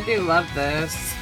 do love this.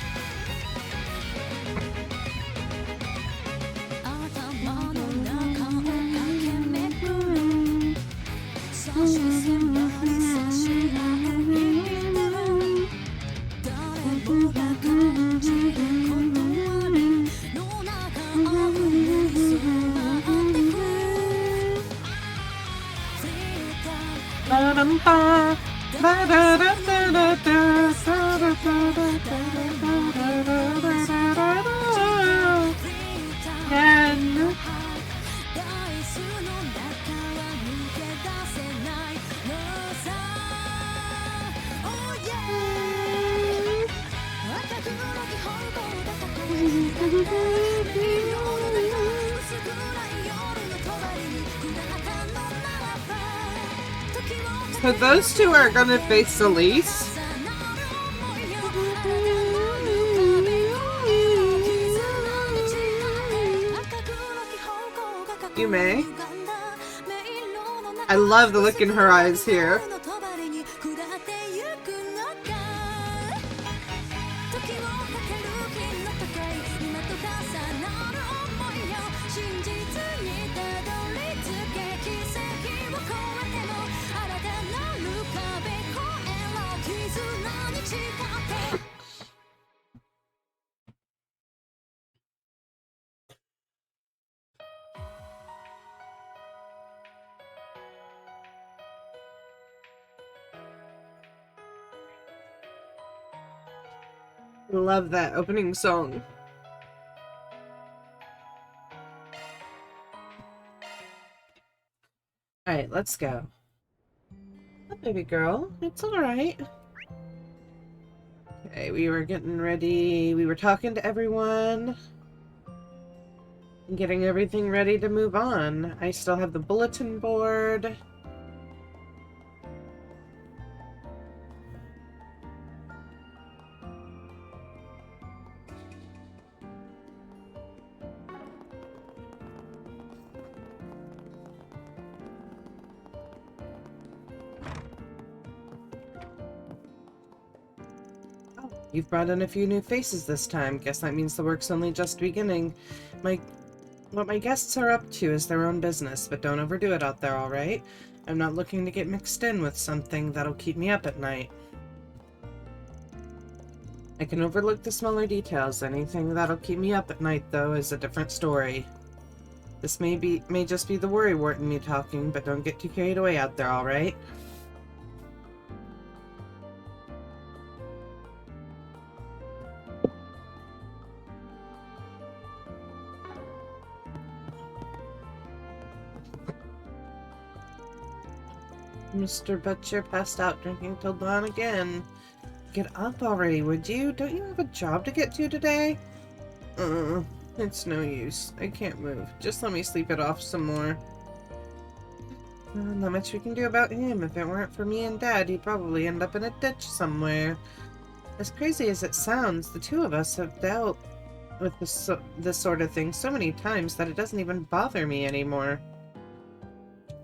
So those two are gonna face Elise. You may. I love the look in her eyes here. Love that opening song. Alright, let's go. Oh, baby girl, it's alright. Okay, we were getting ready. We were talking to everyone. And getting everything ready to move on. I still have the bulletin board. You've brought in a few new faces this time. Guess that means the work's only just beginning. What my guests are up to is their own business, but don't overdo it out there, alright? I'm not looking to get mixed in with something that'll keep me up at night. I can overlook the smaller details. Anything that'll keep me up at night, though, is a different story. This may just be the worrywart in me talking, but don't get too carried away out there, alright? Mr. Butcher passed out drinking till dawn again. Get up already, would you? Don't you have a job to get to today? It's no use. I can't move. Just let me sleep it off some more. Not much we can do about him. If it weren't for me and Dad, he'd probably end up in a ditch somewhere. As crazy as it sounds, the two of us have dealt with this sort of thing so many times that it doesn't even bother me anymore.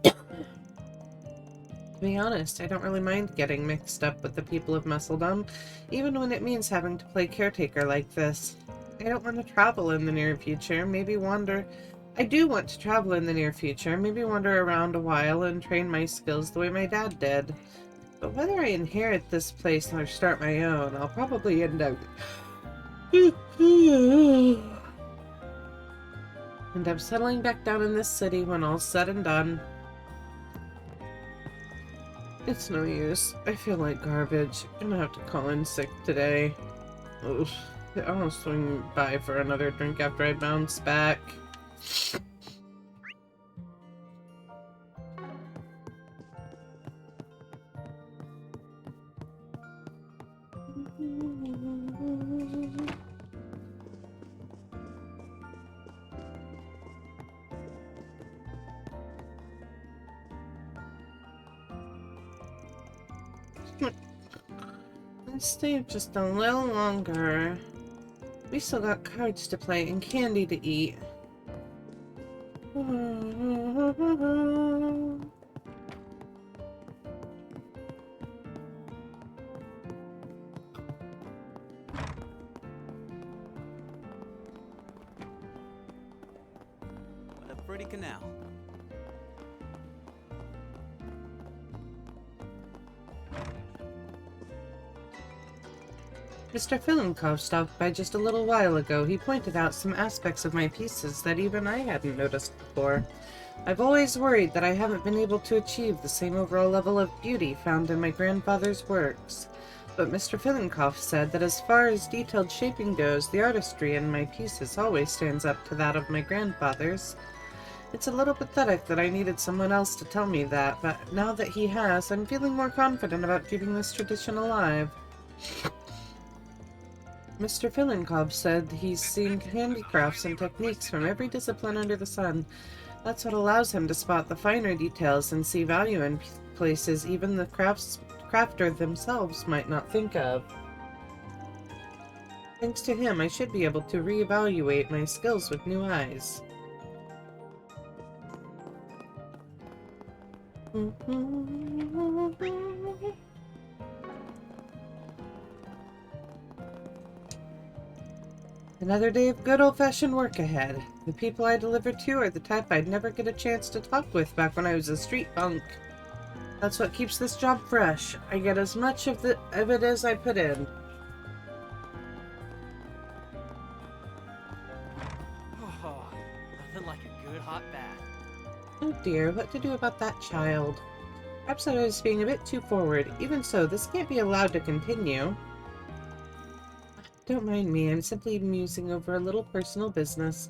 To be honest, I don't really mind getting mixed up with the people of Musseldom, even when it means having to play caretaker like this. I don't want to travel in the near future, I do want to travel in the near future, maybe wander around a while and train my skills the way my dad did. But whether I inherit this place or start my own, I'll probably end up... and I'm settling back down in this city when all's said and done. It's no use. I feel like garbage. I'm gonna have to call in sick today. Oof. I'll swing by for another drink after I bounce back. Let's stay just a little longer. We still got cards to play and candy to eat. pretty canal. Mr. Filenkov stopped by just a little while ago. He pointed out some aspects of my pieces that even I hadn't noticed before. I've always worried that I haven't been able to achieve the same overall level of beauty found in my grandfather's works. But Mr. Filenkov said that as far as detailed shaping goes, the artistry in my pieces always stands up to that of my grandfather's. It's a little pathetic that I needed someone else to tell me that, but now that he has, I'm feeling more confident about keeping this tradition alive. Mr. Filenkov said he's seen handicrafts and techniques from every discipline under the sun. That's what allows him to spot the finer details and see value in places even the crafter themselves might not think of. Thanks to him, I should be able to reevaluate my skills with new eyes. Another day of good old-fashioned work ahead. The people I deliver to are the type I'd never get a chance to talk with back when I was a street punk. That's what keeps this job fresh. I get as much of it as I put in. Oh, nothing like a good hot bath. Oh dear, what to do about that child? Perhaps I was being a bit too forward. Even so, this can't be allowed to continue. Don't mind me, I'm simply musing over a little personal business.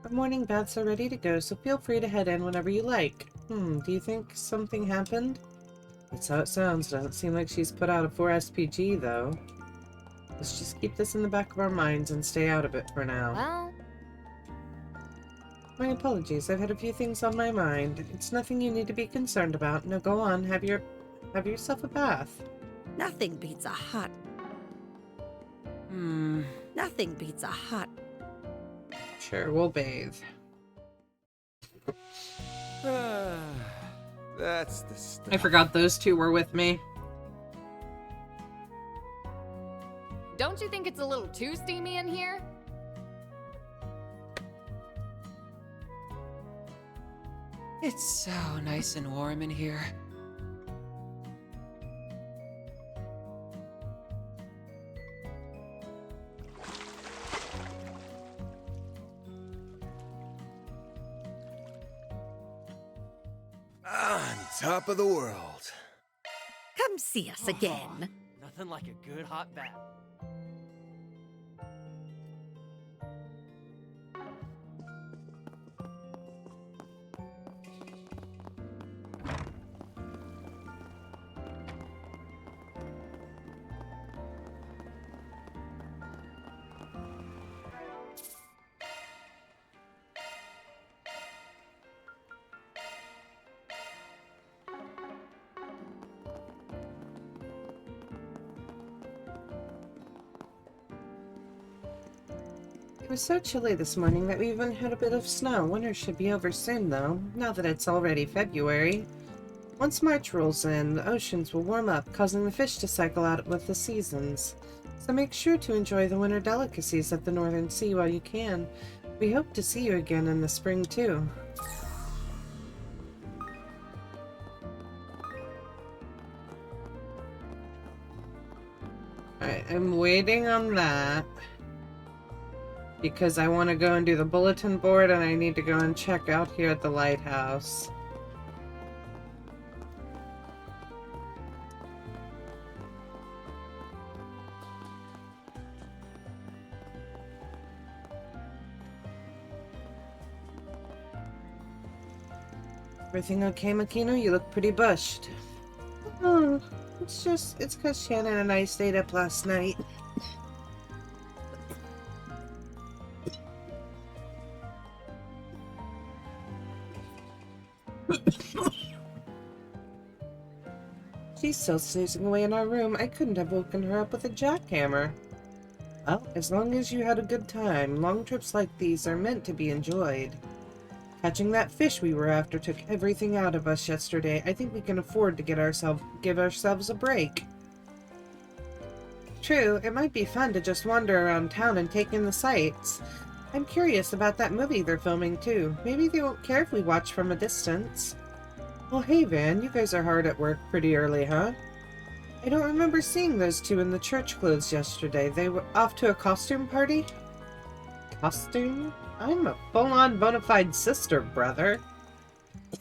Our morning baths are ready to go, so feel free to head in whenever you like. Do you think something happened? That's how it sounds. Doesn't seem like she's put out a 4 SPG, though. Let's just keep this in the back of our minds and stay out of it for now. Well... My apologies, I've had a few things on my mind. It's nothing you need to be concerned about. Now go on, have yourself a bath. Nothing beats a hot... Nothing beats a hot... Sure, we'll bathe. That's the stuff. I forgot those two were with me. Don't you think it's a little too steamy in here? It's so nice and warm in here. On top of the world. Come see us again. Nothing like a good hot bath. It was so chilly this morning that we even had a bit of snow. Winter should be over soon, though, now that it's already February. Once March rolls in, the oceans will warm up, causing the fish to cycle out with the seasons. So make sure to enjoy the winter delicacies of the Northern Sea while you can. We hope to see you again in the spring, too. Alright, I'm waiting on that. Because I want to go and do the bulletin board and I need to go and check out here at the lighthouse. Everything okay, Makino? You look pretty bushed. Oh, it's because Shannon and I stayed up last night. She's still snoozing away in our room. I couldn't have woken her up with a jackhammer. Well, as long as you had a good time, long trips like these are meant to be enjoyed. Catching that fish we were after took everything out of us yesterday. I think we can afford to give ourselves a break. True, it might be fun to just wander around town and take in the sights. I'm curious about that movie they're filming too. Maybe they won't care if we watch from a distance. Well, hey Van, you guys are hard at work pretty early, huh? I don't remember seeing those two in the church clothes yesterday. They were off to a costume party? Costume? I'm a full-on bona fide sister, brother.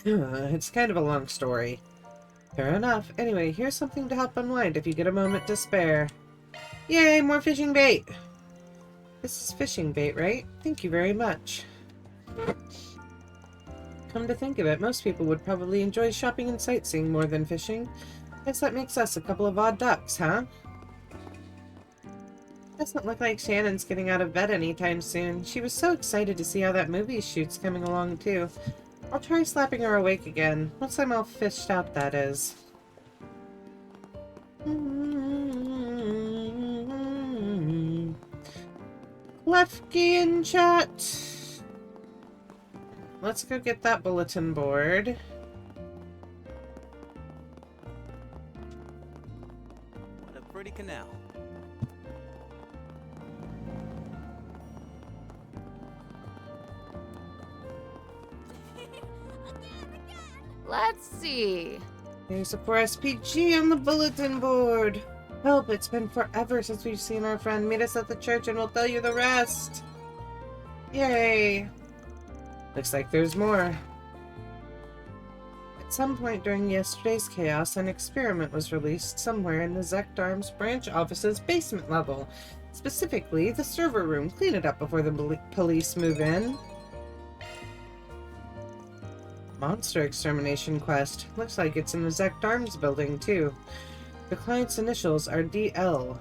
It's kind of a long story. Fair enough. Anyway, here's something to help unwind if you get a moment to spare. Yay, more fishing bait! This is fishing bait, right? Thank you very much. Come to think of it, most people would probably enjoy shopping and sightseeing more than fishing. Guess that makes us a couple of odd ducks, huh? Doesn't look like Shannon's getting out of bed anytime soon. She was so excited to see how that movie shoot's coming along, too. I'll try slapping her awake again. Once I'm all fished out, that is. Lefty in chat. Let's go get that bulletin board. What a pretty canal. Let's see. There's a 4SPG on the bulletin board. Help, it's been forever since we've seen our friend. Meet us at the church and we'll tell you the rest. Yay. Looks like there's more. At some point during yesterday's chaos, an experiment was released somewhere in the Zect Arms branch office's basement level. Specifically, the server room. Clean it up before the police move in. Monster extermination quest. Looks like it's in the Zect Arms building, too. The client's initials are DL.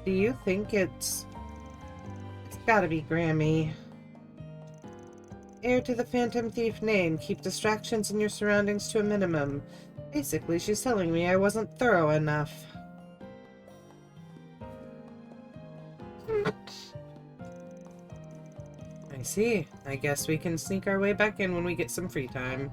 Do you think it's gotta be Grammy. Heir to the Phantom Thief name. Keep distractions in your surroundings to a minimum. Basically, she's telling me I wasn't thorough enough. I see. I guess we can sneak our way back in when we get some free time.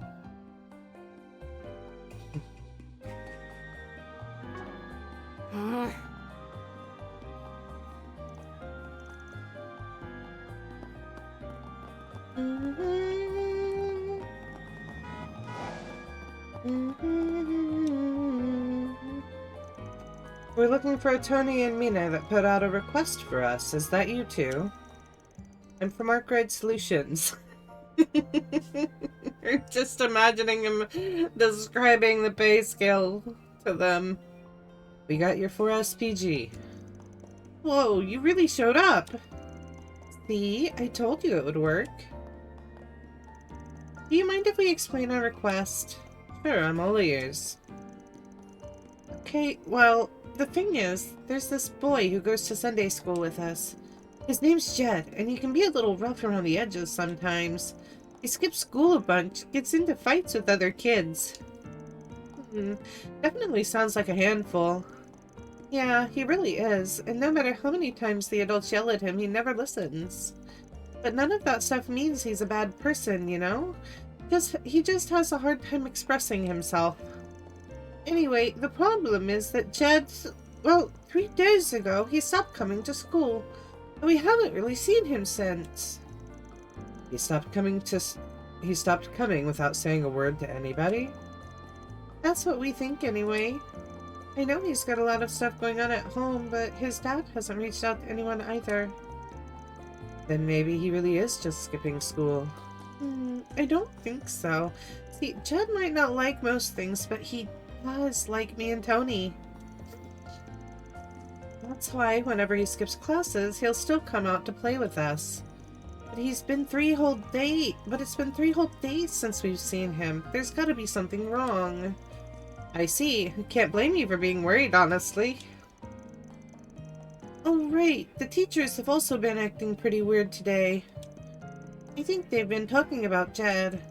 We're looking for a Tony and Mina that put out a request for us. Is that you two? I'm from ArcRide Solutions. You're just imagining him describing the pay scale to them. We got your 4SPG. Whoa, you really showed up. See, I told you it would work. Do you mind if we explain our request? Sure, I'm all ears. Okay, well, the thing is, there's this boy who goes to Sunday school with us. His name's Jed, and he can be a little rough around the edges sometimes. He skips school a bunch, gets into fights with other kids. Definitely sounds like a handful. Yeah, he really is, and no matter how many times the adults yell at him, he never listens. But none of that stuff means he's a bad person, you know? He just has a hard time expressing himself. Anyway, the problem is that well, 3 days ago, he stopped coming to school. We haven't really seen him since. He stopped coming without saying a word to anybody? That's what we think anyway. I know he's got a lot of stuff going on at home, but his dad hasn't reached out to anyone either. Then maybe he really is just skipping school. I don't think so. See, Jed might not like most things, but he does like me and Tony. That's why whenever he skips classes, he'll still come out to play with us. But it's been 3 whole days since we've seen him. There's gotta be something wrong. I see. Can't blame you for being worried, honestly. Oh, right. The teachers have also been acting pretty weird today. I think they've been talking about Jed.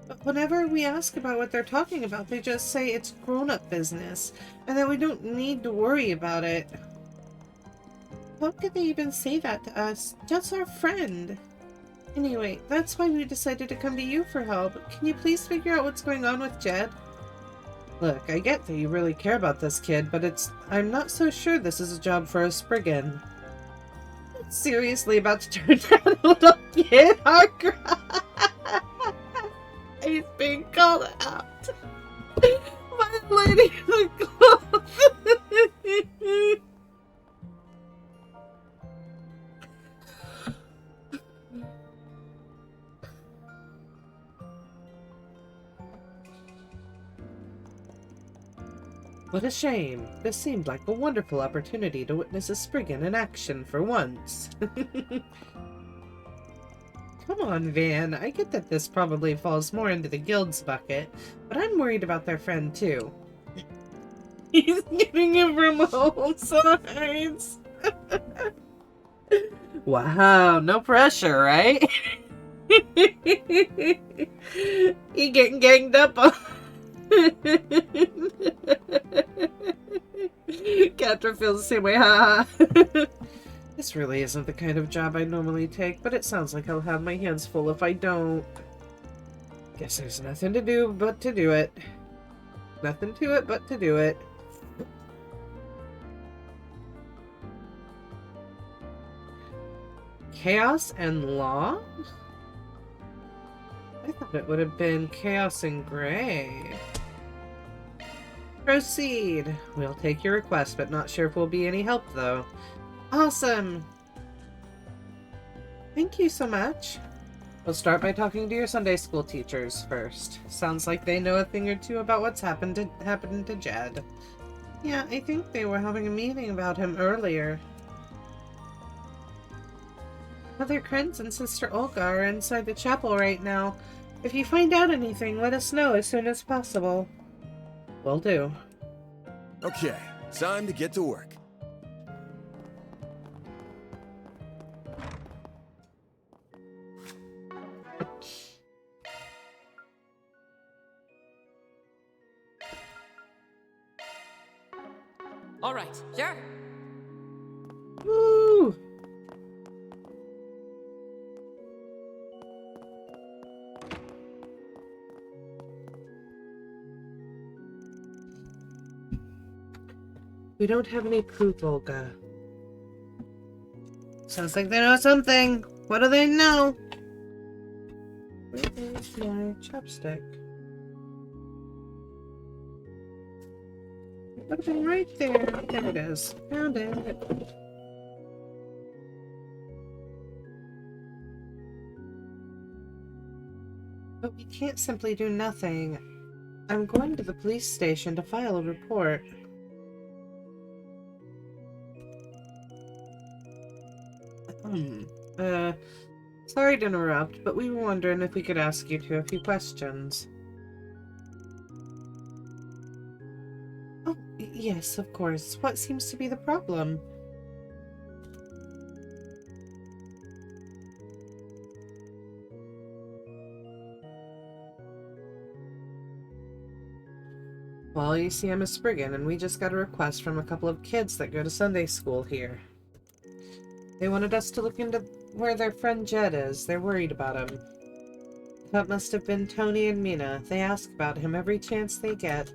But whenever we ask about what they're talking about, they just say it's grown-up business, and that we don't need to worry about it. How could they even say that to us? Jed's our friend. Anyway, that's why we decided to come to you for help. Can you please figure out what's going on with Jed? Look, I get that you really care about this kid, but I'm not so sure this is a job for a Spriggan. seriously about to turn down a little kid our cry. He's being called out. My lady of the cloth. What a shame. This seemed like a wonderful opportunity to witness a Spriggan in action for once. Come on, Van. I get that this probably falls more into the guild's bucket, but I'm worried about their friend, too. He's getting it from all sides. Wow, no pressure, right? He getting ganged up on. Catra feels the same way, haha. This really isn't the kind of job I normally take, but it sounds like I'll have my hands full if I don't. Guess there's nothing to do but to do it. Nothing to it but to do it. Chaos and Law? I thought it would have been Chaos and Gray. Proceed. We'll take your request, but not sure if we'll be any help, though. Awesome! Thank you so much. We'll start by talking to your Sunday school teachers first. Sounds like they know a thing or two about what's happened to Jed. Yeah, I think they were having a meeting about him earlier. Mother Krenz and Sister Olga are inside the chapel right now. If you find out anything, let us know as soon as possible. Will do. Okay, time to get to work. All right. Sure. Woo! We don't have any proof, Olga. Sounds like they know something. What do they know? Where is my chopstick? It would have been right there. There it is. Found it. But we can't simply do nothing. I'm going to the police station to file a report. Sorry to interrupt, but we were wondering if we could ask you a few questions. Oh, yes, of course. What seems to be the problem? Well, you see, I'm a Spriggan, and we just got a request from a couple of kids that go to Sunday school here. They wanted us to look into where their friend Jed is. They're worried about him. That must have been Tony and Mina. They ask about him every chance they get.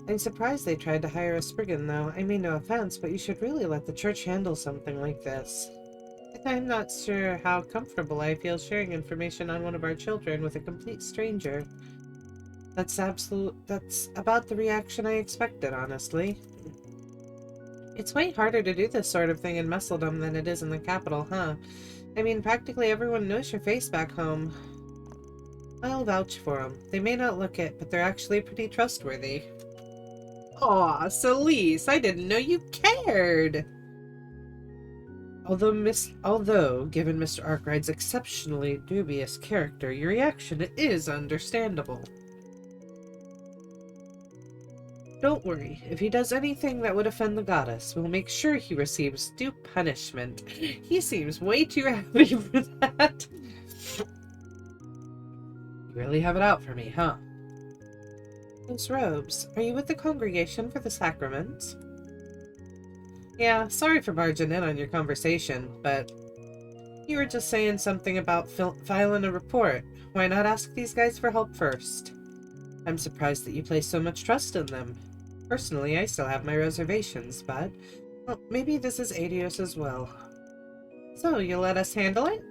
I'm surprised they tried to hire a Spriggan, though. I mean no offense, but you should really let the church handle something like this. I'm not sure how comfortable I feel sharing information on one of our children with a complete stranger. That's about the reaction I expected, honestly. It's way harder to do this sort of thing in Messeldom than it is in the capital, huh? I mean, practically everyone knows your face back home. I'll vouch for them. They may not look it, but they're actually pretty trustworthy. Aw, Celise, I didn't know you cared! Although, given Mr. Arkride's exceptionally dubious character, your reaction is understandable. Don't worry. If he does anything that would offend the goddess, we'll make sure he receives due punishment. He seems way too happy for that. You really have it out for me, huh? Those robes. Are you with the congregation for the sacraments? Yeah, sorry for barging in on your conversation, but you were just saying something about filing a report. Why not ask these guys for help first? I'm surprised that you place so much trust in them. Personally, I still have my reservations, but well, maybe this is Adios as well. So, you'll let us handle it?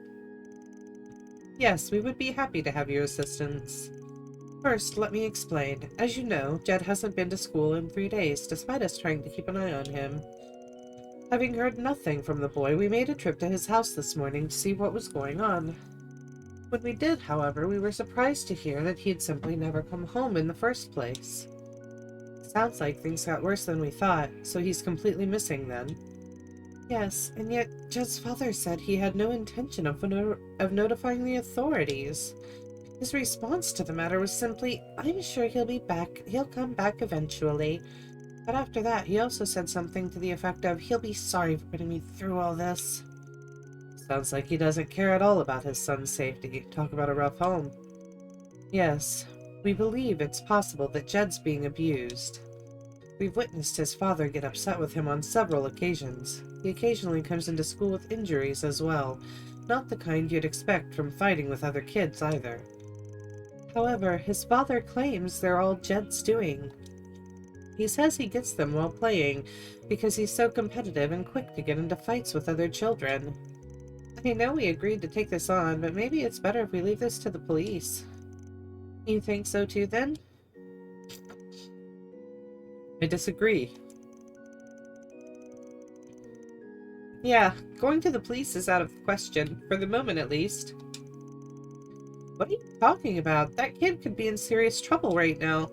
Yes, we would be happy to have your assistance. First, let me explain. As you know, Jed hasn't been to school in 3 days, despite us trying to keep an eye on him. Having heard nothing from the boy, we made a trip to his house this morning to see what was going on. When we did, however, we were surprised to hear that he had simply never come home in the first place. Sounds like things got worse than we thought, so he's completely missing then. Yes, and yet Jed's father said he had no intention of notifying the authorities. His response to the matter was simply, "I'm sure he'll be back. He'll come back eventually." But after that, he also said something to the effect of, "He'll be sorry for putting me through all this." Sounds like he doesn't care at all about his son's safety. Talk about a rough home. Yes, we believe it's possible that Jed's being abused. We've witnessed his father get upset with him on several occasions. He occasionally comes into school with injuries as well, not the kind you'd expect from fighting with other kids either. However, his father claims they're all Jed's doing. He says he gets them while playing because he's so competitive and quick to get into fights with other children. I know we agreed to take this on, but maybe it's better if we leave this to the police. You think so too, then? I disagree. Yeah, going to the police is out of the question, for the moment at least. What are you talking about? That kid could be in serious trouble right now.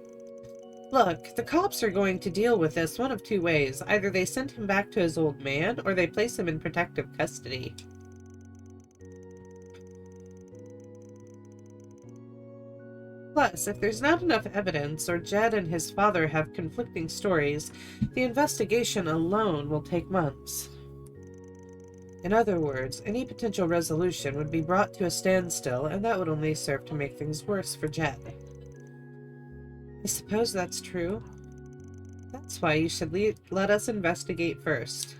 Look, the cops are going to deal with this one of two ways. Either they send him back to his old man, or they place him in protective custody. Plus, if there's not enough evidence, or Jed and his father have conflicting stories, the investigation alone will take months. In other words, any potential resolution would be brought to a standstill, and that would only serve to make things worse for Jed. I suppose that's true. That's why you should let us investigate first.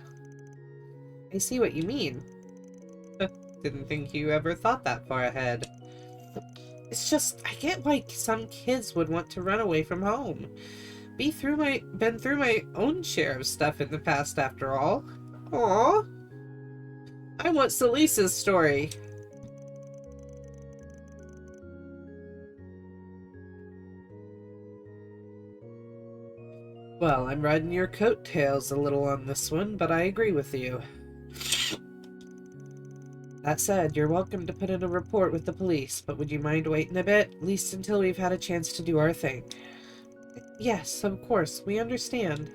I see what you mean. Didn't think you ever thought that far ahead. It's just, I get why some kids would want to run away from home. Been through my own share of stuff in the past, after all. Aww. I want Celise's story. Well, I'm riding your coattails a little on this one, but I agree with you. That said, you're welcome to put in a report with the police, but would you mind waiting a bit? At least until we've had a chance to do our thing. Yes, of course, we understand.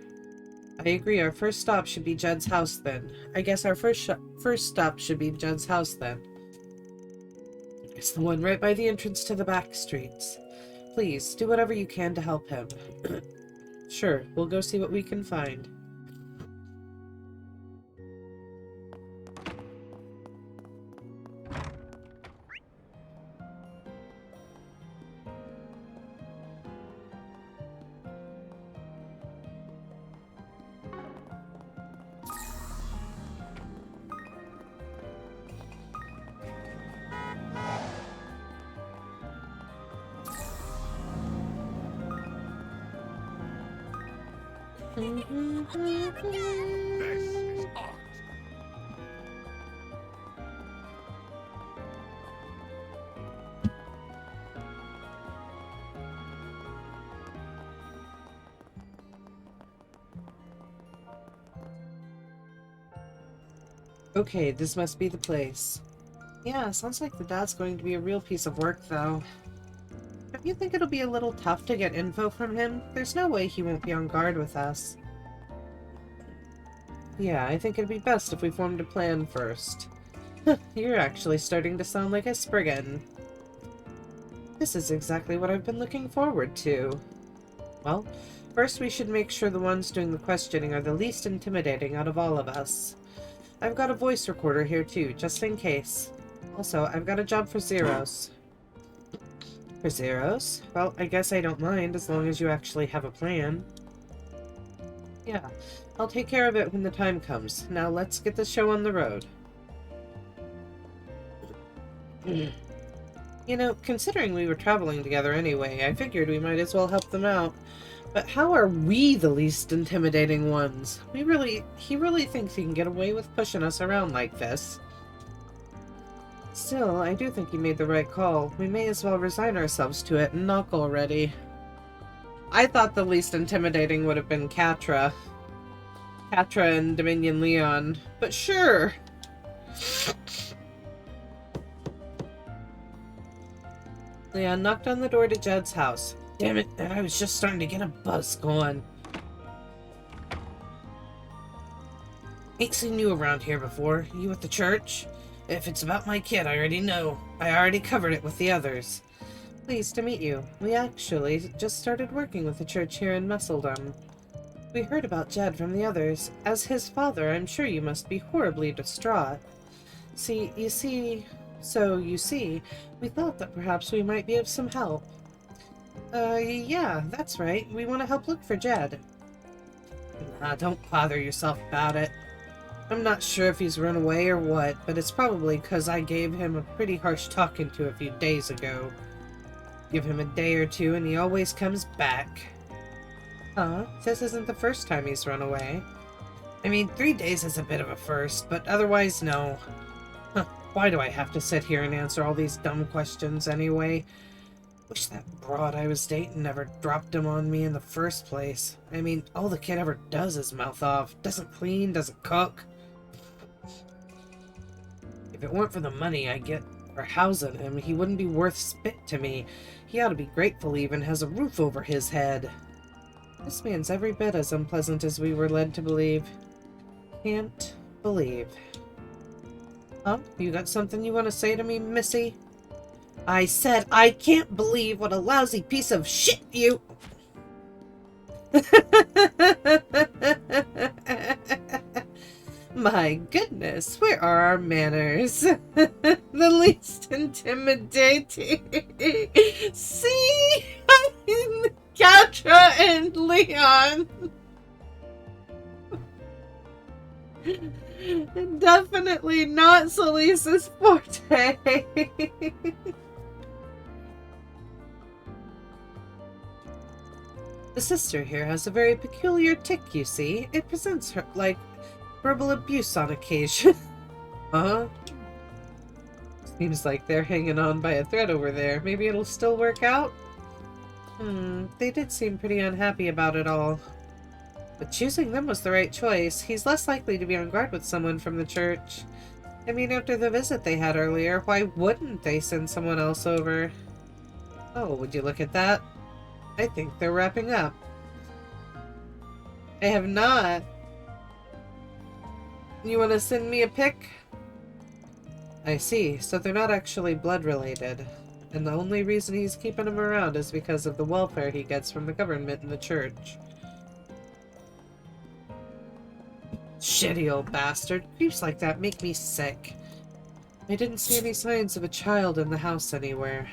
I agree, our first stop should be Jed's house then. I guess our first stop should be Jed's house then. It's the one right by the entrance to the back streets. Please, do whatever you can to help him. Sure, we'll go see what we can find. Okay, this must be the place. Yeah, sounds like the dad's going to be a real piece of work, though. Don't you think it'll be a little tough to get info from him? There's no way he won't be on guard with us. Yeah, I think it'd be best if we formed a plan first. You're actually starting to sound like a Spriggan. This is exactly what I've been looking forward to. Well, first we should make sure the ones doing the questioning are the least intimidating out of all of us. I've got a voice recorder here too, just in case. Also, I've got a job for Zeros. For Zeros? Well, I guess I don't mind, as long as you actually have a plan. Yeah, I'll take care of it when the time comes. Now let's get the show on the road. You know, considering we were traveling together anyway, I figured we might as well help them out. But how are we the least intimidating ones? He really thinks he can get away with pushing us around like this. Still, I do think you made the right call. We may as well resign ourselves to it and knock already. I thought the least intimidating would have been Catra. Catra and Dominion Leon. But sure! Leon knocked on the door to Jed's house. Damn it, I was just starting to get a buzz going. Ain't seen you around here before. You at the church? If it's about my kid, I already know. I already covered it with the others. Pleased to meet you. We actually just started working with the church here in Musseldom. We heard about Jed from the others. As his father, I'm sure you must be horribly distraught. You see, we thought that perhaps we might be of some help. Yeah, that's right. We want to help look for Jed. Don't bother yourself about it. I'm not sure if he's run away or what, but it's probably because I gave him a pretty harsh talking to a few days ago. Give him a day or two and he always comes back. Huh? This isn't the first time he's run away. I mean, 3 days is a bit of a first, but otherwise no. Huh, why do I have to sit here and answer all these dumb questions anyway? Wish that broad I was dating never dropped him on me in the first place. I mean, all the kid ever does is mouth off. Doesn't clean, doesn't cook. If it weren't for the money I get for housing him, he wouldn't be worth spit to me. He ought to be grateful he even has a roof over his head. This man's every bit as unpleasant as we were led to believe. Can't believe. Huh? You got something you want to say to me, Missy? I said I can't believe what a lousy piece of shit you... My goodness, where are our manners? The least intimidating. See? Catra and Leon. Definitely not Salisa's forte. The sister here has a very peculiar tick, you see. It presents her like verbal abuse on occasion. Uh-huh. Seems like they're hanging on by a thread over there. Maybe it'll still work out? They did seem pretty unhappy about it all. But choosing them was the right choice. He's less likely to be on guard with someone from the church. I mean, after the visit they had earlier, why wouldn't they send someone else over? Oh, would you look at that? I think they're wrapping up. I have not. You want to send me a pic? I see. So they're not actually blood related. And the only reason he's keeping him around is because of the welfare he gets from the government and the church. Shitty old bastard. Creeps like that make me sick. I didn't see any signs of a child in the house anywhere.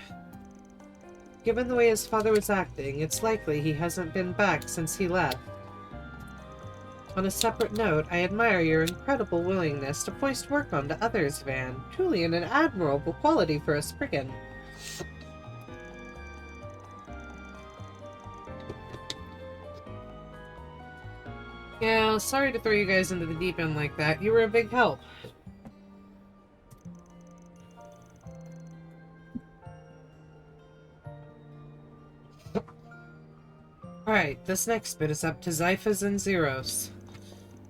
Given the way his father was acting, it's likely he hasn't been back since he left. On a separate note, I admire your incredible willingness to foist work onto others, Van. Truly an admirable quality for a Spriggan. Yeah, sorry to throw you guys into the deep end like that. You were a big help. Alright, this next bit is up to Zyphas and Zeros.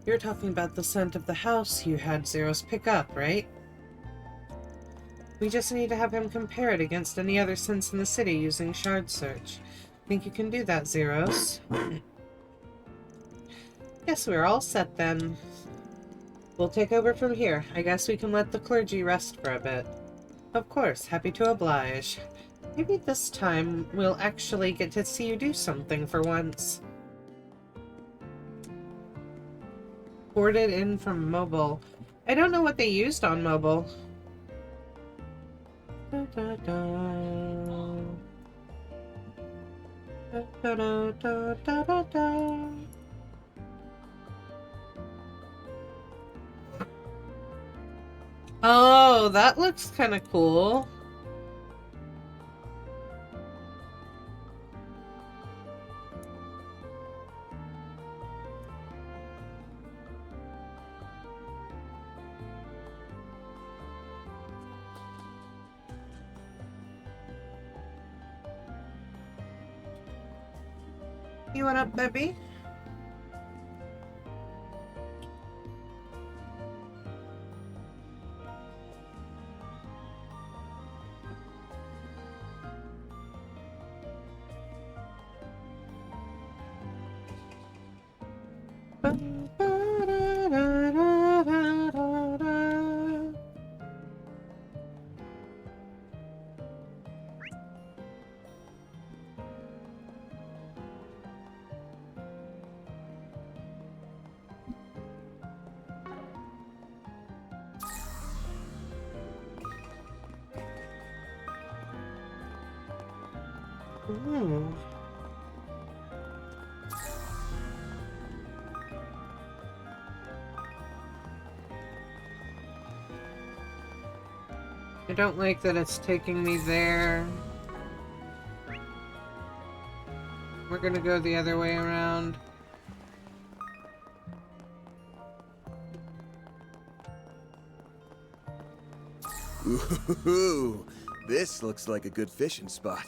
You're talking about the scent of the house you had Zeros pick up, right? We just need to have him compare it against any other scents in the city using Shard Search. Think you can do that, Zeros? Guess we're all set then. We'll take over from here. I guess we can let the clergy rest for a bit. Of course, happy to oblige. Maybe this time we'll actually get to see you do something for once. Ported in from mobile. I don't know what they used on mobile. Da, da, da. Da, da, da, da, da, da. Oh, that looks kind of cool. You want up, baby? Ooh. I don't like that it's taking me there. We're gonna go the other way around. Ooh, this looks like a good fishing spot.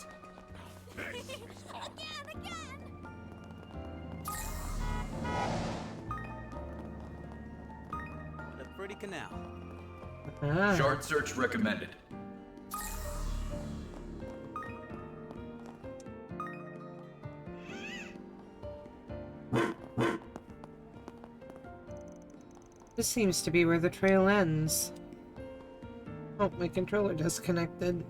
What a pretty canal. Ah. Short search recommended. This seems to be where the trail ends. Oh, my controller disconnected.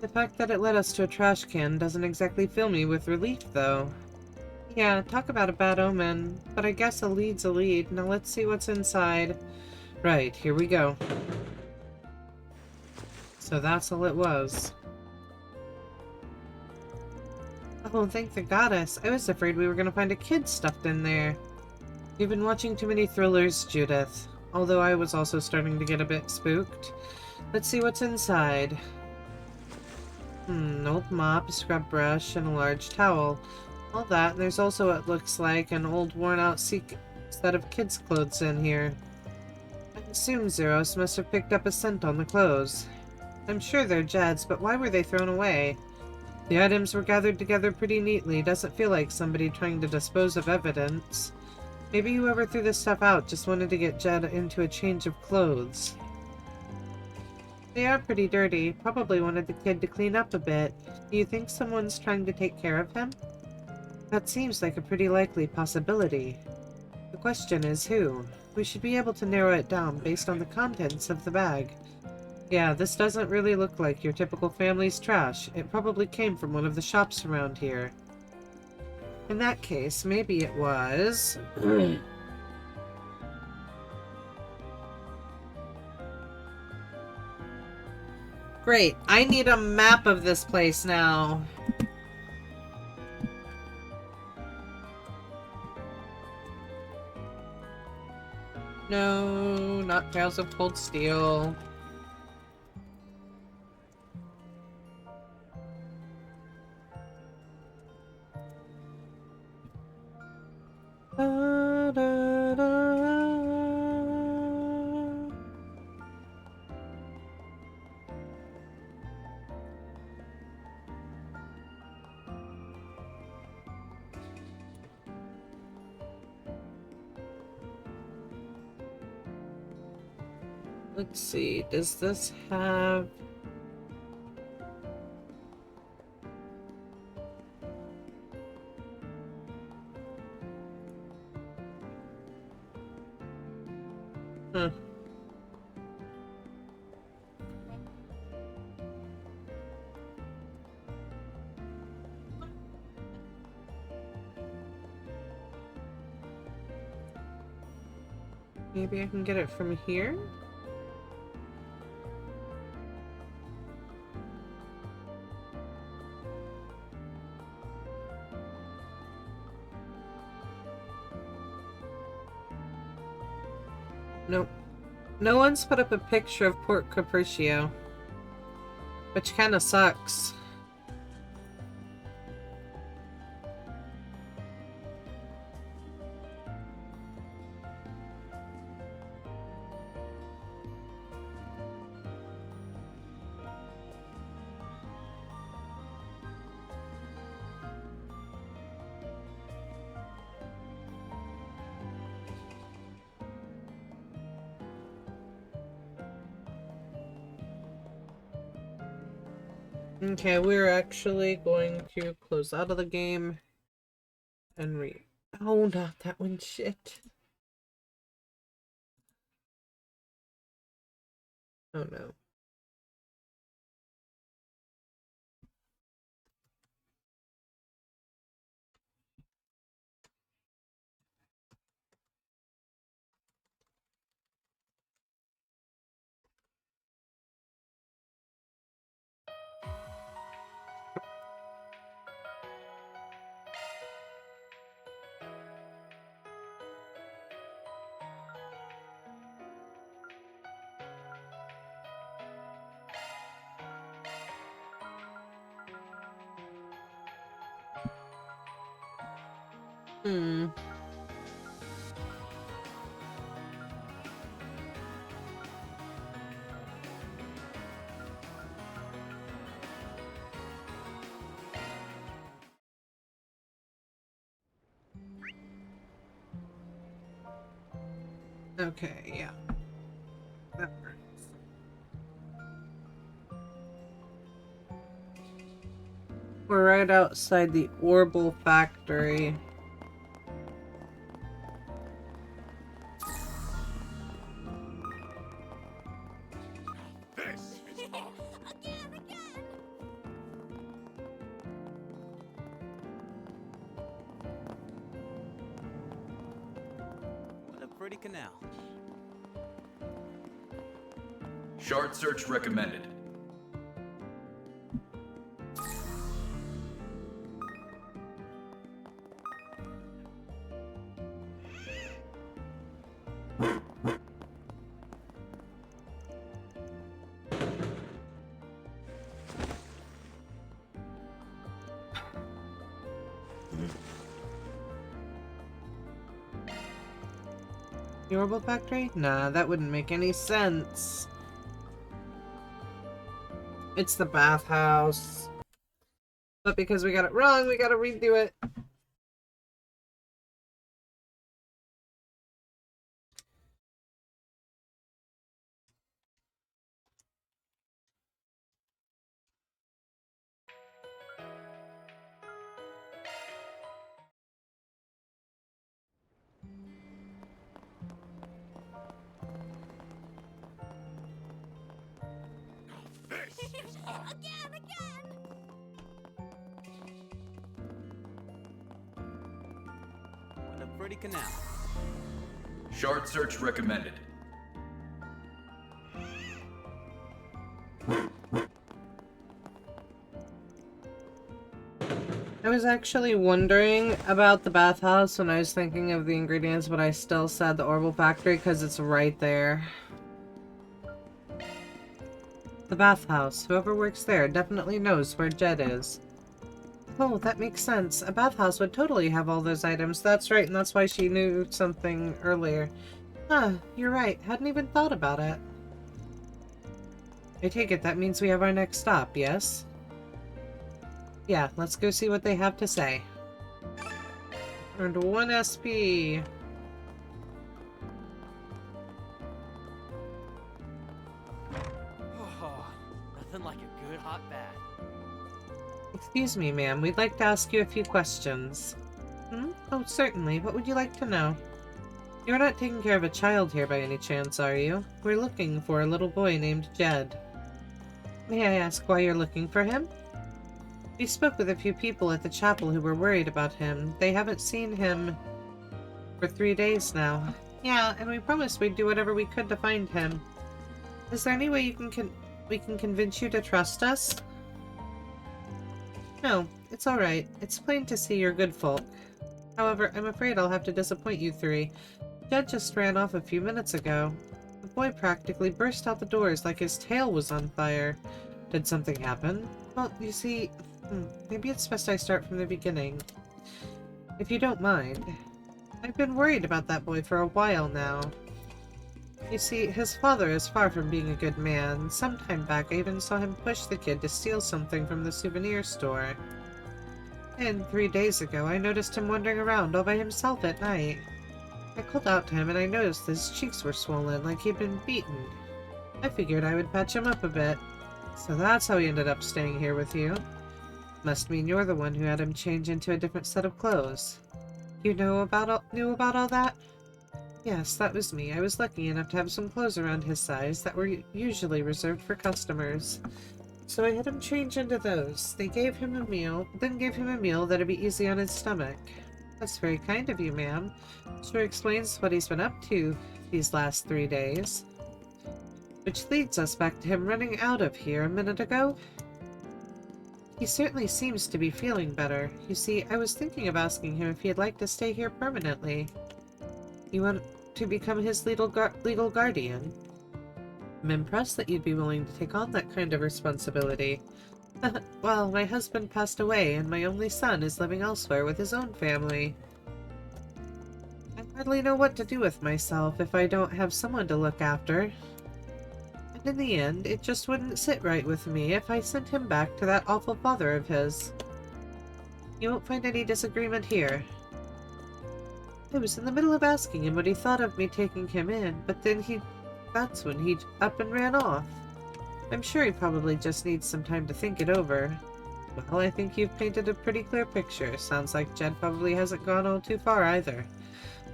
The fact that it led us to a trash can doesn't exactly fill me with relief, though. Yeah, talk about a bad omen, but I guess a lead's a lead. Now let's see what's inside. Right, here we go. So that's all it was. Oh, thank the goddess. I was afraid we were gonna find a kid stuffed in there. You've been watching too many thrillers, Judith. Although I was also starting to get a bit spooked. Let's see what's inside. An old mop, a scrub brush, and a large towel. All that, and there's also what looks like an old worn-out set of kids' clothes in here. I assume Zeros must have picked up a scent on the clothes. I'm sure they're Jed's, but why were they thrown away? The items were gathered together pretty neatly. Doesn't feel like somebody trying to dispose of evidence. Maybe whoever threw this stuff out just wanted to get Jed into a change of clothes. They are pretty dirty. Probably wanted the kid to clean up a bit. Do you think someone's trying to take care of him? That seems like a pretty likely possibility. The question is who? We should be able to narrow it down based on the contents of the bag. Yeah, this doesn't really look like your typical family's trash. It probably came from one of the shops around here. In that case, maybe it was... Great, I need a map of this place now. No, not Tales of Cold Steel. Da, da, da. Let's see, does this have... Huh. Maybe I can get it from here? Nope. No one's put up a picture of Port Capriccio. Which kinda sucks. Okay, we're actually going to close out of the game and read. Oh, not that one. Shit. Oh no. Hmm. Okay, yeah. That works. We're right outside the Orbital factory. What a pretty canal. Shard search recommended. The Orbital factory? Nah, that wouldn't make any sense. It's the bathhouse. But because we got it wrong, we gotta redo it. What a pretty canal. Shard search recommended. I was actually wondering about the bathhouse when I was thinking of the ingredients, but I still said the Orbital factory because it's right there. The bathhouse. Whoever works there definitely knows where Jed is. Oh, that makes sense. A bathhouse would totally have all those items. That's right, and that's why she knew something earlier. Huh, you're right. Hadn't even thought about it. I take it that means we have our next stop, yes? Yeah, let's go see what they have to say. Earned 1 SP. Oh, nothing like a good hot bath. Excuse me, ma'am. We'd like to ask you a few questions. Hmm? Oh, certainly. What would you like to know? You're not taking care of a child here by any chance, are you? We're looking for a little boy named Jed. May I ask why you're looking for him? We spoke with a few people at the chapel who were worried about him. They haven't seen him for 3 days now. Yeah, and we promised we'd do whatever we could to find him. Is there any way we can convince you to trust us? No, it's alright. It's plain to see you're good folk. However, I'm afraid I'll have to disappoint you three. Jed just ran off a few minutes ago. The boy practically burst out the doors like his tail was on fire. Did something happen? Well, you see, maybe it's best I start from the beginning. If you don't mind. I've been worried about that boy for a while now. You see, his father is far from being a good man. Some time back, I even saw him push the kid to steal something from the souvenir store. And 3 days ago, I noticed him wandering around all by himself at night. I called out to him and I noticed his cheeks were swollen, like he'd been beaten. I figured I would patch him up a bit. So that's how he ended up staying here with you. Must mean you're the one who had him change into a different set of clothes. You knew about all that? Yes, that was me. I was lucky enough to have some clothes around his size that were usually reserved for customers. So I had him change into those. They gave him a meal, then gave him a meal that'd be easy on his stomach. That's very kind of you, ma'am. Sure explains what he's been up to these last 3 days. Which leads us back to him running out of here a minute ago. He certainly seems to be feeling better. You see, I was thinking of asking him if he'd like to stay here permanently. You want to become his legal guardian? I'm impressed that you'd be willing to take on that kind of responsibility. Well, my husband passed away, and my only son is living elsewhere with his own family. I hardly know what to do with myself if I don't have someone to look after. And in the end, it just wouldn't sit right with me if I sent him back to that awful father of his. You won't find any disagreement here. I was in the middle of asking him what he thought of me taking him in, but then that's when he up and ran off. I'm sure he probably just needs some time to think it over. Well, I think you've painted a pretty clear picture. Sounds like Jed probably hasn't gone all too far either.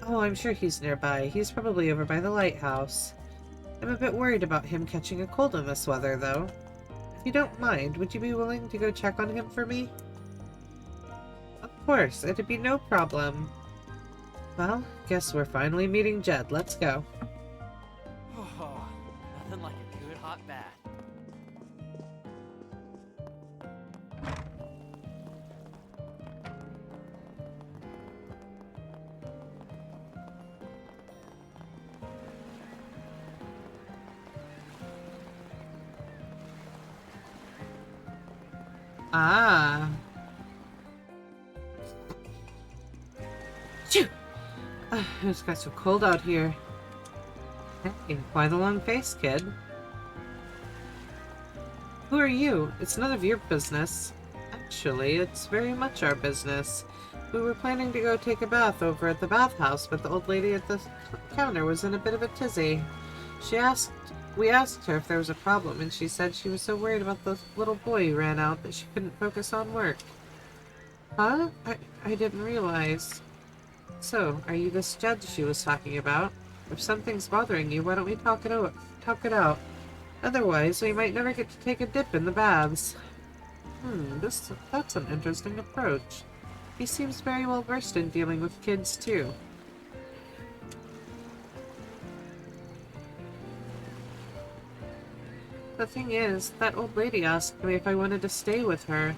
Oh, I'm sure he's nearby. He's probably over by the lighthouse. I'm a bit worried about him catching a cold in this weather, though. If you don't mind, would you be willing to go check on him for me? Of course, it'd be no problem. Well, guess we're finally meeting Jed. Let's go. Oh, nothing like a good hot bath. Ah. Phew! It's got so cold out here. Hey, why the long face, kid? Who are you? It's none of your business. Actually, it's very much our business. We were planning to go take a bath over at the bathhouse, but the old lady at the counter was in a bit of a tizzy. We asked her if there was a problem, and she said she was so worried about the little boy who ran out that she couldn't focus on work. Huh? I didn't realize. So, are you this Jed she was talking about? If something's bothering you, why don't we talk it out? Otherwise, we might never get to take a dip in the baths. That's an interesting approach. He seems very well versed in dealing with kids, too. The thing is, that old lady asked me if I wanted to stay with her.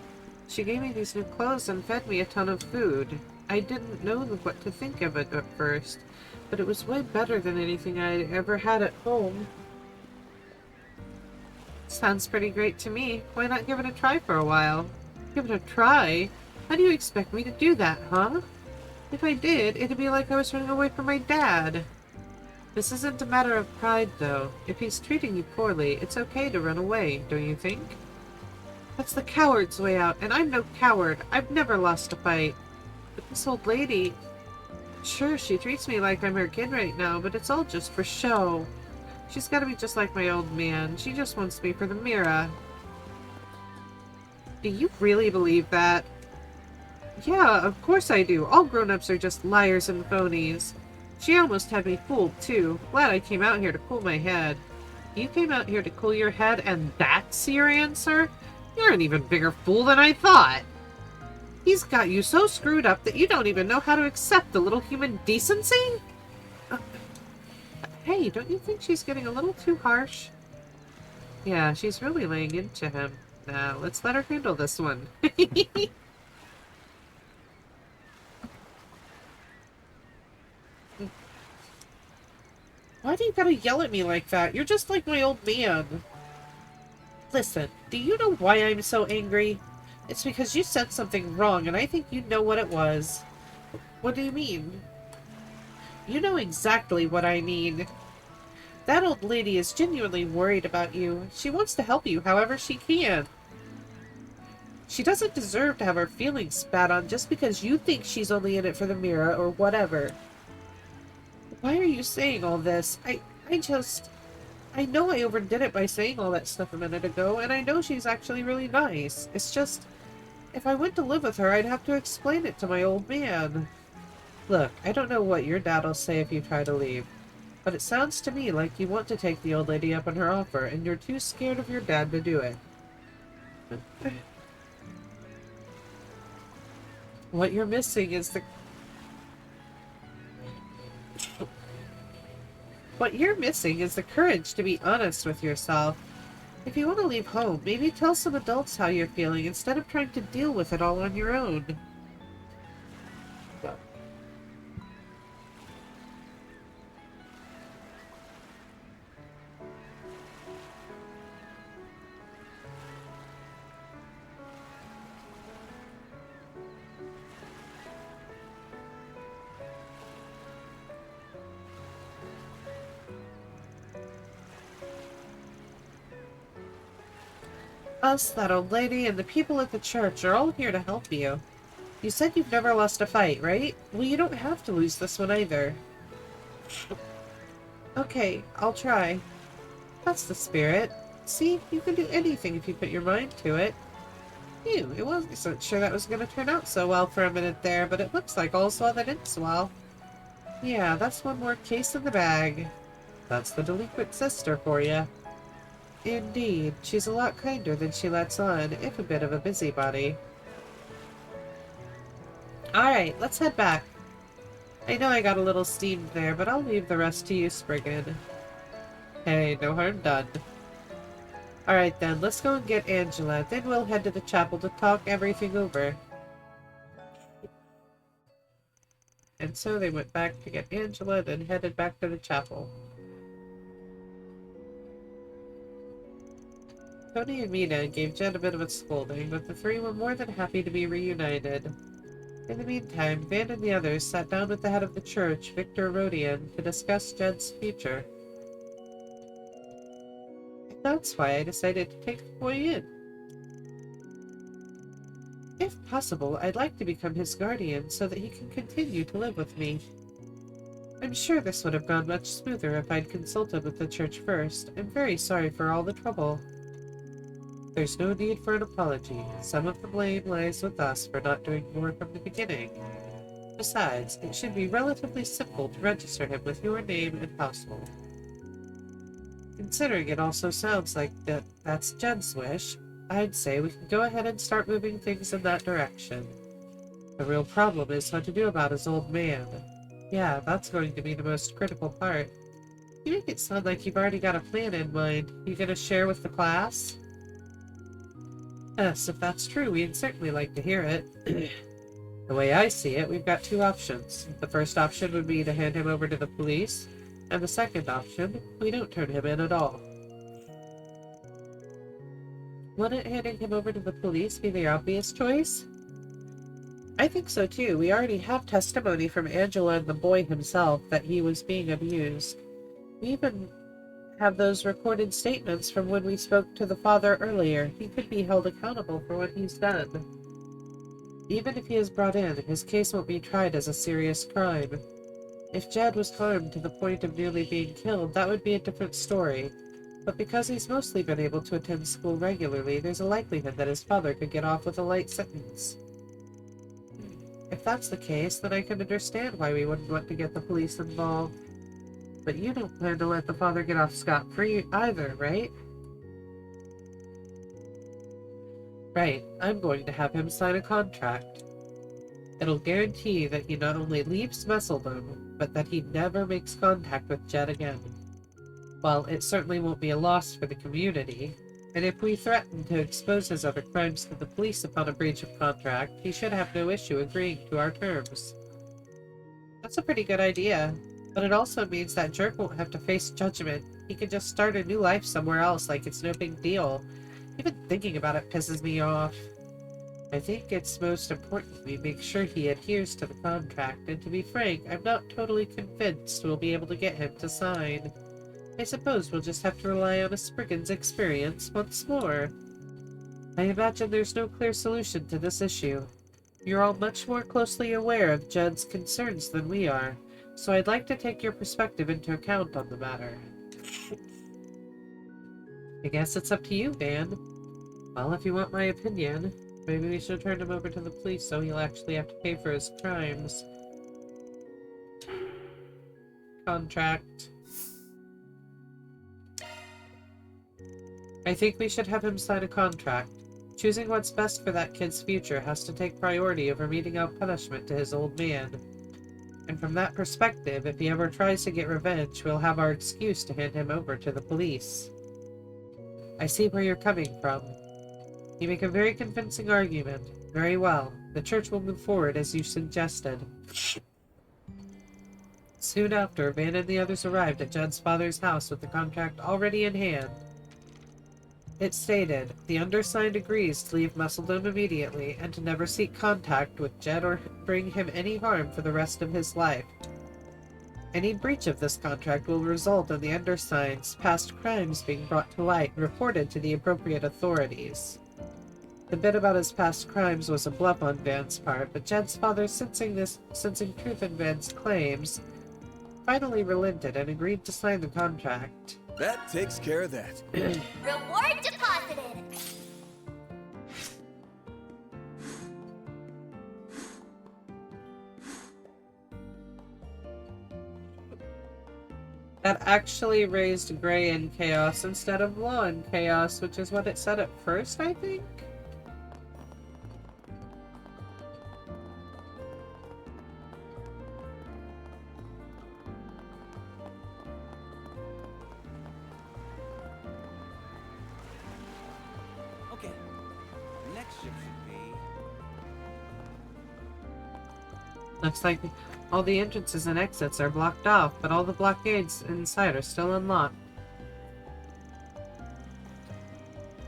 She gave me these new clothes and fed me a ton of food. I didn't know what to think of it at first, but it was way better than anything I'd ever had at home. Sounds pretty great to me. Why not give it a try for a while? Give it a try? How do you expect me to do that, huh? If I did, it'd be like I was running away from my dad. This isn't a matter of pride, though. If he's treating you poorly, it's okay to run away, don't you think? That's the coward's way out, and I'm no coward. I've never lost a fight. But this old lady... Sure, she treats me like I'm her kid right now, but it's all just for show. She's gotta be just like my old man. She just wants me for the Mira. Do you really believe that? Yeah, of course I do. All grown-ups are just liars and phonies. She almost had me fooled, too. Glad I came out here to cool my head. You came out here to cool your head, and that's your answer? You're an even bigger fool than I thought. He's got you so screwed up that you don't even know how to accept a little human decency? Hey, don't you think she's getting a little too harsh? Yeah, she's really laying into him. Now, let's let her handle this one. Why do you gotta yell at me like that? You're just like my old man. Listen, do you know why I'm so angry? It's because you said something wrong, and I think you know what it was. What do you mean? You know exactly what I mean. That old lady is genuinely worried about you. She wants to help you however she can. She doesn't deserve to have her feelings spat on just because you think she's only in it for the Mira or whatever. Why are you saying all this? I just... I know I overdid it by saying all that stuff a minute ago, and I know she's actually really nice. It's just, if I went to live with her, I'd have to explain it to my old man. Look, I don't know what your dad'll say if you try to leave, but it sounds to me like you want to take the old lady up on her offer, and you're too scared of your dad to do it. What you're missing is the... What you're missing is the courage to be honest with yourself. If you want to leave home, maybe tell some adults how you're feeling instead of trying to deal with it all on your own. Us, that old lady, and the people at the church are all here to help you. You said you've never lost a fight, right? Well, you don't have to lose this one either. Okay, I'll try. That's the spirit. See, you can do anything if you put your mind to it. Phew, it wasn't sure that was going to turn out so well for a minute there, but it looks like all's well that ends well. Yeah, that's one more case in the bag. That's the delinquent sister for you. Indeed, she's a lot kinder than she lets on, if a bit of a busybody. Alright, let's head back. I know I got a little steamed there, but I'll leave the rest to you, Spriggan. Hey, no harm done. Alright then, let's go and get Angela, then we'll head to the chapel to talk everything over. And so they went back to get Angela, then headed back to the chapel. Tony and Mina gave Jen a bit of a scolding, but the three were more than happy to be reunited. In the meantime, Van and the others sat down with the head of the church, Victor Rodian, to discuss Jen's future. And that's why I decided to take the boy in. If possible, I'd like to become his guardian so that he can continue to live with me. I'm sure this would have gone much smoother if I'd consulted with the church first. I'm very sorry for all the trouble. There's no need for an apology. Some of the blame lies with us for not doing more from the beginning. Besides, it should be relatively simple to register him with your name and household. Considering it also sounds like that's Jen's wish, I'd say we can go ahead and start moving things in that direction. The real problem is what to do about his old man. Yeah, that's going to be the most critical part. You make it sound like you've already got a plan in mind. You gonna share with the class? Yes, if that's true, we'd certainly like to hear it. The way I see it, we've got two options. The first option would be to hand him over to the police, and the second option, we don't turn him in at all. Wouldn't handing him over to the police be the obvious choice? I think so too. We already have testimony from Angela and the boy himself that he was being abused. We even have those recorded statements from when we spoke to the father earlier. He could be held accountable for what he's done. Even if he is brought in, his case won't be tried as a serious crime. If Jed was harmed to the point of nearly being killed, that would be a different story. But because he's mostly been able to attend school regularly, there's a likelihood that his father could get off with a light sentence. If that's the case, then I can understand why we wouldn't want to get the police involved. But you don't plan to let the father get off scot-free either, right? Right, I'm going to have him sign a contract. It'll guarantee that he not only leaves Messeldom, but that he never makes contact with Jed again. Well, it certainly won't be a loss for the community, and if we threaten to expose his other crimes to the police upon a breach of contract, he should have no issue agreeing to our terms. That's a pretty good idea. But it also means that jerk won't have to face judgment. He can just start a new life somewhere else like it's no big deal. Even thinking about it pisses me off. I think it's most important we make sure he adheres to the contract, and to be frank, I'm not totally convinced we'll be able to get him to sign. I suppose we'll just have to rely on a Spriggan's experience once more. I imagine there's no clear solution to this issue. You're all much more closely aware of Jed's concerns than we are. So I'd like to take your perspective into account on the matter. I guess it's up to you, Van. Well, if you want my opinion, maybe we should turn him over to the police so he'll actually have to pay for his crimes. Contract. I think we should have him sign a contract. Choosing what's best for that kid's future has to take priority over meting out punishment to his old man. And from that perspective, if he ever tries to get revenge, we'll have our excuse to hand him over to the police. I see where you're coming from. You make a very convincing argument. Very well. The church will move forward as you suggested. Soon after, Van and the others arrived at Jed's father's house with the contract already in hand. It stated, the undersigned agrees to leave Musseldom immediately and to never seek contact with Jed or bring him any harm for the rest of his life. Any breach of this contract will result in the undersigned's past crimes being brought to light and reported to the appropriate authorities. The bit about his past crimes was a bluff on Van's part, but Jed's father, sensing truth in Van's claims, finally relented and agreed to sign the contract. That takes care of that. Reward deposited. That actually raised Gray in Chaos instead of Law in Chaos, which is what it said at first, I think? Okay. Next ship should be... Looks like all the entrances and exits are blocked off, but all the blockades inside are still unlocked.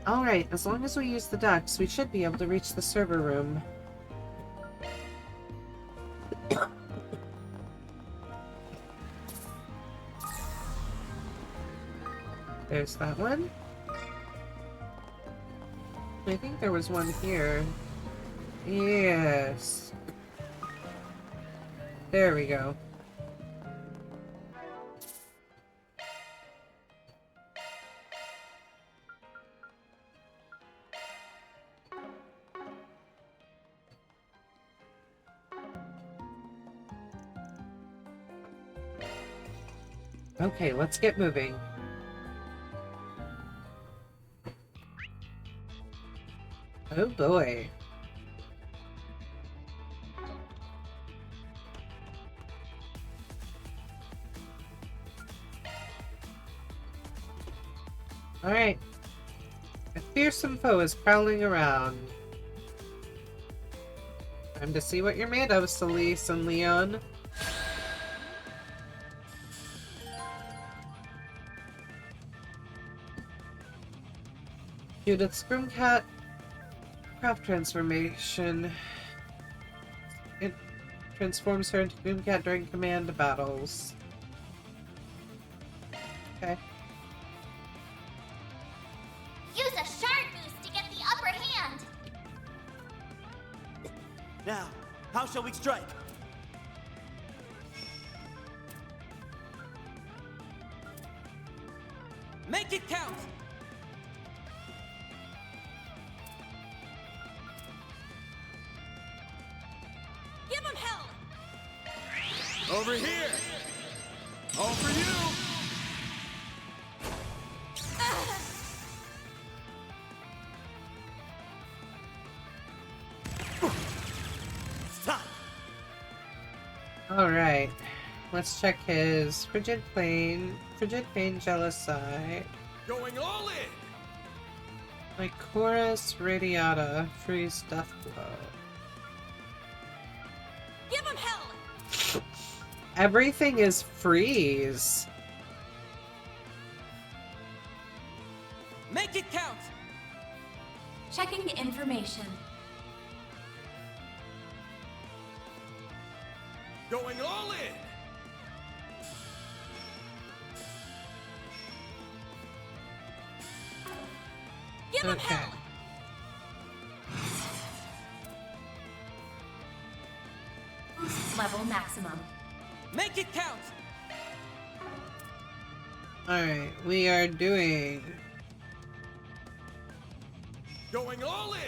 Alright, as long as we use the ducts, we should be able to reach the server room. There's that one. I think there was one here. Yes. There we go. Okay, let's get moving. Oh boy. Alright. A fearsome foe is prowling around. Time to see what you're made of, Celeste and Leon. Judith's Grimcat craft transformation. It transforms her into Grimcat during command battles. Okay. Use a shard boost to get the upper hand. Now, how shall we strike? Make it count! Give him hell. Over here! All for you! Stop! Alright. Let's check his Frigid Pain, Jealous Side. Going all in! Chorus Radiata, Freeze Death Blow. Give him hell. Everything is freeze. Make it count! Checking information. Going all in! Give him Okay. hell. Boost level maximum. Make it count! Alright, we are doing Going all in!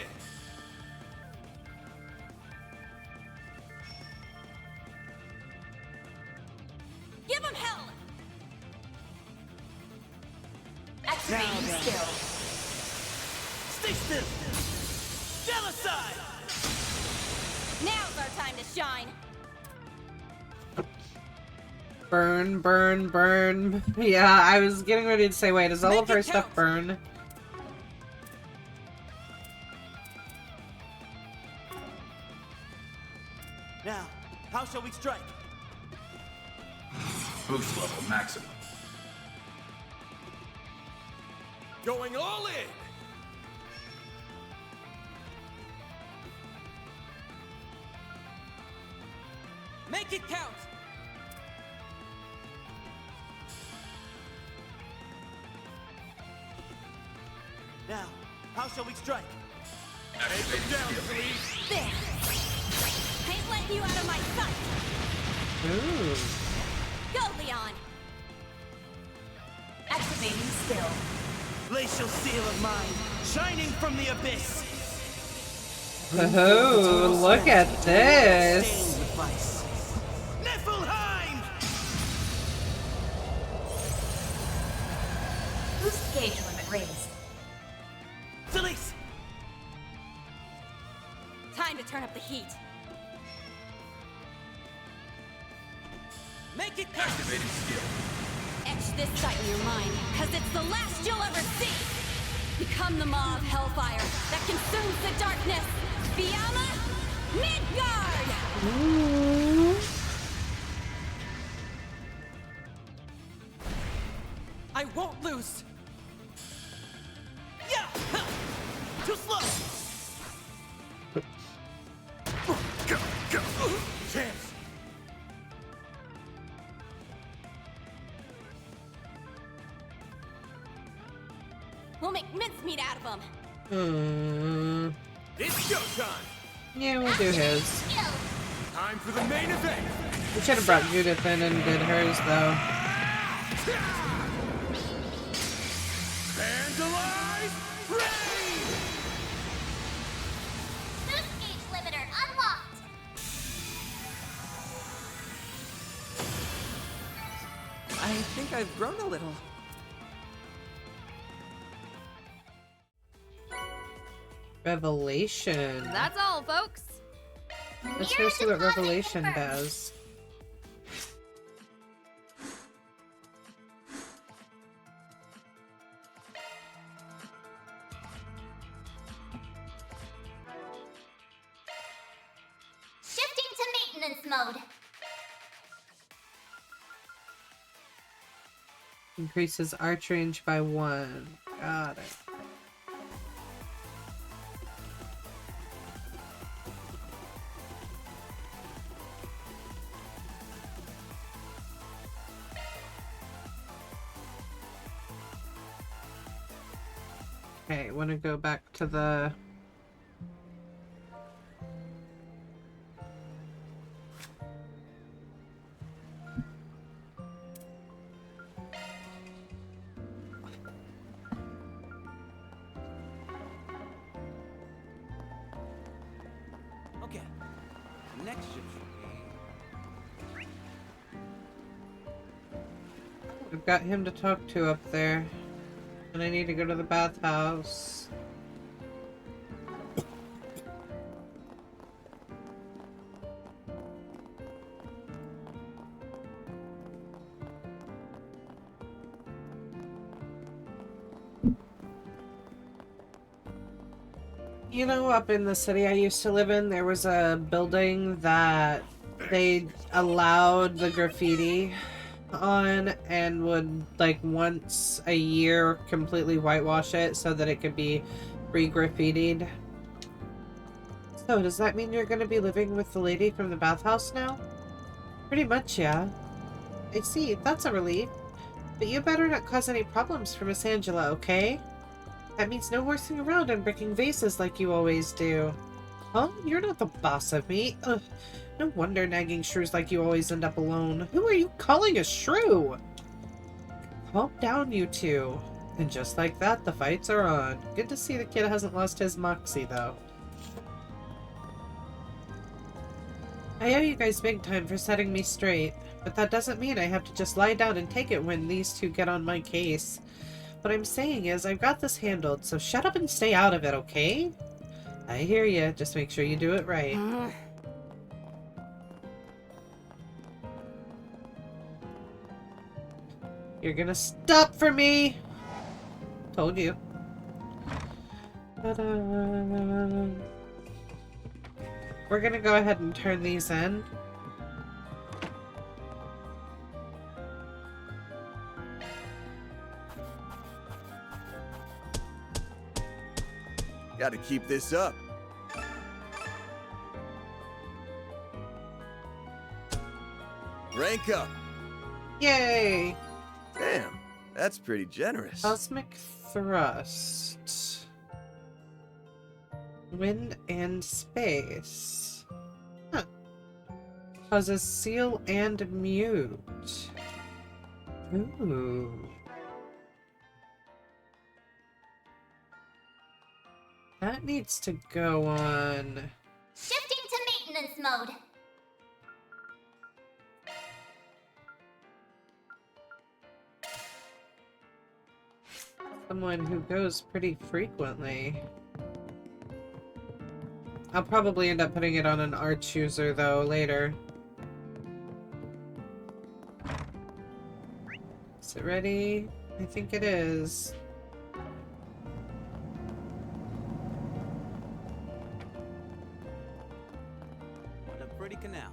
Give him hell! Activating skill. Stay still! Stand aside! Now's our time to shine. Burn, burn, burn. Yeah, I was getting ready to say, wait, does all of her stuff burn? Now, how shall we strike? Boost level maximum. Going all in! Make it count! Now, how shall we strike? Activating skill. There. Ain't letting you out of my sight. Ooh. Go, Leon. Activating skill. Glacial seal of mine, shining from the abyss. Oh, look at this. Stained with vice. Niflheim! Boost gauge limit raised. Felice! Time to turn up the heat. Make it count! Activating skill. Etch this sight in your mind, cause it's the last you'll ever see! Become the maw of hellfire that consumes the darkness! Fiamma Midgard! Ooh. I won't lose! Yeah! Huh. Too slow! Chance! We'll make mincemeat out of them! Hmm. It's showtime! Yeah, we'll do his. Skill! Time for the main event! We should have brought Judith in and did hers, though. Vandalize! Rain! Boost gauge limiter unlocked! I think I've grown a little. Revelation. That's all, folks. Let's go see what Revelation does. Shifting to maintenance mode. Increases arch range by 1. Got it. Okay, want to go back to the... Okay. Next ship should I've got him to talk to up there. And I need to go to the bathhouse. You know, up in the city I used to live in, there was a building that they allowed the graffiti on and would, like, once a year completely whitewash it so that it could be re-graffitied. So, does that mean you're gonna be living with the lady from the bathhouse now? Pretty much, yeah. I see, that's a relief. But you better not cause any problems for Miss Angela, okay? That means no horsing around and breaking vases like you always do. Huh? You're not the boss of me. Ugh. No wonder nagging shrews like you always end up alone. Who are you calling a shrew? Calm down, you two. And just like that, the fights are on. Good to see the kid hasn't lost his moxie, though. I owe you guys big time for setting me straight, but that doesn't mean I have to just lie down and take it when these two get on my case. What I'm saying is, I've got this handled, so shut up and stay out of it, okay? I hear you. Just make sure you do it right. You're gonna stop for me! Told you. Ta-da. We're gonna go ahead and turn these in. Gotta keep this up. Rank up. Yay! Damn, that's pretty generous. Cosmic Thrust. Wind and Space. Huh. Causes Seal and Mute. Ooh. That needs to go on. Shifting to maintenance mode. Someone who goes pretty frequently. I'll probably end up putting it on an arch user, though, later. Is it ready? I think it is. What a pretty canal.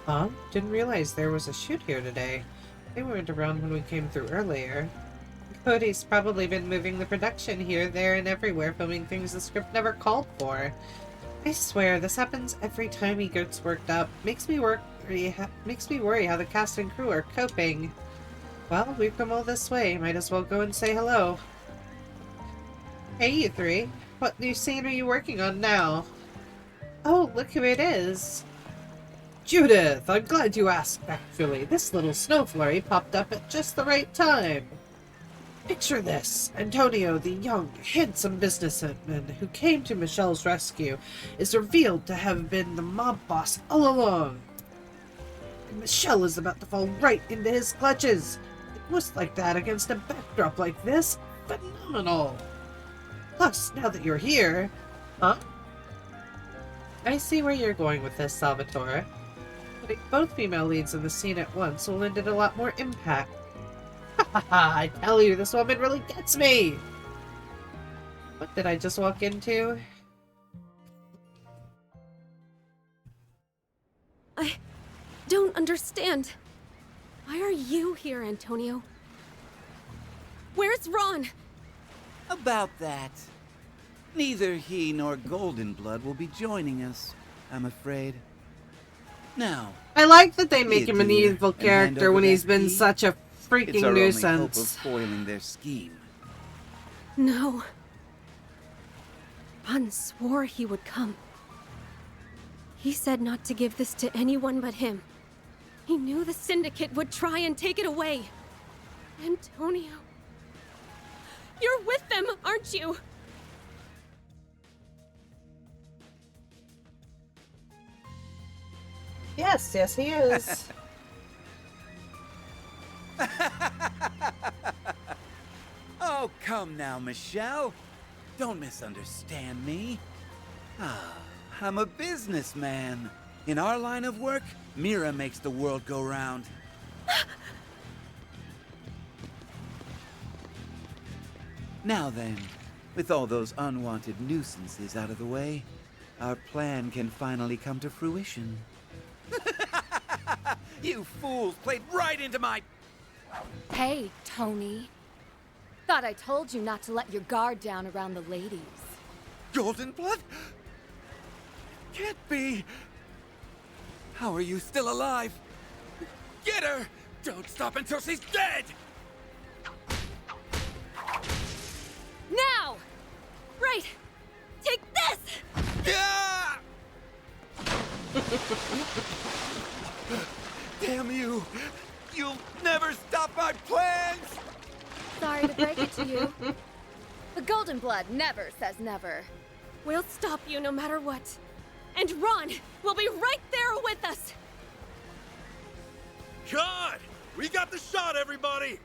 Huh? Didn't realize there was a shoot here today. They weren't around when we came through earlier. Cody's probably been moving the production here, there, and everywhere, filming things the script never called for. I swear, this happens every time he gets worked up. Makes me worry how the cast and crew are coping. Well, we've come all this way. Might as well go and say hello. Hey, you three. What new scene are you working on now? Oh, look who it is. Judith, I'm glad you asked, actually. This little snow flurry popped up at just the right time. Picture this. Antonio, the young, handsome businessman who came to Michelle's rescue, is revealed to have been the mob boss all along. And Michelle is about to fall right into his clutches. It was like that against a backdrop like this. Phenomenal. Plus, now that you're here... Huh? I see where you're going with this, Salvatore. Putting both female leads in the scene at once will lend it a lot more impact. Ha ha! I tell you, this woman really gets me! What did I just walk into? I don't understand. Why are you here, Antonio? Where's Ron? About that. Neither he nor Golden Blood will be joining us, I'm afraid. Now, I like that they make you him an dear, evil and hand character over when he's that been key. such a It's freaking our only hope of nuisance. foiling their scheme. No. Ron swore he would come. He said not to give this to anyone but him. He knew the Syndicate would try and take it away. Antonio. You're with them, aren't you? Yes, yes he is. Oh, come now, Michelle. Don't misunderstand me. I'm a businessman. In our line of work, Mira makes the world go round. Now then, with all those unwanted nuisances out of the way, our plan can finally come to fruition. You fools played right into my... Hey, Tony. Thought I told you not to let your guard down around the ladies. Golden Blood? Can't be. How are you still alive? Get her! Don't stop until she's dead! Now! Right! Take this! Yeah! Damn you! You'll never stop my plans! Sorry to break it to you. The Golden Blood never says never. We'll stop you no matter what. And Ron will be right there with us! God! We got the shot, everybody!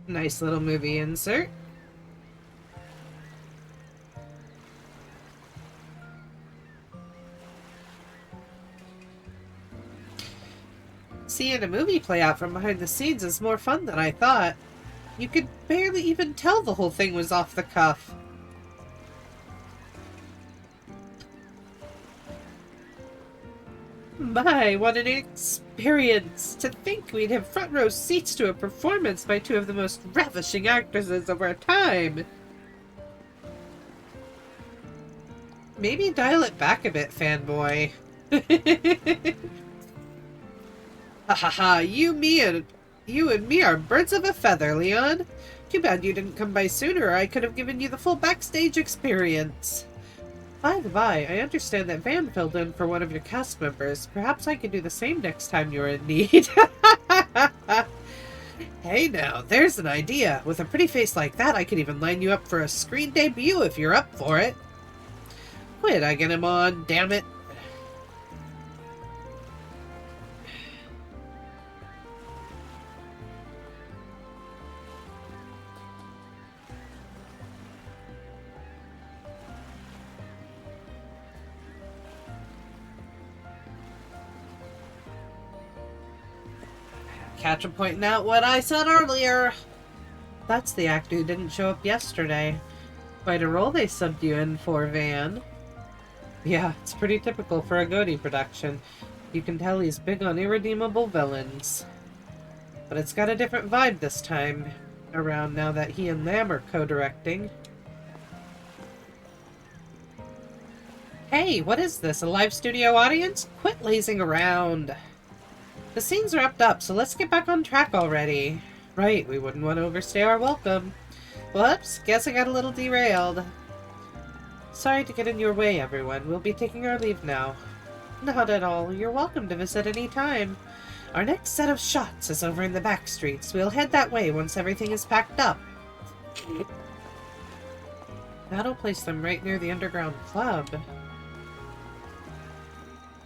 Nice little movie insert. Seeing a movie play out from behind the scenes is more fun than I thought. You could barely even tell the whole thing was off the cuff. My, what an experience! To think we'd have front row seats to a performance by two of the most ravishing actresses of our time! Maybe dial it back a bit, fanboy. Ha ha ha, you and me are birds of a feather, Leon. Too bad you didn't come by sooner, or I could have given you the full backstage experience. By the by, I understand that Van filled in for one of your cast members. Perhaps I could do the same next time you're in need. Hey now, there's an idea. With a pretty face like that, I could even line you up for a screen debut if you're up for it. Quit egging him on, damn it. Catch him pointing out what I said earlier. That's the actor who didn't show up yesterday. Quite a role they subbed you in for, Van. Yeah, it's pretty typical for a Goaty production. You can tell he's big on irredeemable villains. But it's got a different vibe this time around now that he and Lamb are co-directing. Hey, what is this? A live studio audience? Quit lazing around. The scenes wrapped up, so let's get back on track already. Right, we wouldn't want to overstay our welcome. Whoops, guess I got a little derailed. Sorry to get in your way, everyone. We'll be taking our leave now. Not at all. You're welcome to visit any time. Our next set of shots is over in the back streets. We'll head that way once everything is packed up. That'll place them right near the underground club.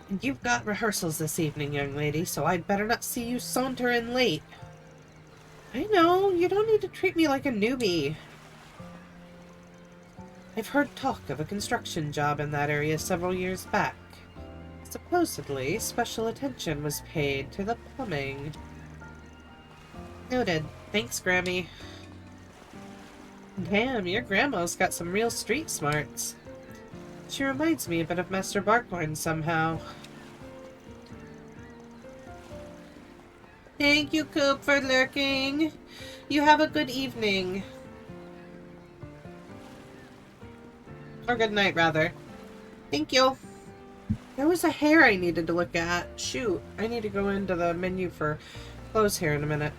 And you've got rehearsals this evening, young lady, so I'd better not see you saunter in late. I know, you don't need to treat me like a newbie. I've heard talk of a construction job in that area several years back. Supposedly, special attention was paid to the plumbing. Noted. Thanks, Grammy. Damn, your grandma's got some real street smarts. She reminds me a bit of Master Barkhorn somehow. Thank you, Coop, for lurking. You have a good evening. Or good night, rather. Thank you. There was a hair I needed to look at. Shoot, I need to go into the menu for clothes here in a minute.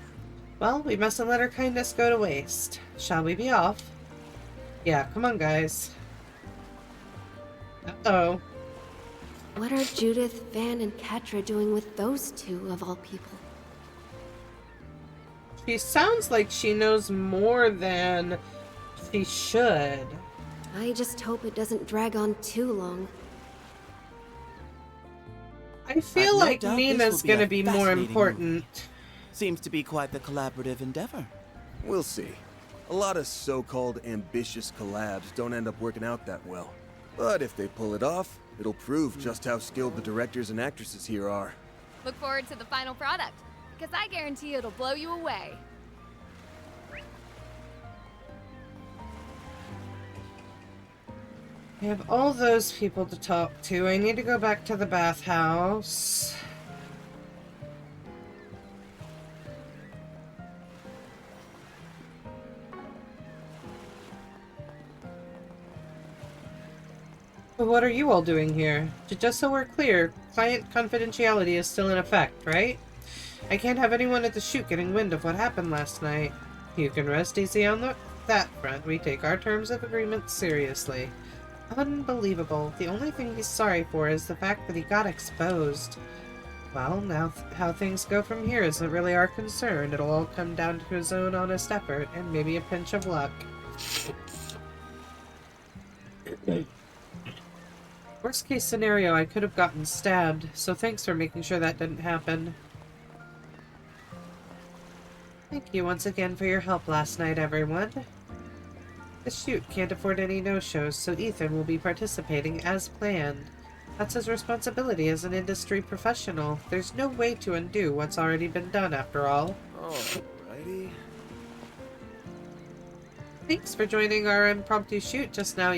Well, we mustn't let our kindness go to waste. Shall we be off? Yeah, come on, guys. Uh-oh. What are Judith, Van, and Catra doing with those two, of all people? She sounds like she knows more than she should. I just hope it doesn't drag on too long. I feel no like doubt Nina's this will be gonna a be more fascinating important. Seems to be quite the collaborative endeavor. We'll see. A lot of so-called ambitious collabs don't end up working out that well. But if they pull it off, it'll prove just how skilled the directors and actresses here are. Look forward to the final product, because I guarantee it'll blow you away. I have all those people to talk to. I need to go back to the bathhouse. But what are you all doing here? Just so we're clear, client confidentiality is still in effect, right? I can't have anyone at the shoot getting wind of what happened last night. You can rest easy on that front. We take our terms of agreement seriously. Unbelievable. The only thing he's sorry for is the fact that he got exposed. Well, now how things go from here isn't really our concern. It'll all come down to his own honest effort, and maybe a pinch of luck. Worst case scenario, I could have gotten stabbed, so thanks for making sure that didn't happen. Thank you once again for your help last night, everyone. The shoot can't afford any no-shows, so Ethan will be participating as planned. That's his responsibility as an industry professional. There's no way to undo what's already been done, after all. Alrighty. Thanks for joining our impromptu shoot just now,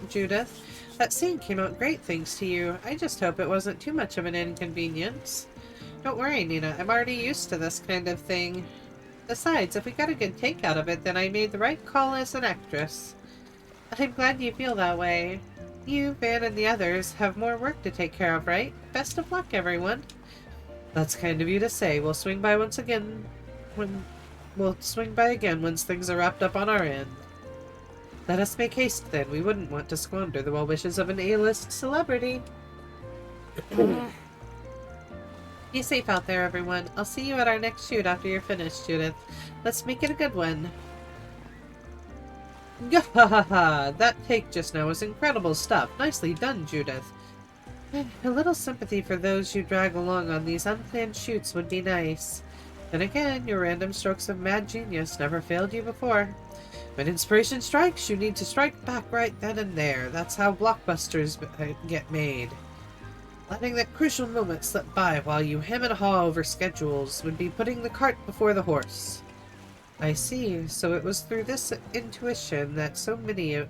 Judith. That scene came out great thanks to you. I just hope it wasn't too much of an inconvenience. Don't worry, Nina. I'm already used to this kind of thing. Besides, if we got a good take out of it, then I made the right call as an actress. I'm glad you feel that way. You, Van, and the others have more work to take care of, right? Best of luck, everyone. That's kind of you to say. We'll swing by again once things are wrapped up on our end. Let us make haste, then. We wouldn't want to squander the well wishes of an A-list celebrity. Be safe out there, everyone. I'll see you at our next shoot after you're finished, Judith. Let's make it a good one. Gahaha! That take just now was incredible stuff. Nicely done, Judith. A little sympathy for those you drag along on these unplanned shoots would be nice. Then again, your random strokes of mad genius never failed you before. When inspiration strikes, you need to strike back right then and there. That's how blockbusters get made. Letting that crucial moment slip by while you hem and haw over schedules would be putting the cart before the horse. I see. So it was through this intuition that so many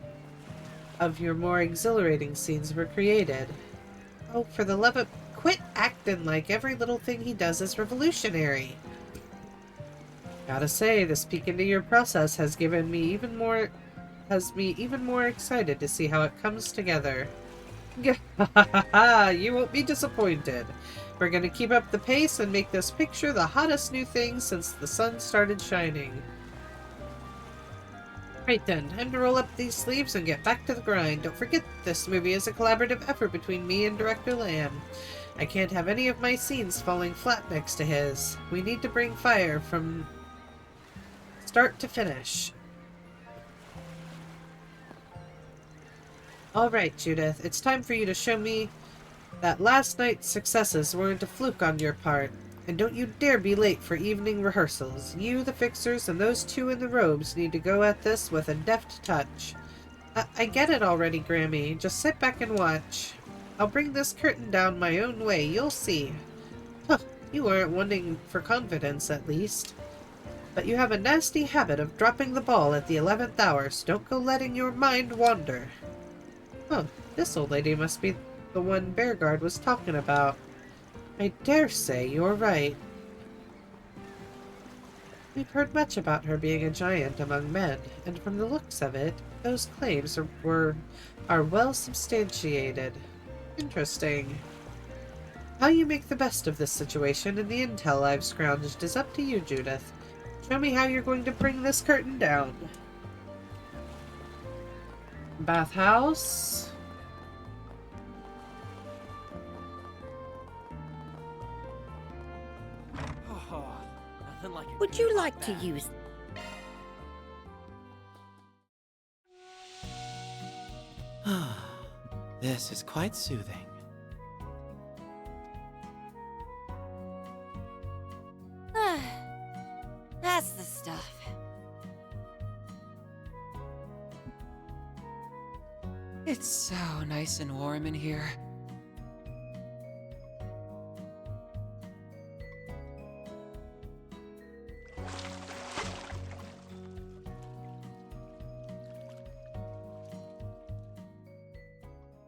of your more exhilarating scenes were created. Oh, for the love of... Quit acting like every little thing he does is revolutionary. Gotta say, this peek into your process has given me even more excited to see how it comes together. You won't be disappointed. We're gonna keep up the pace and make this picture the hottest new thing since the sun started shining. Right then, time to roll up these sleeves and get back to the grind. Don't forget, this movie is a collaborative effort between me and Director Lamb. I can't have any of my scenes falling flat next to his. We need to bring fire from start to finish. Alright, Judith, it's time for you to show me that last night's successes weren't a fluke on your part. And don't you dare be late for evening rehearsals. You, the fixers, and those two in the robes need to go at this with a deft touch. I get it already, Grammy. Just sit back and watch. I'll bring this curtain down my own way, you'll see. Huh, you aren't wanting for confidence, at least. But you have a nasty habit of dropping the ball at the 11th hour, so don't go letting your mind wander. Huh, this old lady must be the one Bearguard was talking about. I dare say you're right. We've heard much about her being a giant among men, and from the looks of it, those claims are well substantiated. Interesting. How you make the best of this situation and the intel I've scrounged is up to you, Judith. Show me how you're going to bring this curtain down. Bathhouse. Nothing like a Would good you hot like to bath. use... This is quite soothing. That's the stuff. It's so nice and warm in here.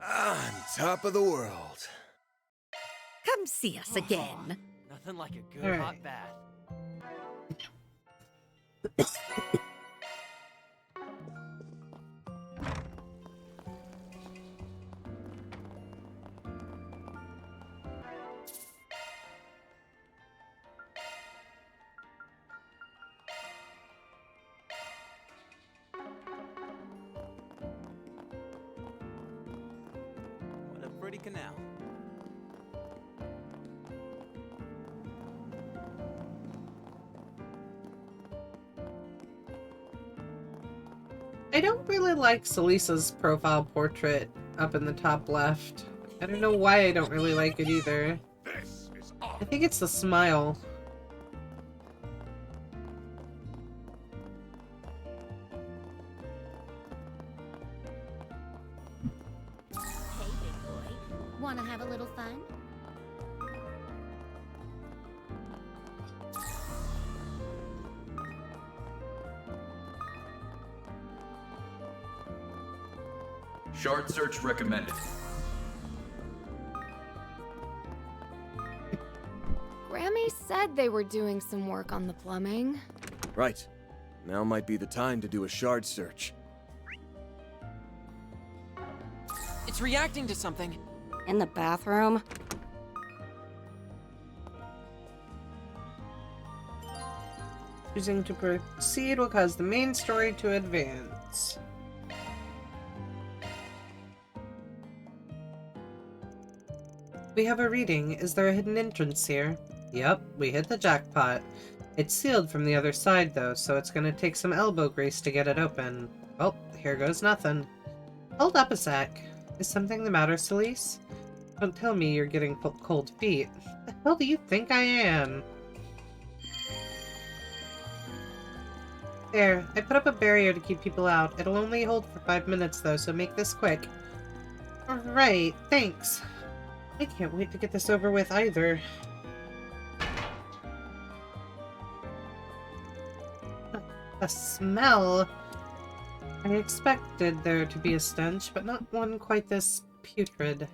On top of the world. Come see us again. Nothing like a good All right. hot bath. pretty canal. I don't really like Salisa's profile portrait up in the top left. I don't know why I don't really like it either. I think it's the smile. Hey, big boy. Wanna have a little fun? Shard search recommended. Grammy said they were doing some work on the plumbing. Right. Now might be the time to do a shard search. It's reacting to something. In the bathroom? Choosing to proceed will cause the main story to advance. We have a reading. Is there a hidden entrance here? Yep, we hit the jackpot. It's sealed from the other side though, so it's gonna take some elbow grease to get it open. Oh, here goes nothing. Hold up a sec. Is something the matter, Celise? Don't tell me you're getting cold feet. The hell do you think I am? There, I put up a barrier to keep people out. It'll only hold for 5 minutes though, so make this quick. Alright, thanks. I can't wait to get this over with either. A smell. I expected there to be a stench, but not one quite this putrid.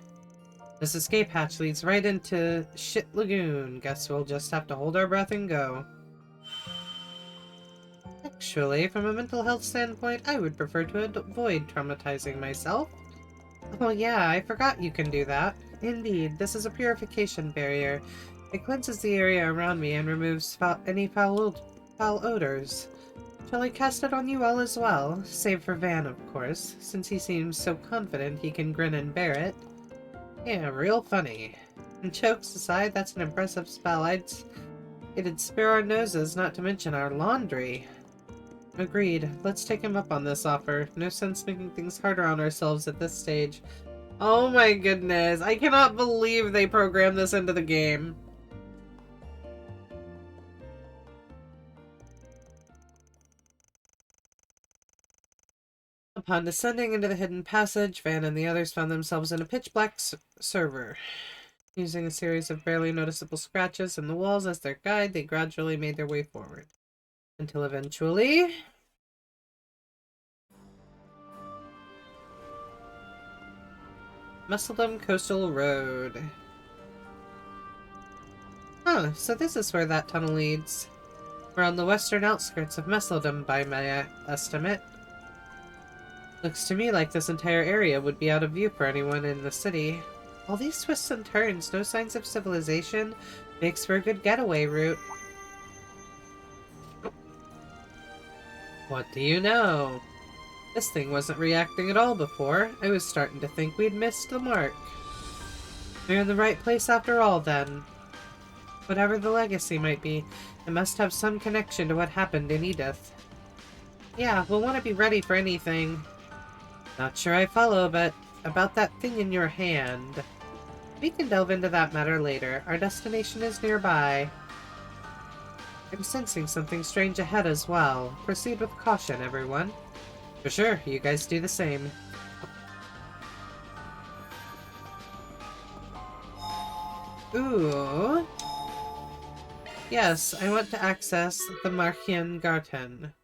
This escape hatch leads right into Shit Lagoon. Guess we'll just have to hold our breath and go. Actually, from a mental health standpoint, I would prefer to avoid traumatizing myself. Oh yeah, I forgot you can do that. Indeed, this is a purification barrier. It cleanses the area around me and removes any foul odors. Shall I cast it on you all as well? Save for Van, of course, since he seems so confident he can grin and bear it. Yeah, real funny. And jokes aside, that's an impressive spell. It'd spare our noses, not to mention our laundry. Agreed. Let's take him up on this offer. No sense making things harder on ourselves at this stage. Oh my goodness. I cannot believe they programmed this into the game. Upon descending into the hidden passage, Van and the others found themselves in a pitch-black server. Using a series of barely noticeable scratches in the walls as their guide, they gradually made their way forward. Until eventually... Musseldom Coastal Road. Huh, so this is where that tunnel leads. We're on the western outskirts of Musseldom by my estimate. Looks to me like this entire area would be out of view for anyone in the city. All these twists and turns, no signs of civilization, makes for a good getaway route. What do you know? This thing wasn't reacting at all before. I was starting to think we'd missed the mark. We're in the right place after all, then. Whatever the legacy might be, it must have some connection to what happened in Edith. Yeah, we'll want to be ready for anything. Not sure I follow, but about that thing in your hand. We can delve into that matter later. Our destination is nearby. I'm sensing something strange ahead as well. Proceed with caution, everyone. For sure, you guys do the same. Ooh. Yes, I want to access the Marchian Garten.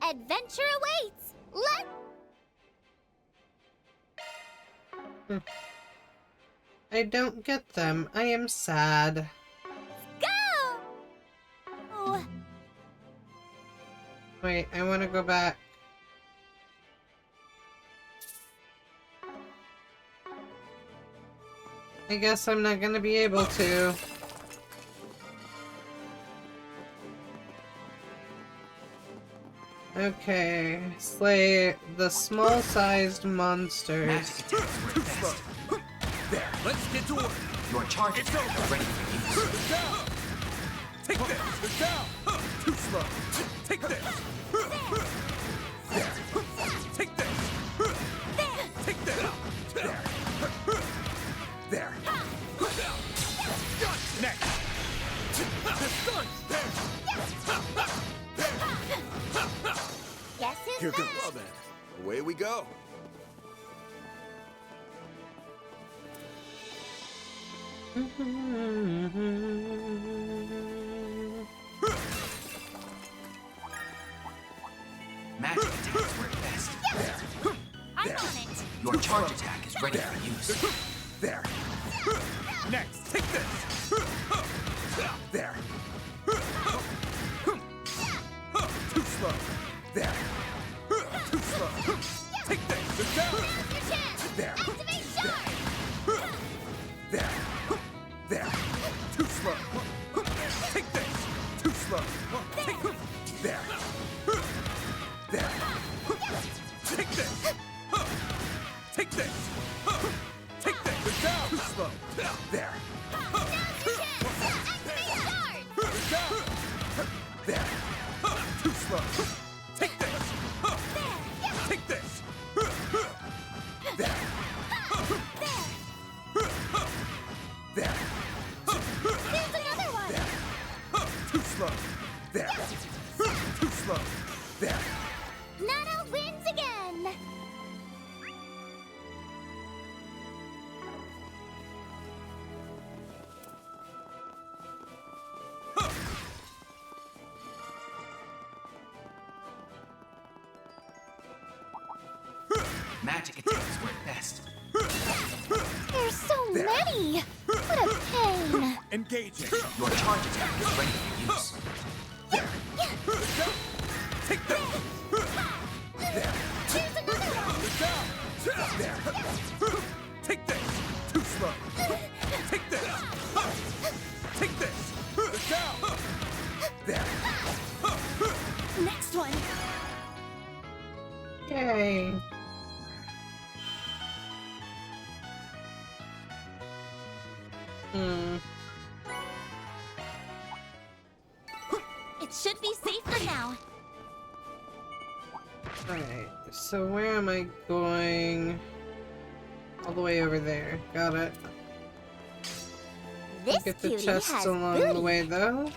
Adventure awaits! I don't get them. I am sad. Go! Oh. Wait, I want to go back. I guess I'm not gonna be able to. Okay, slay the small-sized monsters. There, let's get to work. Your charge It's attack over. is ready for use. It's down. Take this. It's down. Too slow. Take this. There. Take this. Take this. There. There. Next. The sun. There. Guess who's Here goes. next? Well then, away we go. Magic attacks work best. I'm on it. Your charge attack is ready for use. There. Next. Take this. There. Too slow. There. Too slow. Take this. It's down. There. Activate Shard! There. There. Too slow. Take this. Too slow. Take there. There. Take this. Take this. Take this. It's down. Too slow. There. It's down. There. Too slow. Take this. Take this. There. There. There's another one! There. Too slow. There. Too slow. There. Nana wins again! Magic attacks work best. There's so many! What a pain! Engaging. Your charge attack is ready for use. Take this. There. There's another one! It's down. There. Take this. Too slow. Take this. Take this. It's down. There. Next one! Yay. It should be safer now. Alright, so where am I going? All the way over there. Got it. This Get the cutie chests has along booty. the way, though.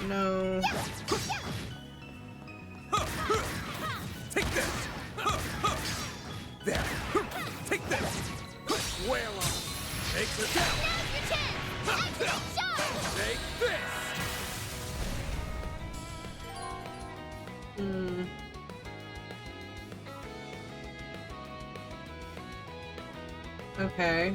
No. Take this. There. Take this. Whale on. Take this down. Now's your chance! Activate Shard! Take this. Okay.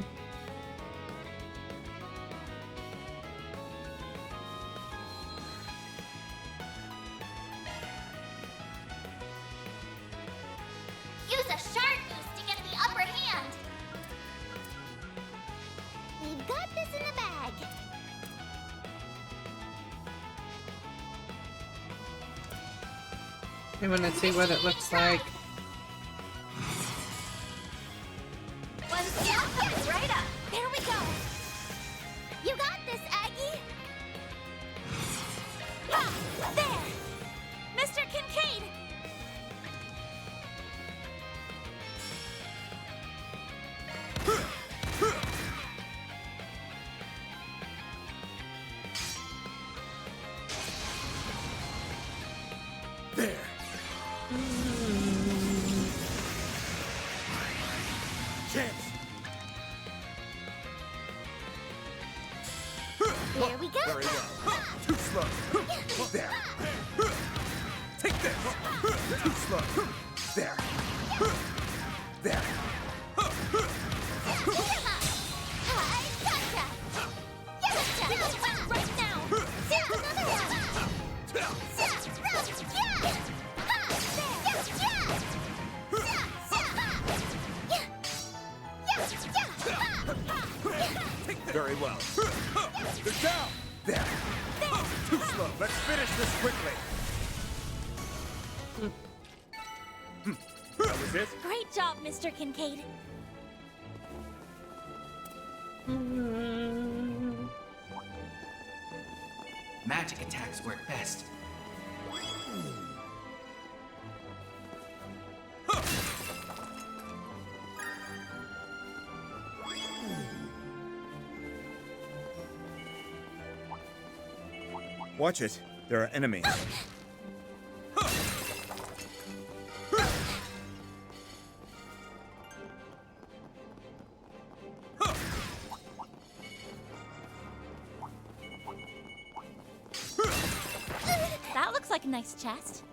Use a Shard boost to get the upper hand! We've got this in the bag. I want to see what it looks like. One step coming right up. There we go. You got this, Aggie. Ah, there. Mr. Kincaid. There. Chance. Here we go. Very well. Too slow. There. Take this. Too slow. There. There. I gotcha. Gotcha. Right now. Here's another one. Yeah. very well. They're down! There! Too slow. Let's finish this quickly. That was it? Great job, Mr. Kincaid. Magic attacks work best. Watch it. There are enemies. That looks like a nice chest.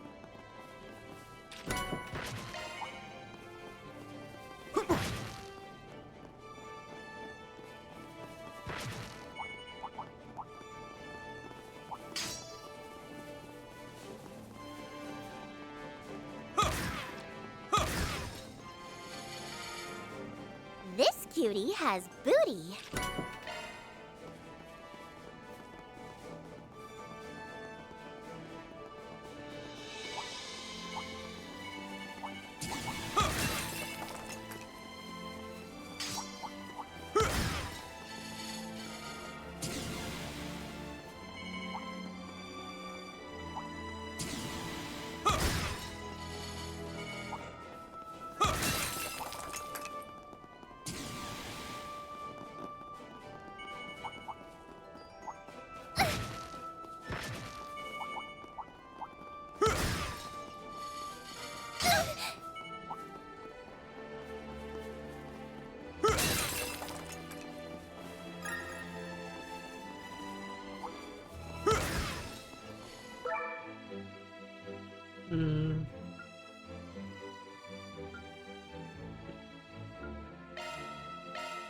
This cutie has booty.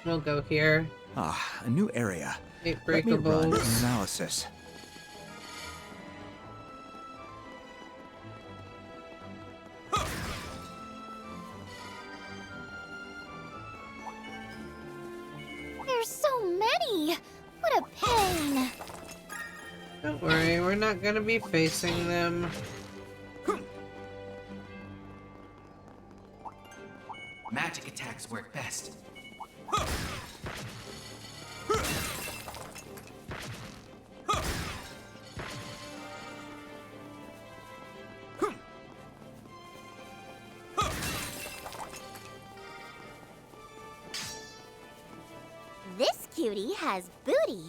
We'll go here. Ah, a new area. Eight Let me run an breakables. analysis. There's so many. What a pain. Don't worry, we're not gonna be facing them. Magic attacks work best. This cutie has booty.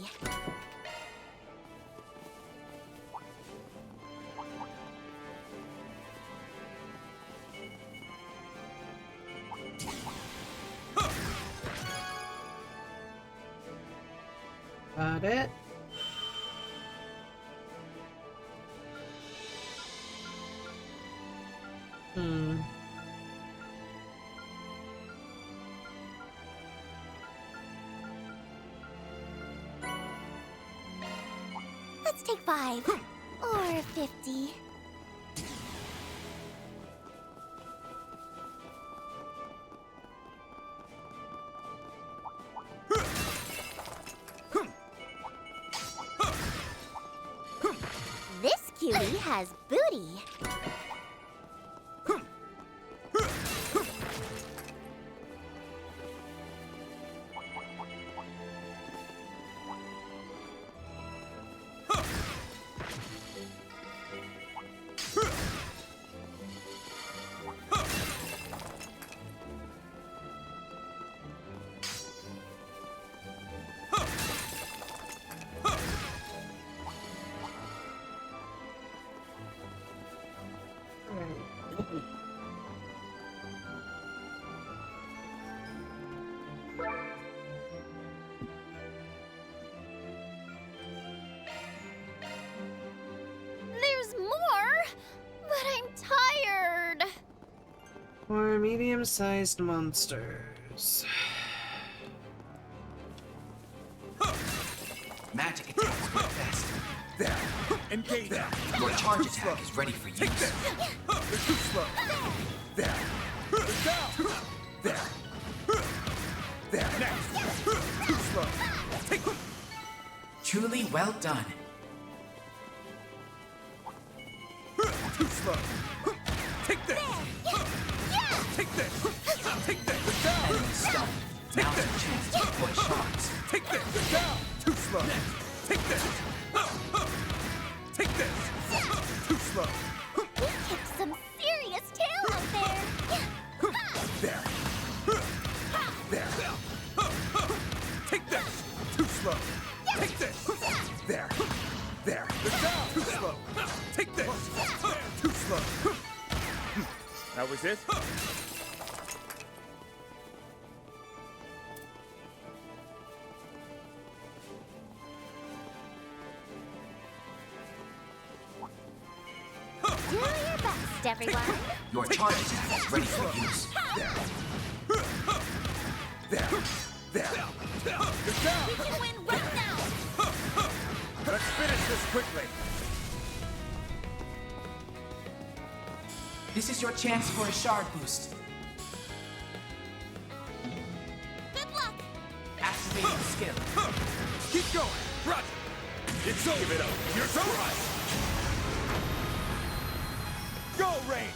Got it. Let's take 5. Or 50. This cutie has booty. There's more, but I'm tired. Or medium-sized monsters. Magic attacks work best. There. Engage. There. Your charge attack is ready for use. They're too slow. There. They're down. There. There. Next. Too slow. Take Truly well done. Too slow. Take this. Take this. Take this. Down. Enemy stunned. Now's your chance to deploy shards. Take this. Down. Too slow. Take this. Take this. Too slow. You kicked some serious tail out there. There. There. Take this. Too slow. Take this. There. There. Down. Too slow. Take this. Too slow. That was it? Do your best, everyone. Your charge attack is ready for use. There. There. There. Down. We can win right now. Let's finish this quickly. This is your chance for a shard boost. Good luck. Activating skill. Keep going. Roger. It's over. Give it up. You're so right. Go, Rain.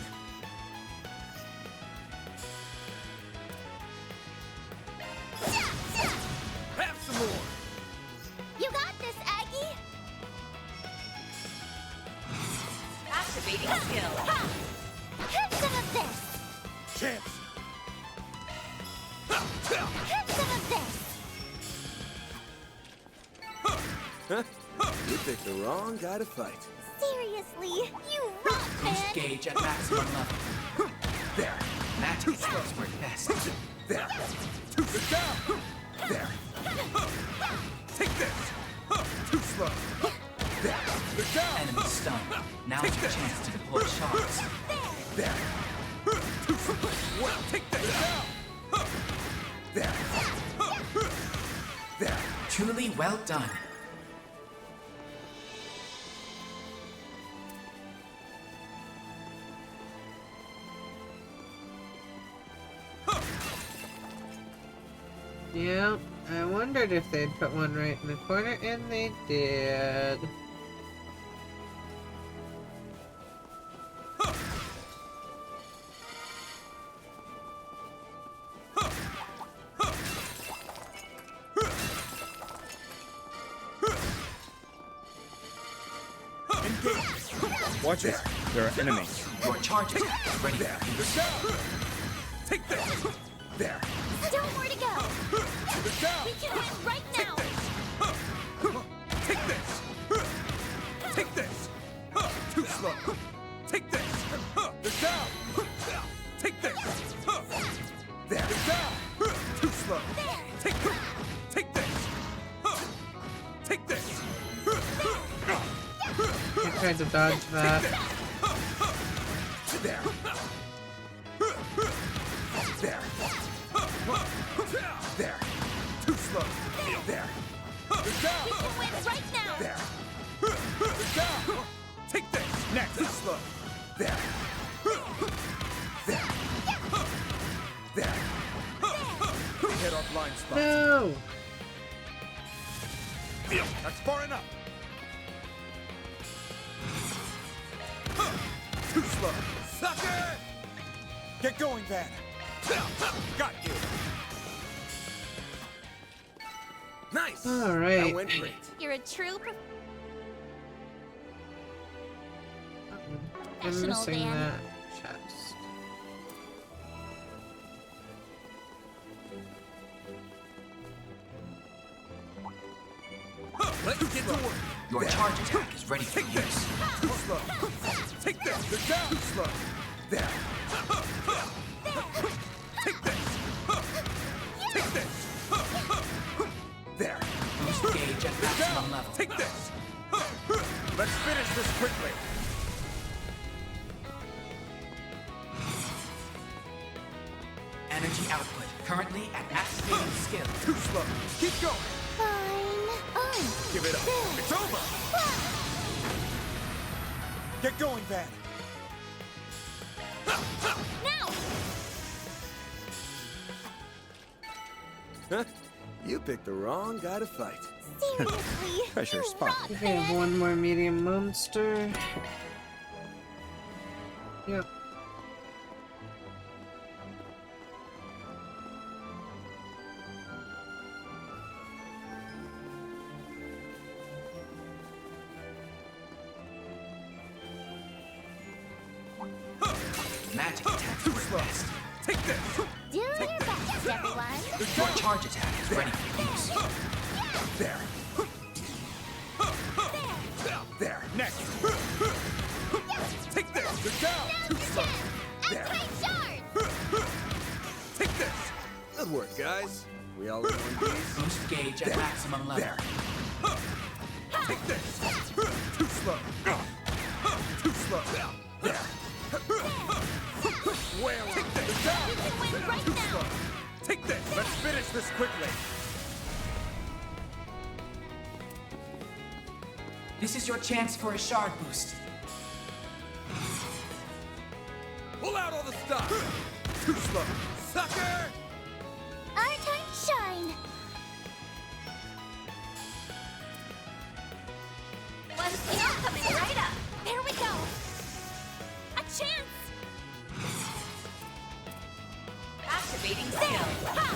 Have some more. You got this, Aggie. Activating skill. Have some of this. Chance. Have some of this. You picked the wrong guy to fight. Seriously, you rock, Boost man. gauge at maximum level. There. Magic attacks work best. There. Too down. There. Take this. Too slow. There. Down. Enemy stunned. Now's your chance to deploy shards. There. Too slow. Well, take that down. There. There. Truly well done. Yeah, I wondered if they'd put one right in the corner, and they did. Watch it. There are enemies. Your charge attack is ready There. for use. Down. Take this. There. Still more to go. Down. We can win right now. Take this. Take this. Too slow. Take this. Down. Take this. There. Down. Too slow. Take this. Take this. Take this. I tried to dodge that. There. There. There. Too slow. There. Down. We can win right now. There. Down. Take this. Next. Too slow. There. There. There. We hit our blind spot. No! That's far enough. Too slow. Sucker! Get going, Van. Got you. Nice. All right. That went great. You're a true I'm Professional, missing Van. that chest. Let's get to work. Your charge attack is ready for use. Too slow. Take this. They're down. Too slow. There. Take this. Take this. There. Boost gauge at maximum level. Take this. Let's finish this quickly. Energy output currently at activating skill. Too slow. Keep going. fine. Give it up. It's over. Get going, Van. Now. Huh? You picked the wrong guy to fight. Seriously. Pressure spot. We have one more medium monster. Yep. Magic attack for best. Take this! Do your best, everyone. Your charge attack is ready for use. There. There. Next. Take this! You're down! Too slow! There. Take this! Good work, guys. We all in one piece. Boost gauge at maximum level. There. Take this! Too slow! Too slow! There. Whale! Take this! Down! You can win right Too now. slow! Take this! Let's finish this quickly! This is your chance for a shard boost. Pull out all the stuff! Too slow! Sucker! Our time to shine. One skill coming right up. There we go. A chance. Activating There. skill. Ha.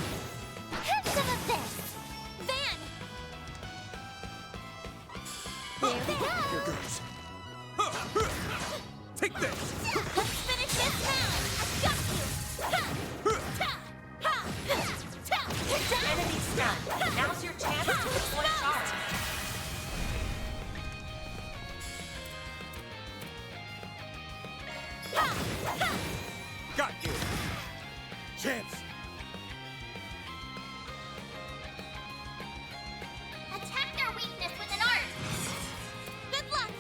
Have some of this. Van. There we go. Here goes. Take this! Let's finish this now. I got you. Ha. Ta. Ha. Ta. You're done. Enemy stunned. Now's your chance to deploy charge. Ha. Ha. Got you! Chance! Attack our weakness with an art. Good luck.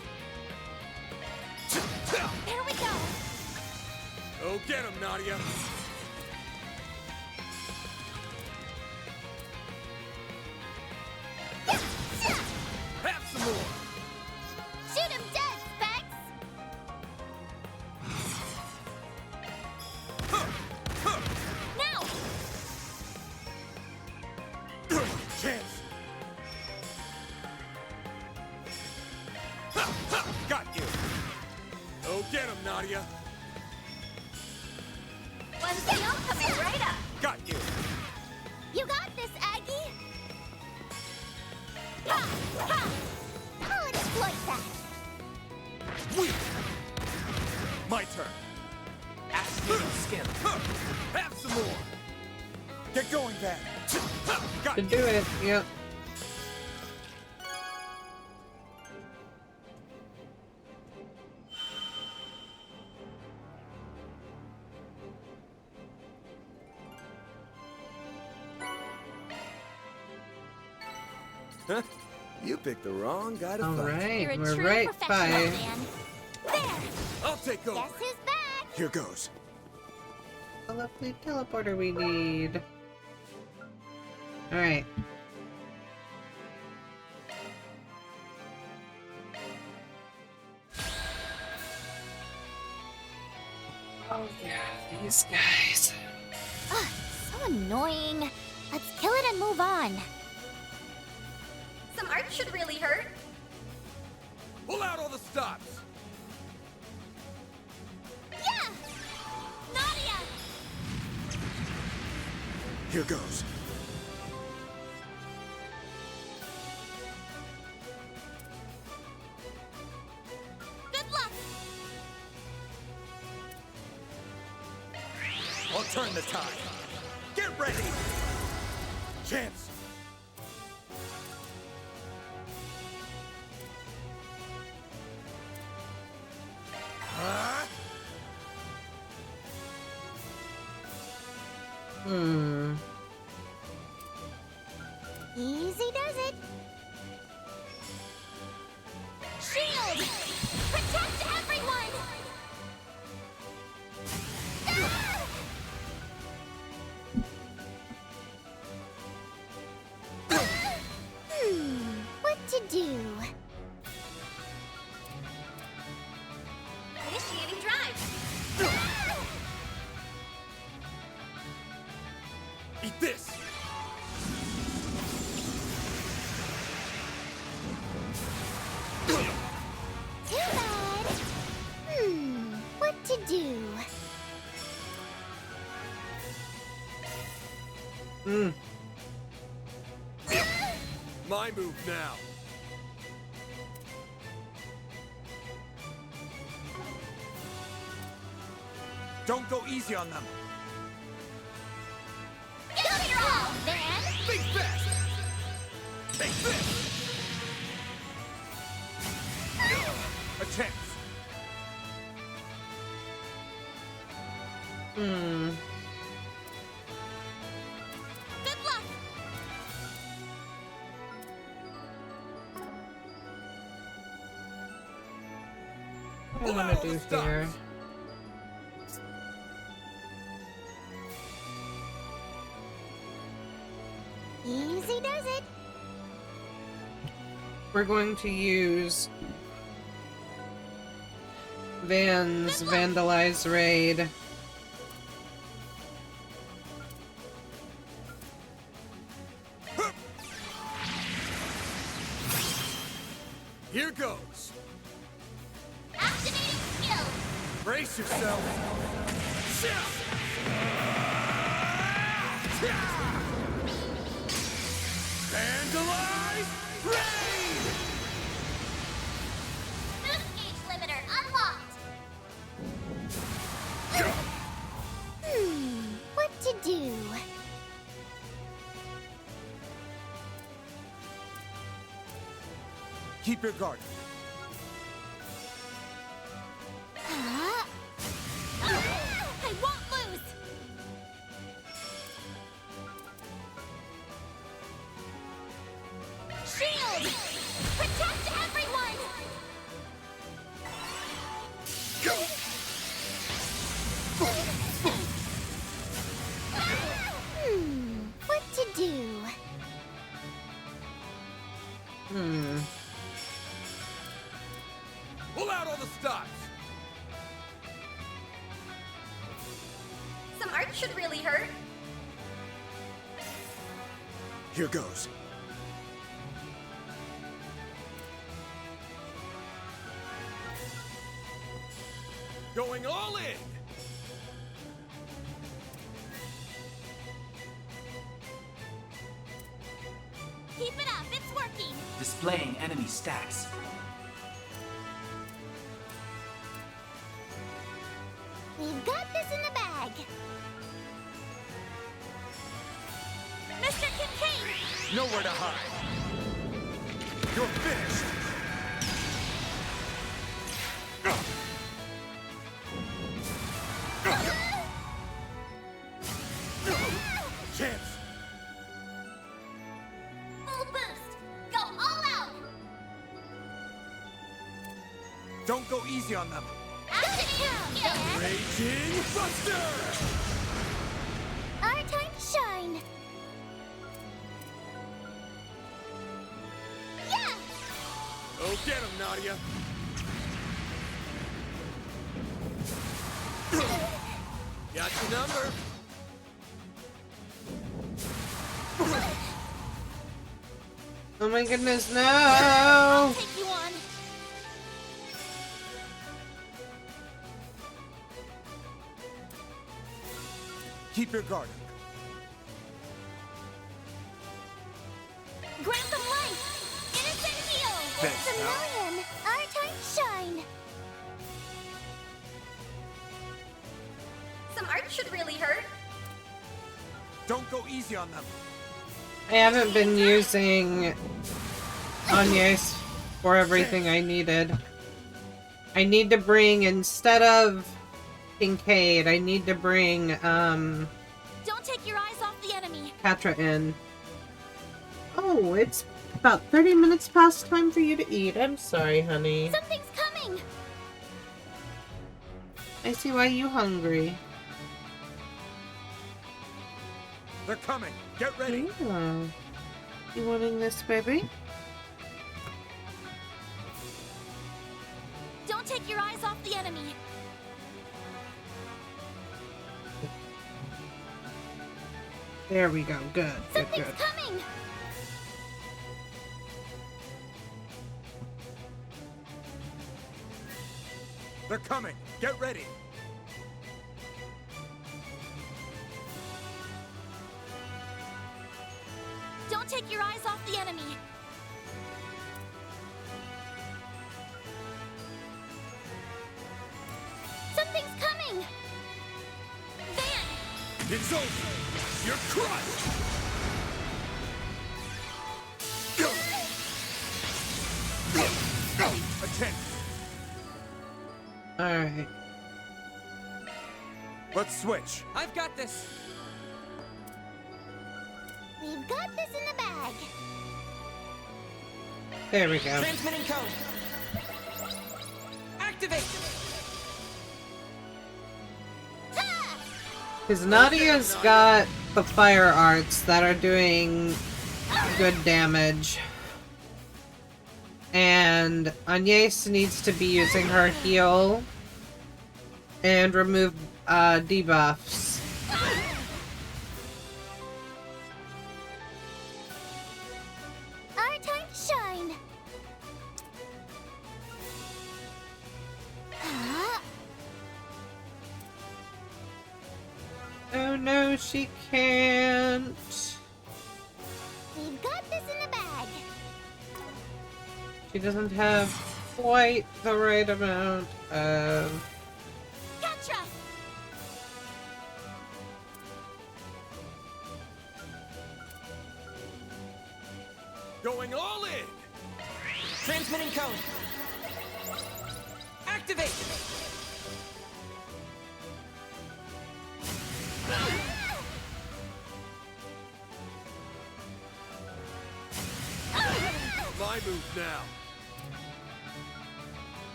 There we go. Go get him, Nadia! Have some more! Shoot him dead, Specs. Now. Chance! Got you! Go get him, Nadia! One skill coming right up. Got you! You got this, Aggie. Ha! Ha! I'll exploit that. Weak! My turn! Activating skill. Have some more! Get going, Van! Got To you! do it, yep. Huh? You picked the wrong guy to fight. Alright, You're a we're true right professional, by. Van. There. I'll take over! Guess who's back? Here goes. The lovely teleporter we need. Alright. Oh yeah, these guys. Ugh, so annoying. Let's kill it and move on. Some art should really hurt. Pull out all the stops! Yeah! Nadia! Here goes. Good luck! I'll turn the tide. Get ready! Chance! Huh? Easy does it. Shield! Protect everyone! Ah! do? My move now. Don't go easy on them. Give it your all, Van! Think fast! Take this! A chance. Good luck! What do I want to do here? Easy does it. We're going to use Van's Vandalize Raid. Here goes. Activating skill. Brace yourself. Vandalize Raid! Boost gauge limiter unlocked. What to do? Keep your guard. I won't lose. Shield! Protect everyone! What to do? Pull out all the stops. Some art should really hurt. Here goes. Going all in. Keep it up, it's working. Displaying enemy stats. We've got this in the bag. Mr. Kincaid! Nowhere to hide. You're finished. Chance. Full boost! Go all out! Don't go easy on them. Activating skill! Raging Buster! Our time to shine! Yeah! Go get him, Nadia. Got your number. Oh my goodness, I'll no! take you on. Keep your guard. Grant them life! Innocent heal! Thanks, It's a million! Our time to shine! Some art should really hurt. Don't go easy on them. I haven't been using Anya's for everything I needed. I need to bring, instead of Kincaid, I need to bring, Don't take your eyes off the enemy. Patra in. Oh, it's about 30 minutes past time for you to eat. I'm sorry, honey. Something's coming! I see why you hungry. They're coming. Get ready. Yeah. You wanting this, baby? Don't take your eyes off the enemy. There we go. Good, good, Something's good. coming! They're coming. Get ready. your eyes off the enemy. Something's coming! Van! It's over! You're crushed! Attention! Alright. Let's switch. I've got this. We've got this in the bag. There we go. Transmitting code. Activate. Because Nadia's got the fire arts that are doing good damage. And Agnes needs to be using her heal and remove debuffs. Our time to shine. Oh no, she can't. We've got this in the bag. She doesn't have quite the right amount of... Gotcha! Going all in! Transmitting code. Activate. My move now.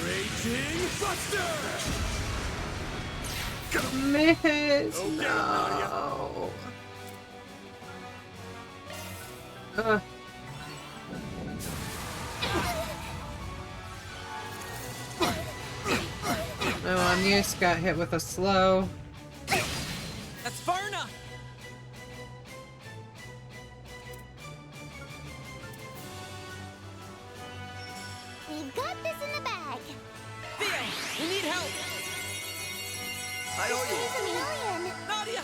Raging Buster! Miss! Go get him, No! No, Agnes got hit with a slow. That's far enough. We've got this in the bag. Theo, we need help. I owe you. There's a million. Nadia.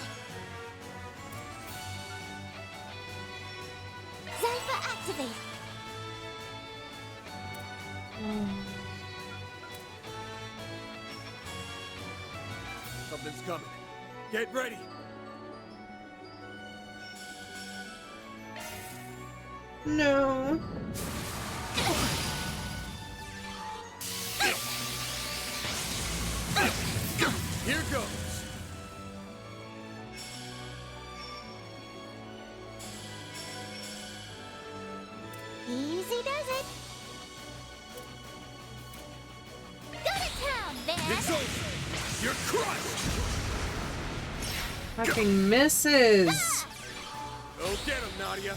Zypha activate. Something's coming. Get ready. No. Here goes. Easy does it. Go to town, Van. It's over. You're crushed. Fucking misses. Go get him, Nadia.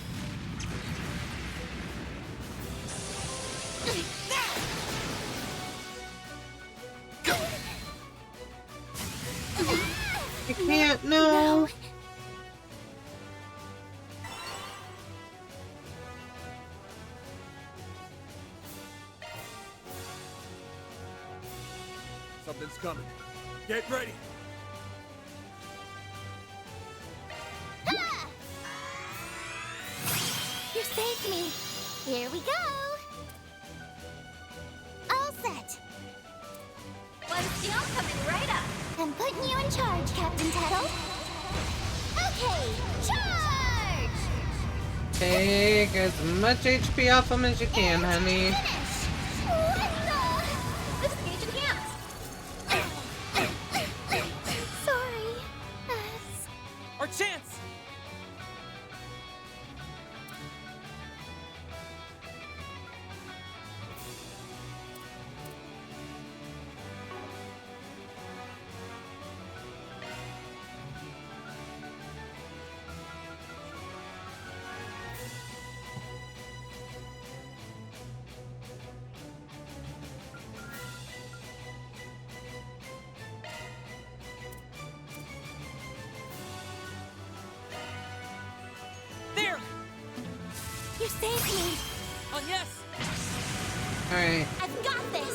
I can't, no. Something's coming. Get ready. You saved me. Here we go. All set. One steel coming right up. I'm putting you in charge, Captain Tuttle. Okay, charge! Take as much HP off him as you can, honey. Finish! What the? This is hands. Sorry. Our chance. There. You saved me. On yes. Alright. I've got this.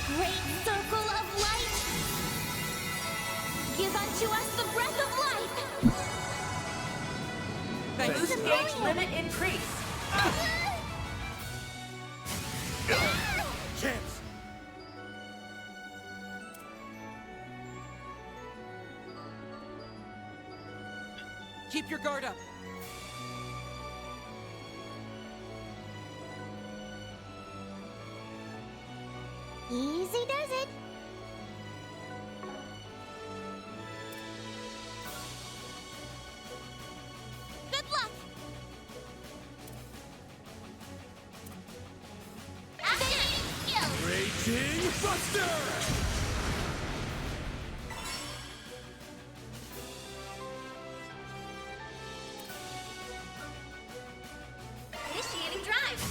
Great circle of light. Give unto Boost face. gauge limit increase. Chance. Keep your guard up. Easy does it. Good luck. Activating skill. Raging Buster! Initiating drive.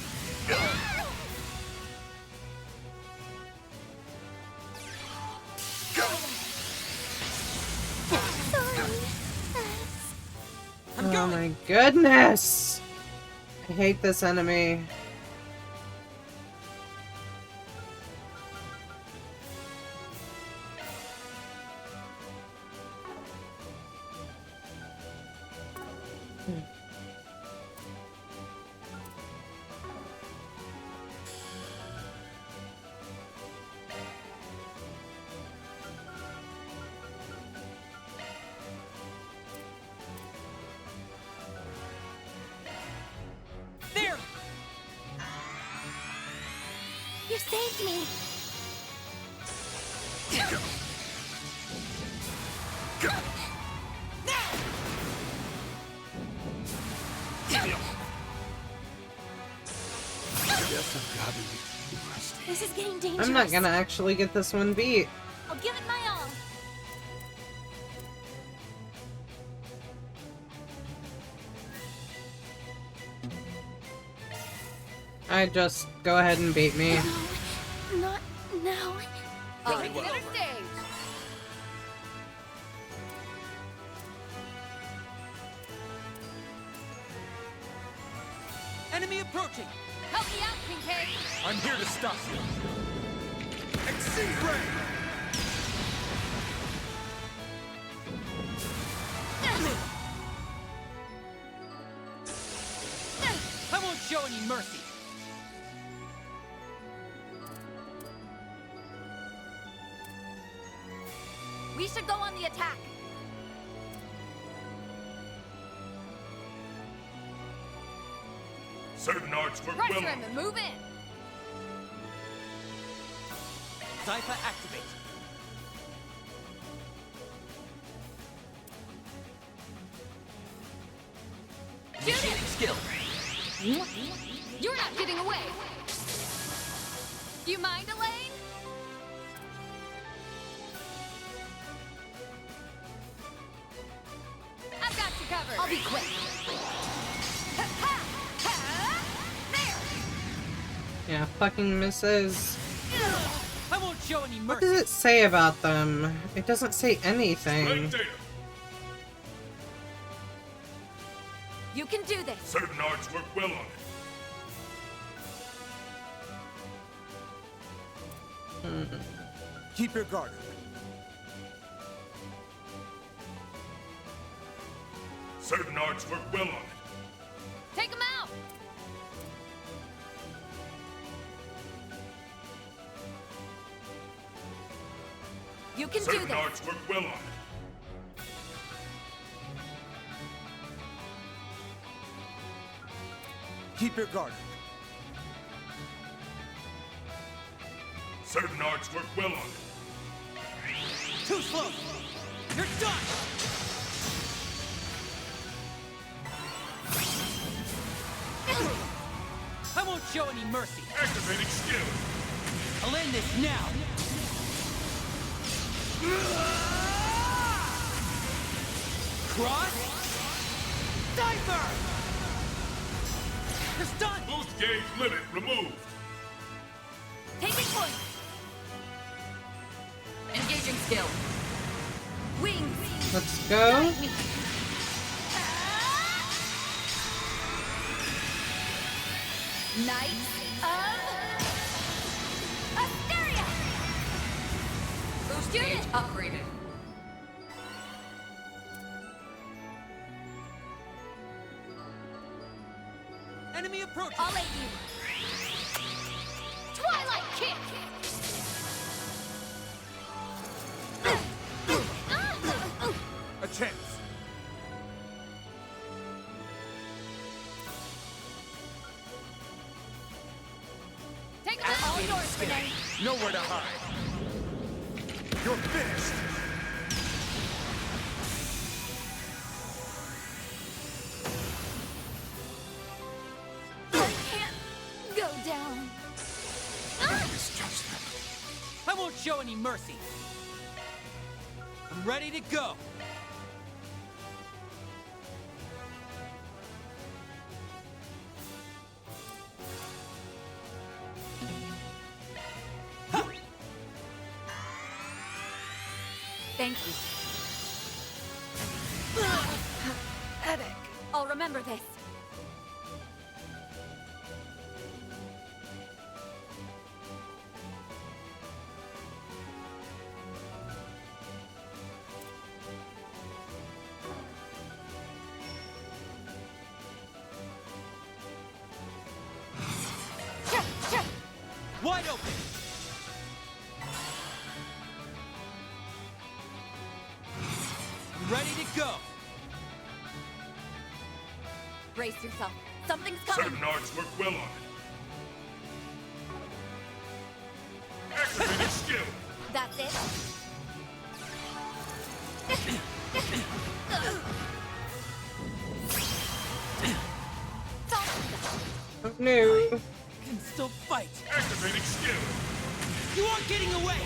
Oh my goodness! I hate this enemy. There! You saved me. This is getting dangerous. I'm not gonna actually get this one beat. I'll give it my all. I just go ahead and beat me. Not now. Very well. Center stage. Enemy approaching. Help me out, Kincaid. I'm here to stop you. Exceed Ray! I won't show any mercy. We should go on the attack. Certain arts work Pressure well him on and move in. Zypha activate. Initiating skill. You're not getting away. You mind, Elaine? I've got you covered. I'll be quick. There. Yeah, fucking misses. I won't show any What mercy. does it say about them? It doesn't say anything. Splendid data. You can do this. Certain arts work well on it. Keep your guard up. Certain arts work well on it. Take him out. You can do Certain this. arts work well on it. Keep your guard up. Certain arts work well on it. Too slow. You're done. I won't show any mercy. Activating skill. I'll end this now. Cross. Diver. You're stunned. Boost gauge limit removed. Taking point. Engaging skill. Wings. Let's go. Guide me. Knights of Asteria. Boost Shoot gauge it. approaching! I'll aid you. Twilight kick! A chance. Take them all yours, Renee. Nowhere to hide. You're finished. I can't go down. Misjudge them. I won't show any mercy. I'm ready to go. Thank you. Headache. I'll remember this. Wide open! I'm ready to go! Brace yourself. Something's coming. Certain arts work well on it. Activated skill. That's it. Oh, no. Can still fight! Activating skill. You aren't getting away!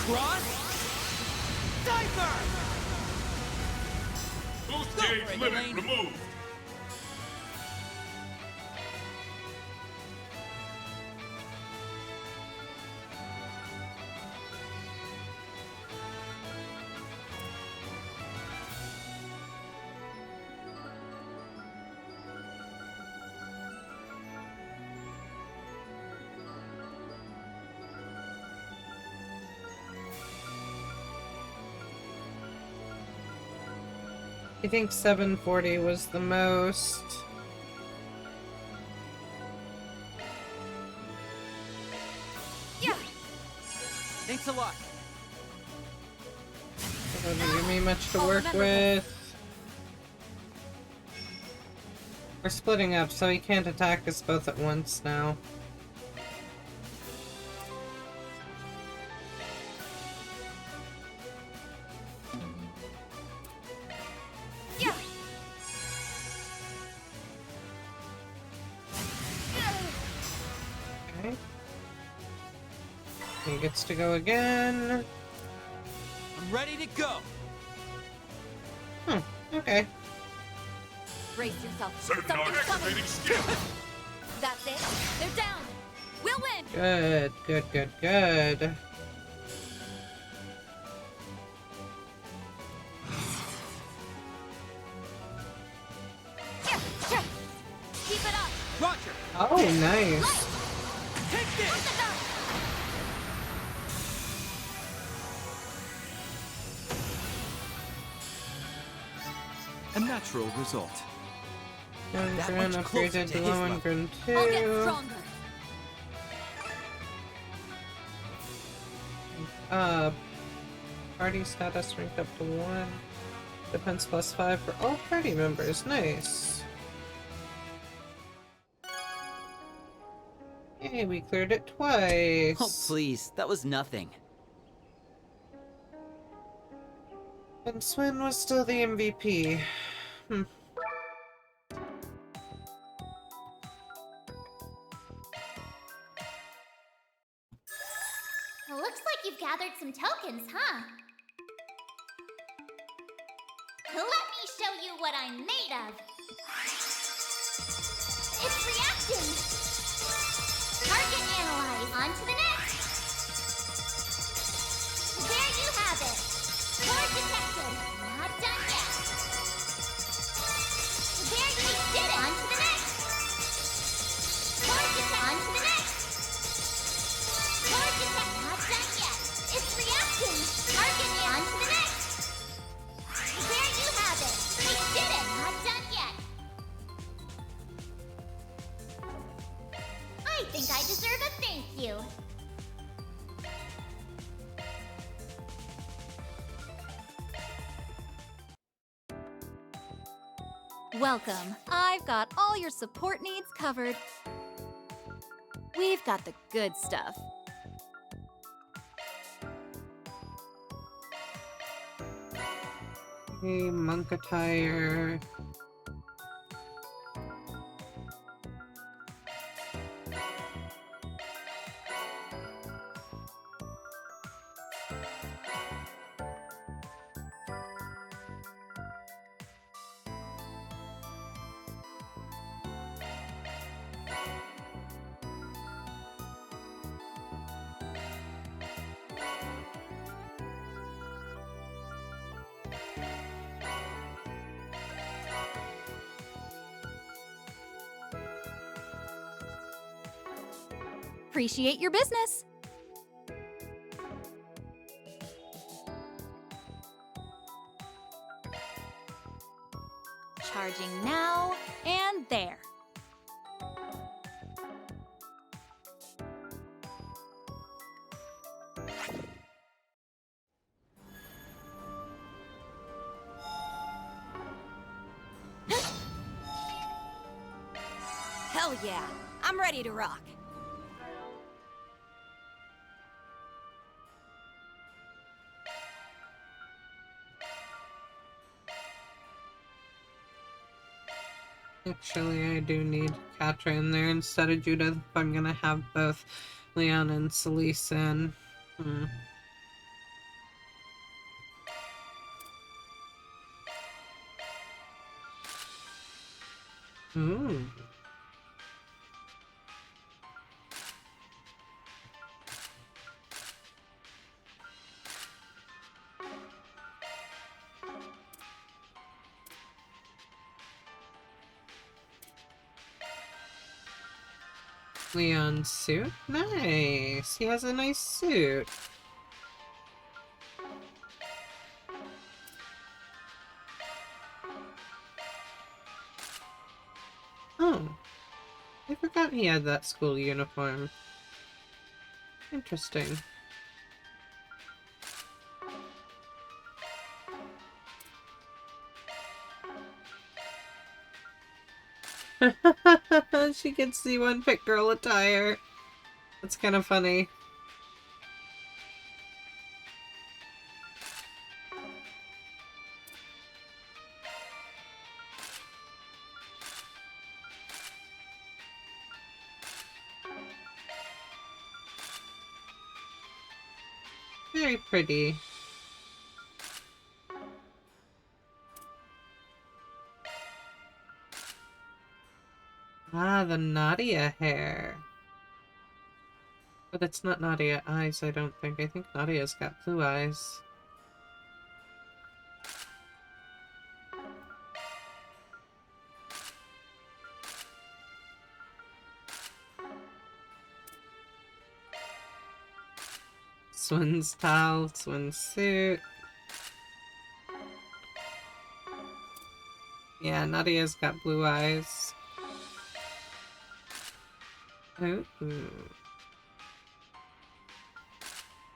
Cross! Diver! Boost Go gauge for it, limit Elaine. removed. I think 740 was the most. Yeah. Thanks a lot. That doesn't give me much to I'll work remember with. We're splitting up, so he can't attack us both at once now. Yeah. Okay. He gets to go again. I'm ready to go! Okay. Brace yourself. Certain arts Something's coming. activating skill. That's it. They're down. We'll win. Good, good, good, good. Yeah. Yeah. Keep it up. Roger! Oh, nice. Take What's this! it done? A natural result. That Lohengrin much closer upgraded to to his level. Lohengrin I'll get 2. stronger. Party status ranked up to 1. Defense plus 5 for all party members. Nice. Yay, we cleared it twice. Oh, please. That was nothing. And Swin was still the MVP. Looks like you've gathered some tokens, huh? Let me show you what I'm made of. It's reacting. Target analyze. On to the next. There you have it. Core detected. Not done yet. There you did it. On to the next. Core detect. On to the next. Core detect. Not done yet. It's reacting. Target on to the next. There you have it. Welcome. I've got all your support needs covered. We've got the good stuff. Hey, monk attire. Appreciate your business. Charging now and there. Hell yeah, I'm ready to rock. Actually, I do need Katra in there instead of Judith if I'm gonna have both Leon and Celise in. Ooh. Leon's suit? Nice! He has a nice suit. Oh. I forgot he had that school uniform. Interesting. She gets the one Pit Girl attire. That's kind of funny. Very pretty. Ah, the Nadia hair. But it's not Nadia eyes, I don't think. I think Nadia's got blue eyes. Swin's towel, Swin's suit. Yeah, Nadia's got blue eyes. Ooh.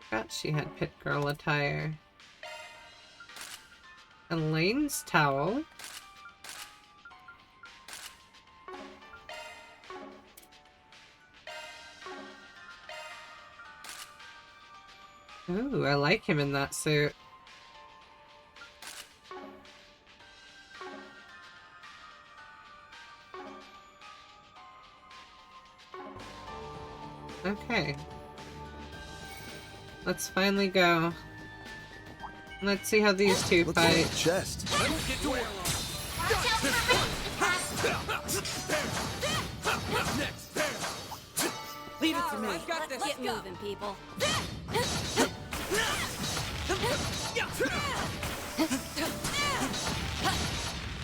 Forgot she had Pit Girl attire. Elaine's towel. Ooh, I like him in that suit. Okay. Let's finally go. Let's see how these two Looks like fight. a chest. Leave it to me. Let's get moving, people.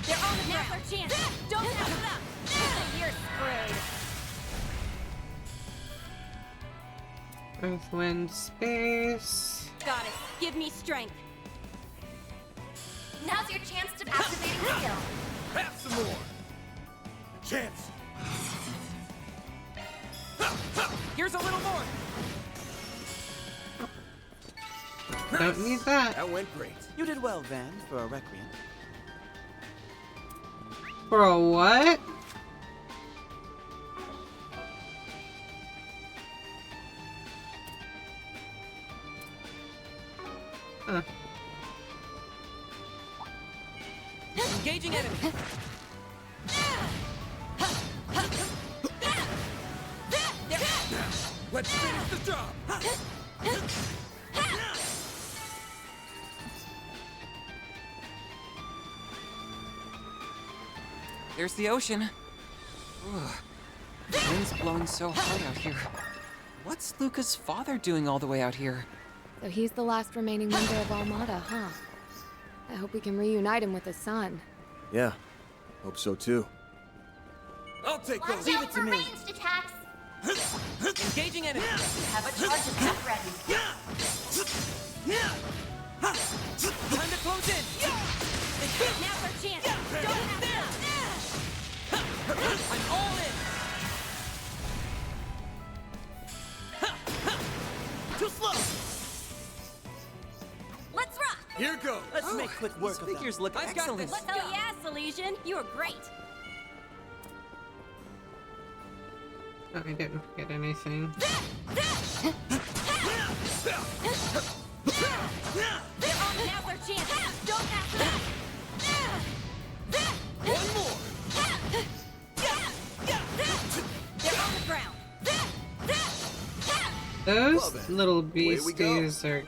They're on the ground. Now's our chance. Don't pass it up. You're screwed. Earth, wind, space. Got it. Give me strength. Now's your chance to activate a skill. Have some more. Chance. Here's a little more. Don't need that. That went great. You did well, Van, for a recreant. For a what? Huh. Engaging enemy. Let's finish the job. There's the ocean. Ugh. The wind's blowing so hard out here. What's Luca's father doing all the way out here? So he's the last remaining member of Armada, huh? I hope we can reunite him with his son. Yeah, hope so too. I'll take Watch those. out for ranged attacks. Engaging enemy. Have a charge attack ready. Time to close in. Now's our chance. Don't have I'm all in. Too slow. Let's rock. Here goes. Let's make quick work These of them. figures look I've got excellent. this. Oh yeah, Salesian. You were great. Oh, I didn't forget anything. Now's our chance. Don't pass it up. One more. They're on the ground. Those then, little away we go. beasties are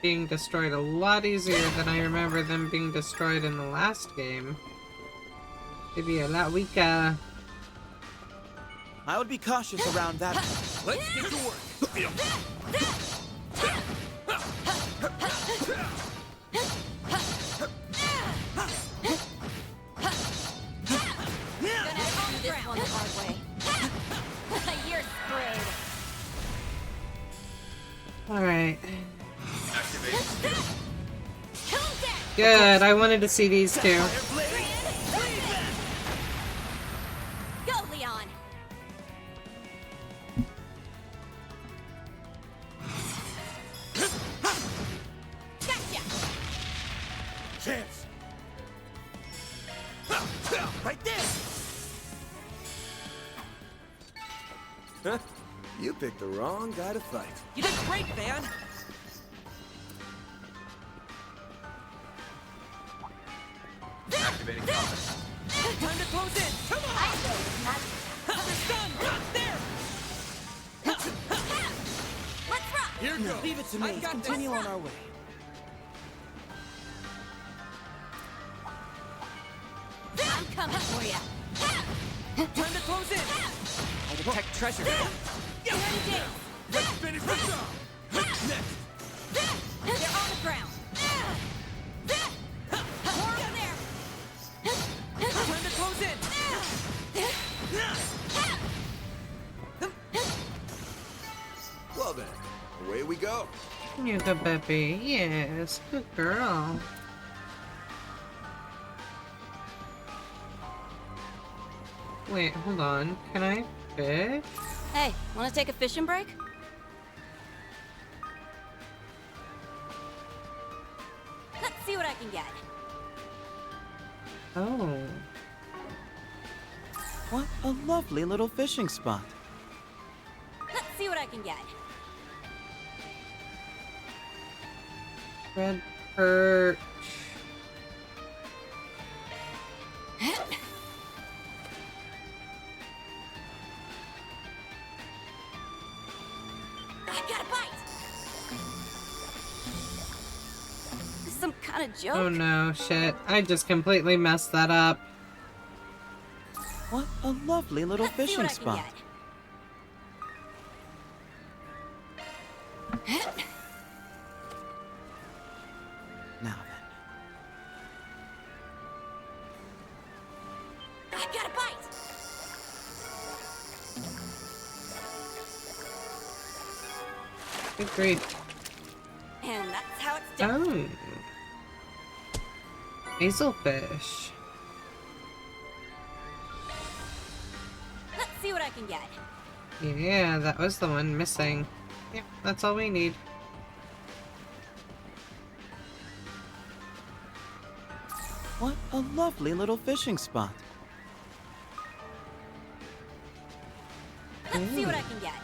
being destroyed a lot easier than I remember them being destroyed in the last game. They'd be a lot weaker. I would be cautious around that. Let's get to work. Gonna own this one the hard way. You're screwed. Alright. Activating skill. Good, I wanted to see these two. Go, Leon. Gotcha. Chance. Right there. Huh? You picked the wrong guy to fight. You did great, Van. Activating combat. Time to close in. Come on. It's done. There. Let's rock. Here goes. Leave it to me. I've got this. Continue on our way. I'm coming for you. Time to close in. I detect treasure. Let's finish the job. Next. They're on the ground. More over there. Time to close in. Well then, away we go. You good baby. Yes, good girl. Wait, hold on. Can I fish? Hey, want to take a fishing break? Let's see what I can get. Oh. What a lovely little fishing spot. Let's see what I can get. Red perch. I got a bite. Some kind of joke? Oh no, shit. I just completely messed that up. What a lovely little Let's see fishing what I can spot. get. Now then. I got a bite. Good grief. And that's how it's done. Oh. Hazelfish. Let's see what I can get. Yeah, that was the one missing. Yep, that's all we need. What a lovely little fishing spot. Let's see what I can get.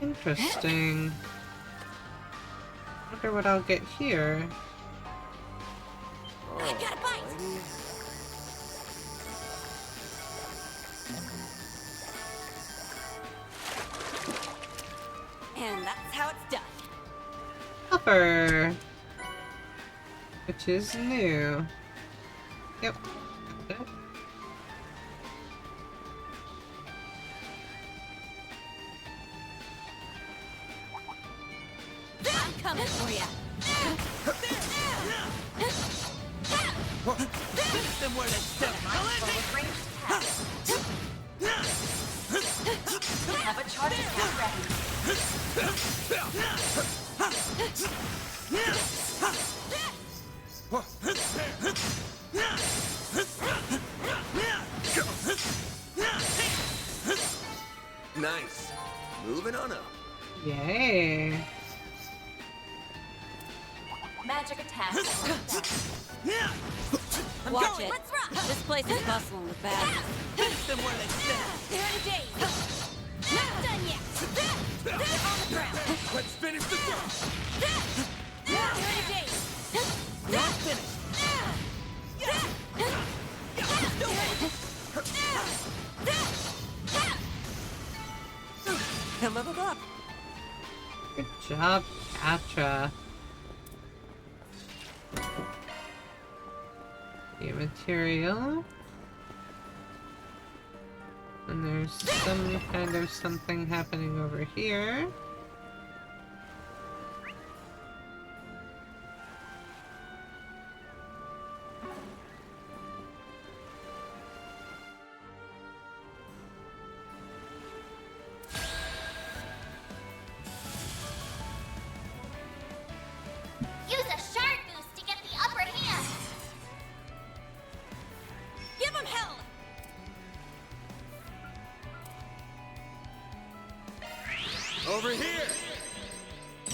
Interesting. Wonder what I'll get here. I got a bite. And that's how it's done. Upper, which is new. Yep. Got it. I'm coming for you. Finish them where they stuck. Have a charge attack ready. Nice. Moving on up. Yay. Magic attack. Watch it. Let's rock. This place is bustling with bad. Finish them where they stand. They're in a daze. Not done yet. They're on the ground. Let's finish the job. They're in a daze. Not finished. I leveled up. Good job, Patra. The material. And there's some kind of something happening over here. Use a shard boost to get the upper hand. Give them hell. Over here!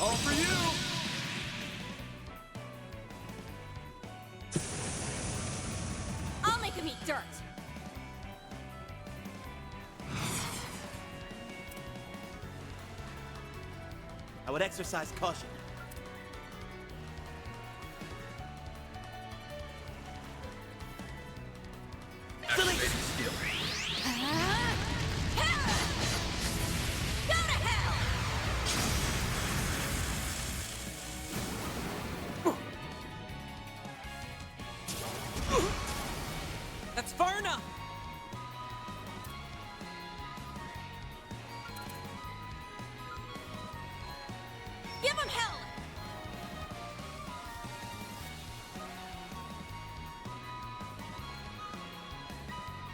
All for you! I'll make them eat dirt. I would exercise caution. Activating skill. Go to hell! That's far enough. Give them hell!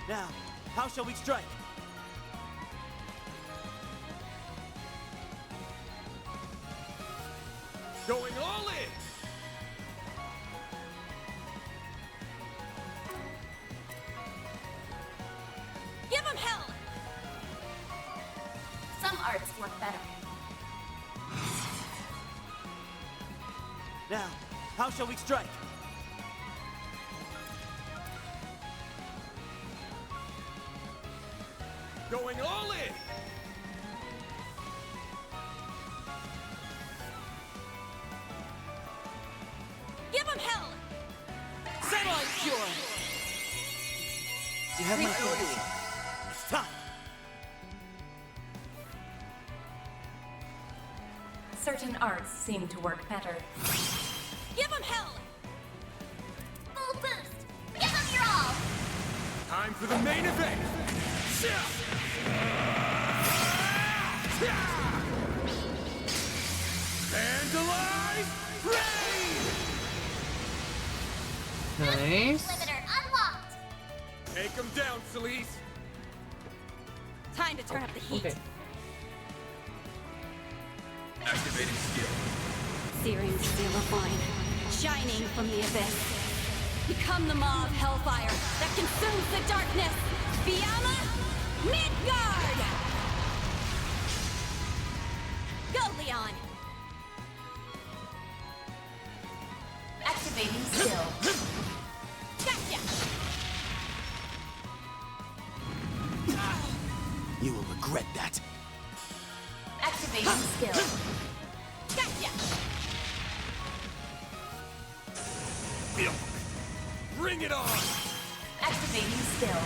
Now, how shall we strike? Going all in! Give them hell! Some arts work better. Now, how shall we strike? Going all in! Give them hell! Satellite cure. You have my orders. It's time. Certain arts seem to work better. Give them hell! Full boost. Give them your all. Time for the main event! Vandalize! Nice. Limiter unlocked. Take him down, Celise! Time to turn up the heat. Okay. Activating skill. Searing steel of mine, shining from the abyss. Become the maw of hellfire that consumes the darkness. Fiamma Midgard! Go, Leon! Activating skill. Bring it on! Activating skill.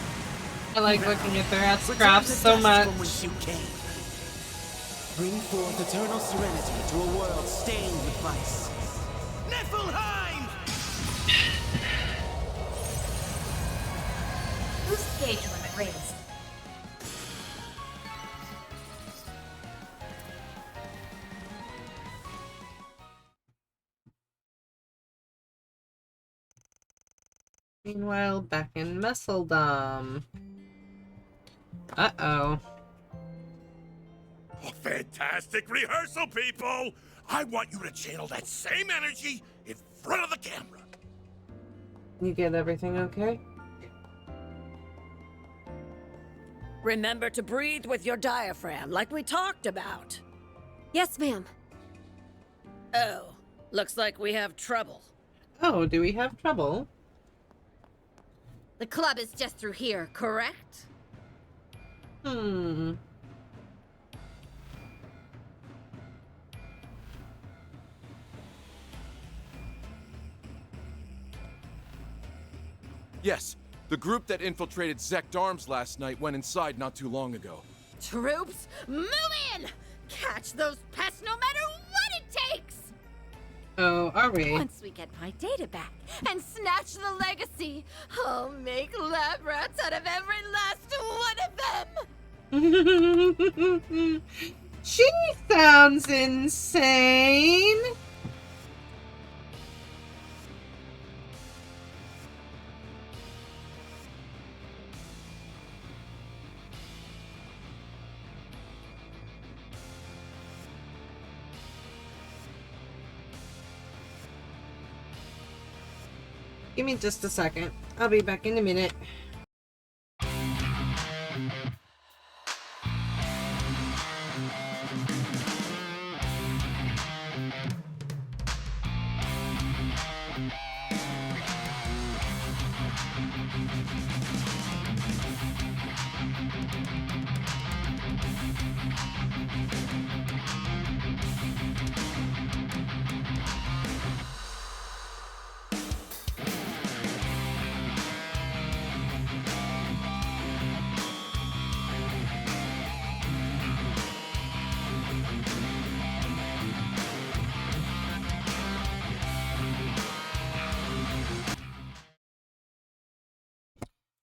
I like looking at their crafts so much. Bring forth eternal serenity to a world stained with vice. Niflheim! Boost gauge limit raised. Meanwhile, back in Messeldom. Uh-oh. A fantastic rehearsal, people! I want you to channel that same energy in front of the camera. You get everything okay? Remember to breathe with your diaphragm, like we talked about. Yes, ma'am. Oh, looks like we have trouble. Oh, do we have trouble? The club is just through here, correct? Hmm. Yes, the group that infiltrated Zect Arms last night went inside not too long ago. Troops, move in! Catch those pests no matter what it takes! Oh, are we? Once we get my data back and snatch the legacy, I'll make lab rats out of every last one of them! She sounds insane! Give me just a second. I'll be back in a minute.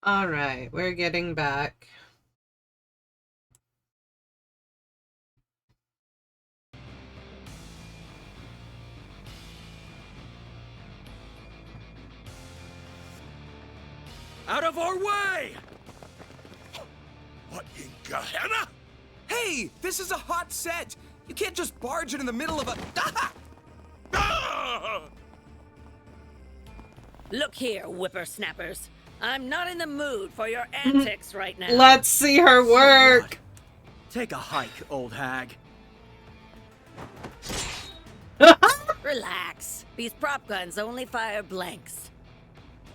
Alright, we're getting back. Out of our way! What in Gehenna? Hey, this is a hot set! You can't just barge it in the middle of a... Look here, whippersnappers. I'm not in the mood for your antics right now. Let's see her work! Take a hike, old hag. Relax. These prop guns only fire blanks.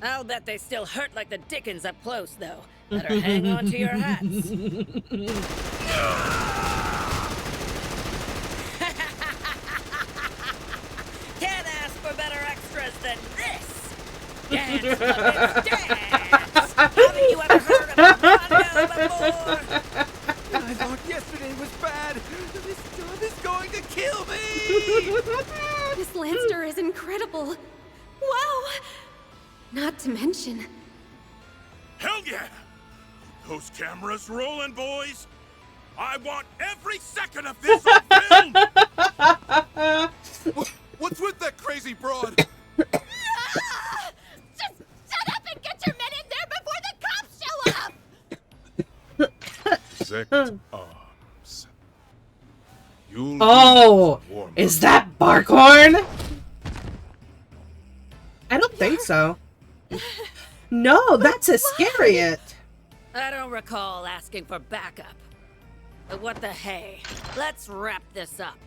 I'll bet they still hurt like the dickens up close, though. Better hang on to your hats. Can't ask for better extras than this. Dance, puppets, dance! Haven't you ever heard of a rondo before? I thought yesterday was bad. This job is going to kill me! This Lancer is incredible. Wow! Not to mention... Hell yeah! Those cameras rolling, boys! I want every second of this on film! What's with that crazy broad? Just shut up and get your men in there before the cops show up! Zect Arms. You'll Oh! Is that Barkhorn? I don't think so. No, that's Iscariot. I don't recall asking for backup. But what the hey? Let's wrap this up.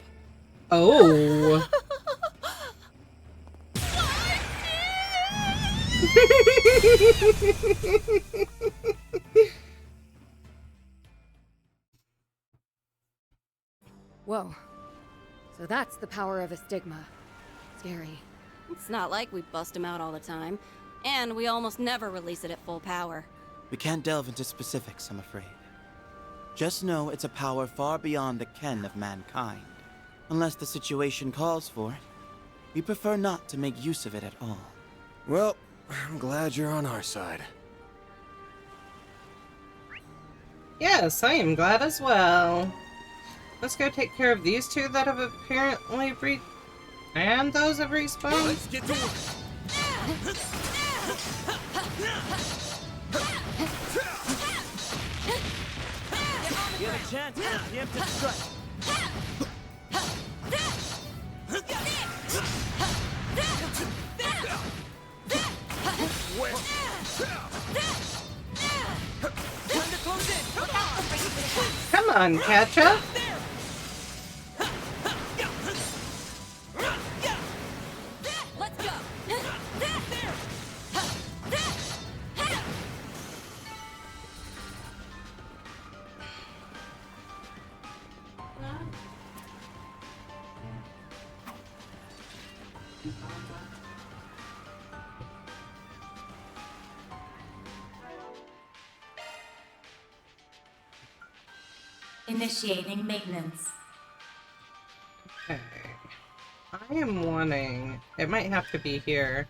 Oh. Whoa. So that's the power of a stigma. Scary. It's not like we bust him out all the time. And we almost never release it at full power. We can't delve into specifics, I'm afraid. Just know it's a power far beyond the ken of mankind. Unless the situation calls for it, we prefer not to make use of it at all. Well, I'm glad you're on our side. Yes, I am glad as well. Let's go take care of these two that have apparently and those have respawned. Let's get to work. You have a chance now. You have to strike. Time to close in. Come on. Come on, Katja. Let's go. Initiating maintenance. Okay. I am wanting... It might have to be here.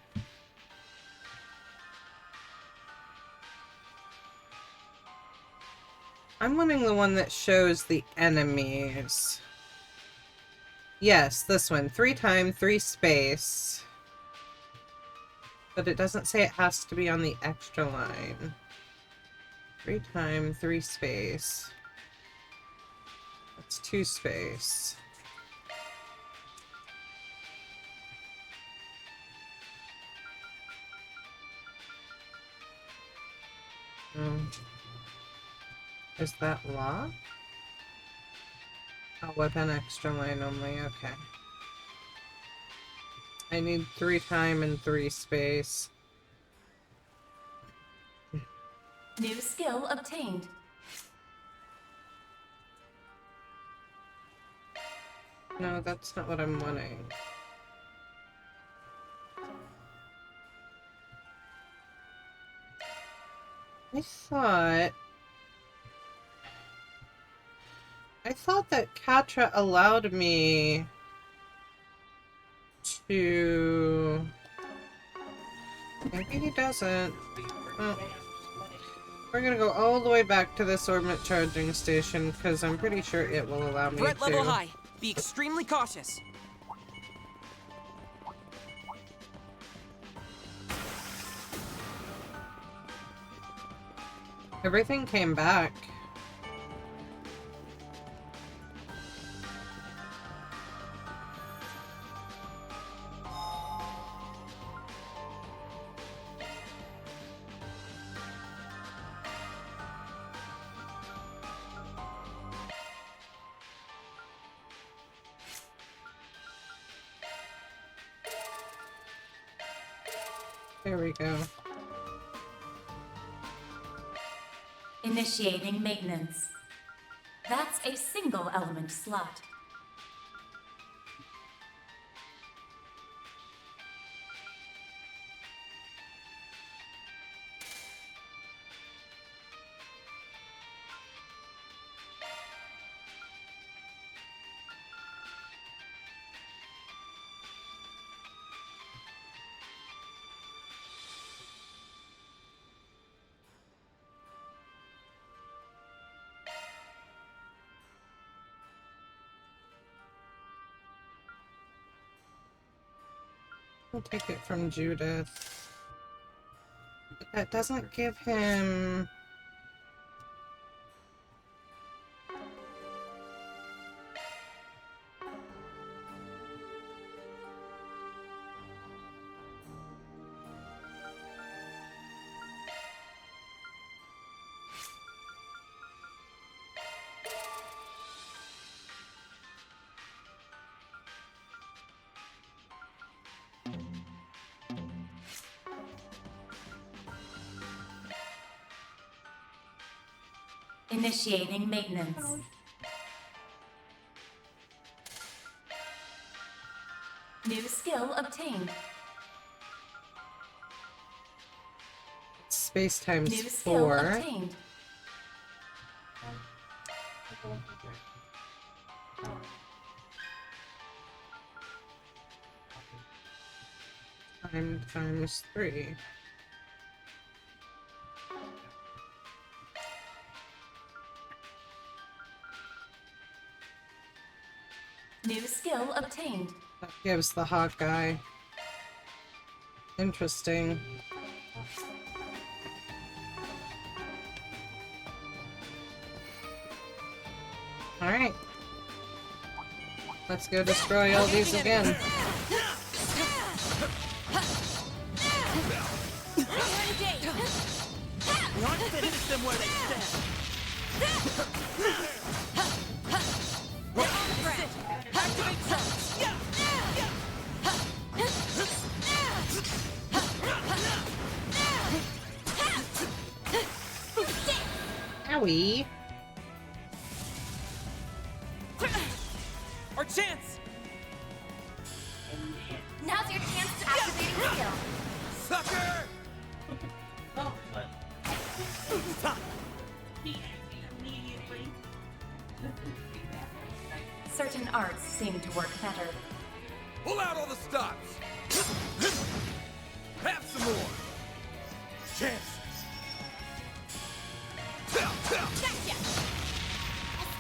I'm wanting the one that shows the enemies. Yes, this one. 3 time, 3 space. But it doesn't say it has to be on the extra line. 3 time, 3 space. That's 2 space. Is that locked? Oh, weapon extra line only, okay. I need 3 time and 3 space. New skill obtained. No, that's not what I'm wanting. I thought that Katra allowed me to... Maybe he doesn't. Oh. We're gonna go all the way back to this orbit charging station because I'm pretty sure it will allow me Threat to. level high. Be extremely cautious. Everything came back. There we go. Initiating maintenance. That's a single element slot. I'll take it from Judith. But that doesn't give him... Initiating maintenance. New skill obtained. space times New skill 4. obtained. Time times 3. New skill obtained. That gives the Hawkeye. Interesting. Alright. Let's go destroy all these again. We aren't finished them where they stand. We're on the ground. Activate charge. Owie. Our chance. Now's your chance to activate a skill. Sucker! Certain arts seem to work better. Pull out all the stops! Have some more! Chance! Gotcha!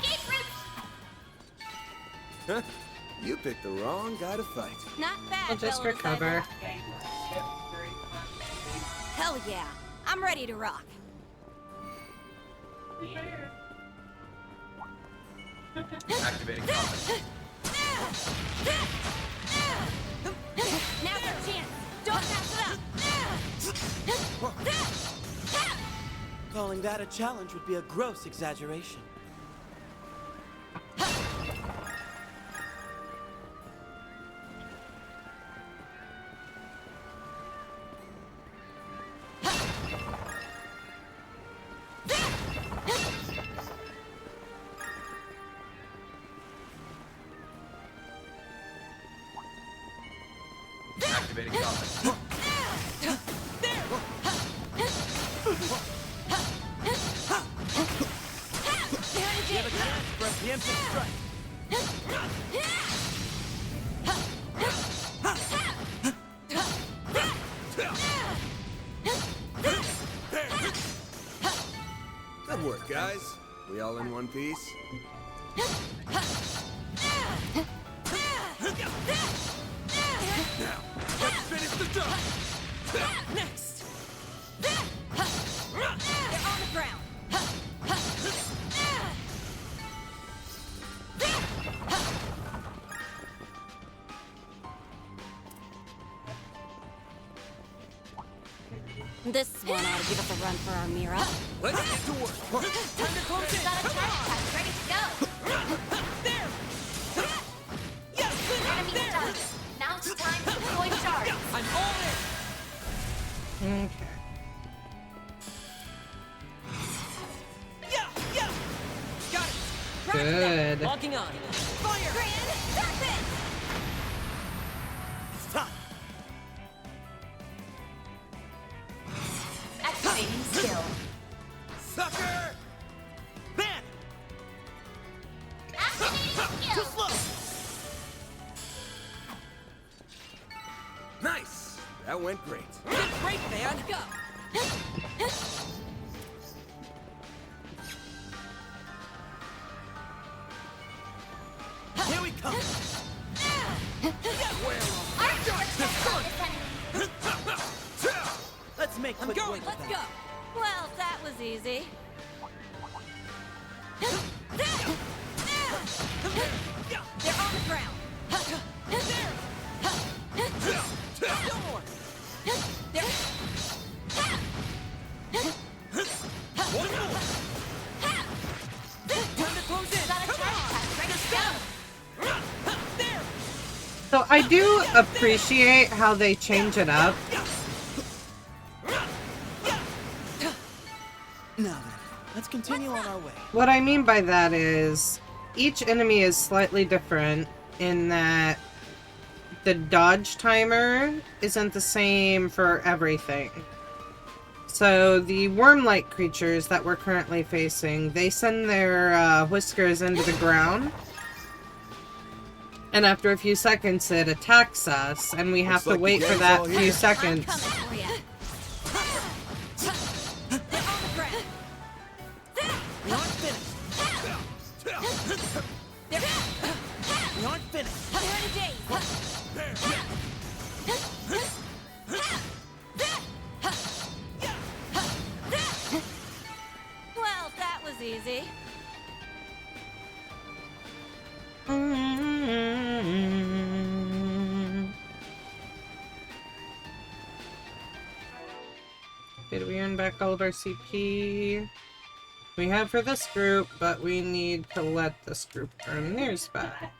Escape route! Huh? You picked the wrong guy to fight. Not bad, I'll just fellow recover. disciple. Hell yeah. I'm ready to rock. Activating combat. Now's our chance. Don't pass it up. Calling that a challenge would be a gross exaggeration. Activating combat. You have a chance for a preemptive strike. Good work, guys. We all in one piece? Now, let's finish the job! Next. They're on the ground. This one ought to give us a run for our Mira. Let's get to work! Time to close in. Got a charge pack ready to go. There. Yeah, Enemy there. done. Now's the time to deploy charge. I'm all in. Okay. Yeah, yeah. Got it. Good. Locking on. Fire. Grand, stop it! It's time. Activating skill. Sucker! Ban. Activating Too skill. slow. Nice! That went great. You did great, man. Go. Here we come. Let's make quick going. work of Let's that. go. Well, that was easy. They're on the ground. Still more. One more. Time to close in. Got a charge pack ready to go. There. So I do appreciate how they change it up. Now then, let's continue on our way. What I mean by that is each enemy is slightly different in that the dodge timer isn't the same for everything. So the worm-like creatures that we're currently facing, they send their whiskers into the ground. And after a few seconds, it attacks us, and we have to like the wait for gang's that all few here. seconds. We aren't finished. We aren't finished. Well, that was easy. Did we earn back all of our CP? We have for this group, but we need to let this group earn theirs back.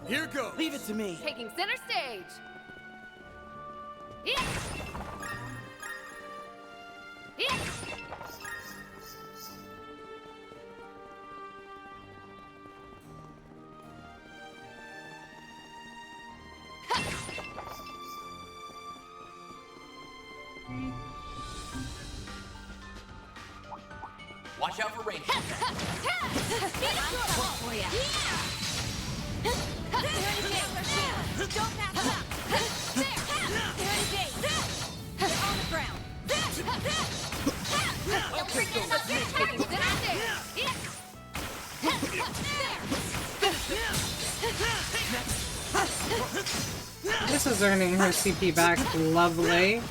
Here goes. Leave it to me. Taking center stage. Yeah. Yeah. Watch out for range. For ya. Don't pass up. There. They're on the ground. Okay, go. Let's make it. Taking center stage. This is earning her CP back. Lovely.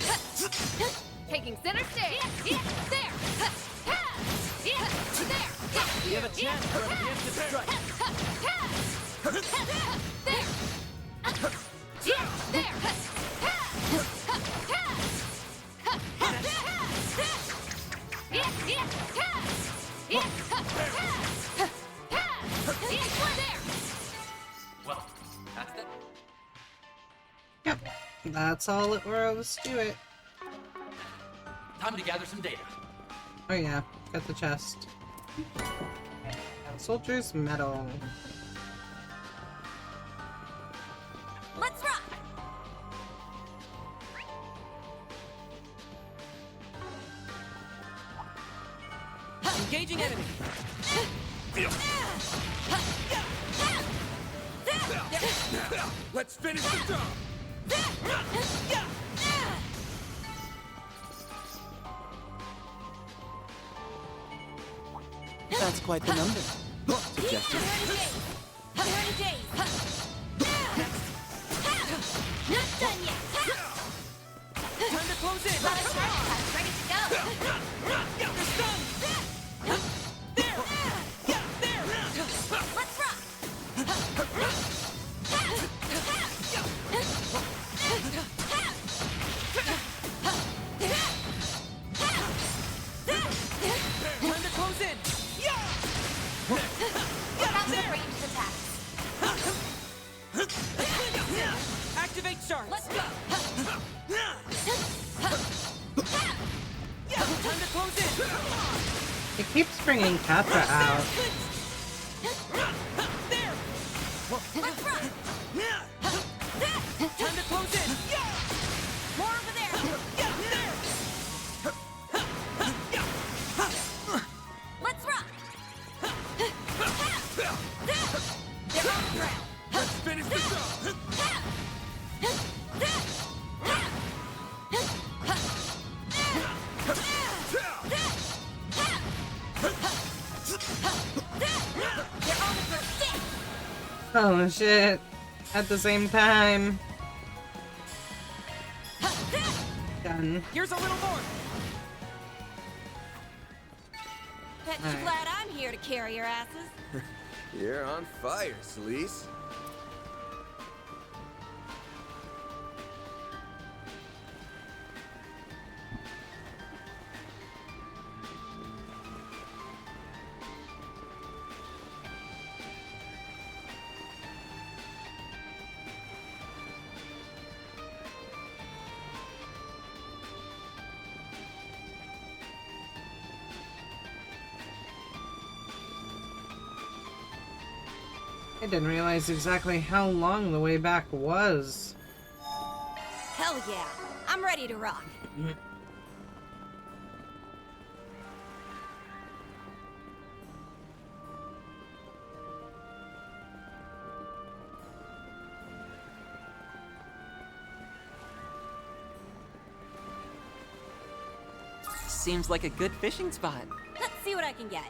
Taking center stage. There. You have a chance for a preemptive strike. Well, that's the... Yep. That's all it was to it. Time to gather some data. Oh yeah, got the chest. Soldier's medal. Let's rock. Engaging enemy. Let's finish the job. That's quite the number. Suggested. Not done yet. Time to close in. Ready to go. You're stunned. There. Let's rock. Time to close in. About the ranged attacks. Activate charge. Let's go. Time to close in. It keeps bringing Kappa out. There. Let's rock. Time to close in. More over there. Let's rock. They're on the ground. Let's finish the job. They're on the ground. Oh shit. At the same time. Done. Here's a little more. Bet you Alright. glad I'm here to carry your asses. You're on fire, Celise. I didn't realize exactly how long the way back was. Hell yeah, I'm ready to rock. Seems like a good fishing spot. Let's see what I can get.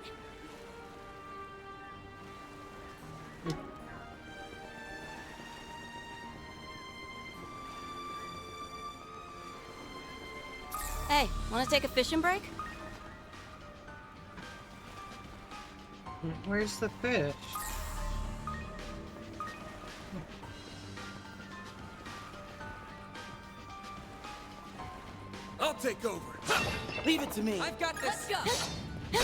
Hey, wanna take a fishing break? Where's the fish? I'll take over. Leave it to me. I've got this. Let's go.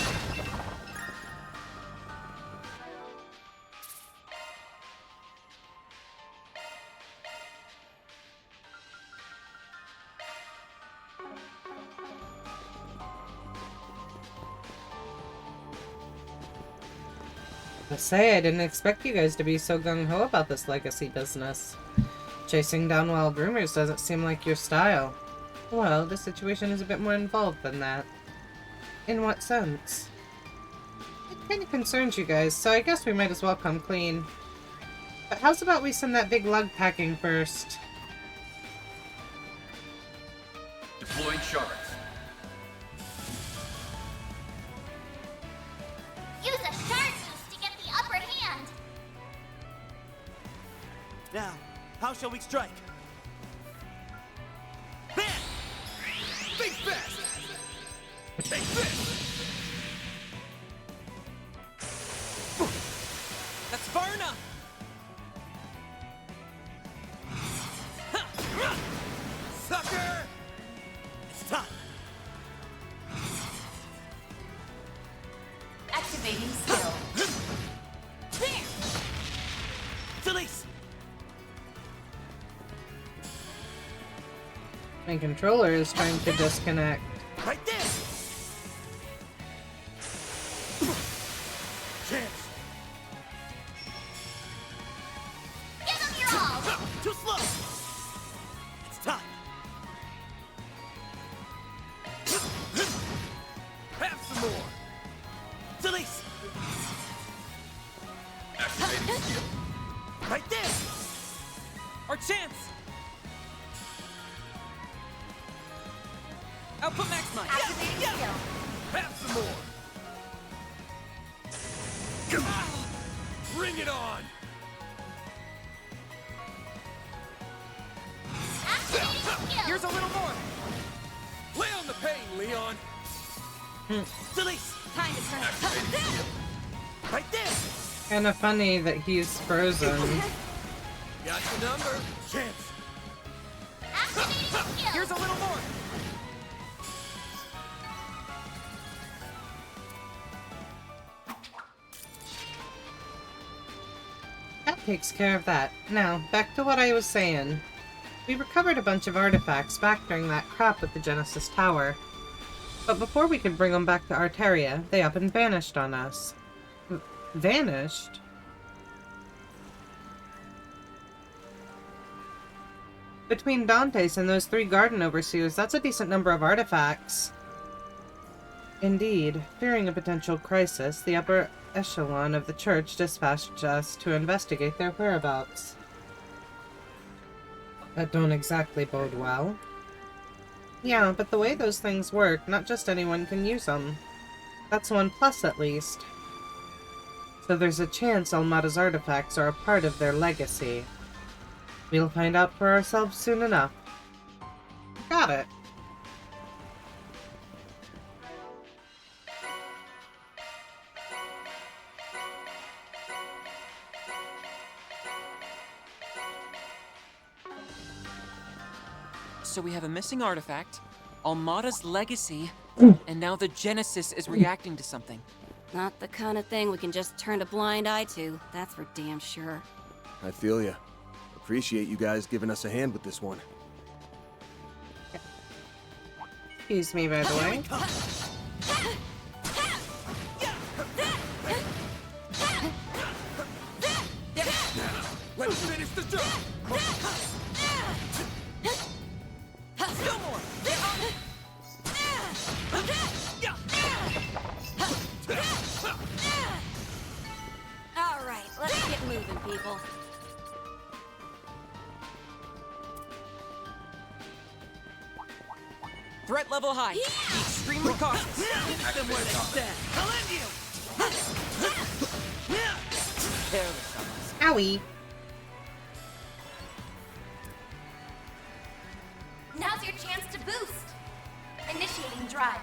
I say, I didn't expect you guys to be so gung-ho about this legacy business. Chasing down wild rumors doesn't seem like your style. Well, the situation is a bit more involved than that. In what sense? It kind of concerns you guys, so I guess we might as well come clean. But how's about we send that big lug packing first? Deploying sharks. Use a shard boost to get the upper hand. Now, how shall we strike? Bam! Think fast! Take this! That's far enough. Sucker! It's time. Activating skill. Delise! My controller is trying to disconnect. Right there! Chance! Give them your all. Too slow! It's time. Have some more! Delise! Activating skill. Right there! Our chance. Output maximize. Activating skill. Have some more! Come on! Bring it on! Activating skill. Here's a little more. Lay on the pain, Leon! Delise! Time to turn it. Right there! Kinda funny that he's frozen. Got the number! Chance! Activating skill. Here's a little more. That takes care of that. Now, back to what I was saying. We recovered a bunch of artifacts back during that crap with the Genesis Tower. But before we could bring them back to Arteria, they up and vanished on us. Vanished? Between Dante's and those 3 garden overseers, that's a decent number of artifacts. Indeed, fearing a potential crisis, the upper echelon of the church dispatched us to investigate their whereabouts. That don't exactly bode well. Yeah, but the way those things work, not just anyone can use them. That's one plus, at least. So there's a chance Almada's artifacts are a part of their legacy. We'll find out for ourselves soon enough. Got it. So we have a missing artifact, Almada's legacy, and now the Genesis is reacting to something. Not the kind of thing we can just turn a blind eye to, that's for damn sure. I feel ya. Appreciate you guys giving us a hand with this one. Excuse me, by the way. Yeah. Let's finish the job! Still more! Alright, let's get moving, people. Threat level high. Be extremely cautious. Finish them where they stand. I'll end you! Careless on us. Owie. Now's your chance to boost. Initiating drive.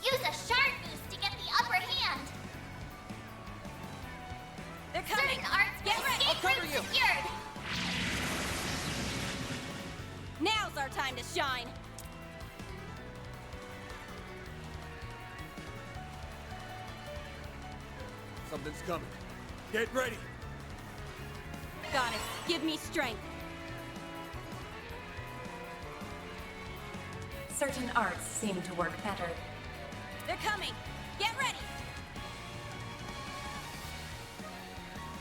Use a shard boost to get the upper hand. They're coming! Certain arts Get ready! escape I'll cover route you. secured. Now's our time to shine! Something's coming. Get ready. Goddess, give me strength. Certain arts seem to work better. They're coming! Get ready!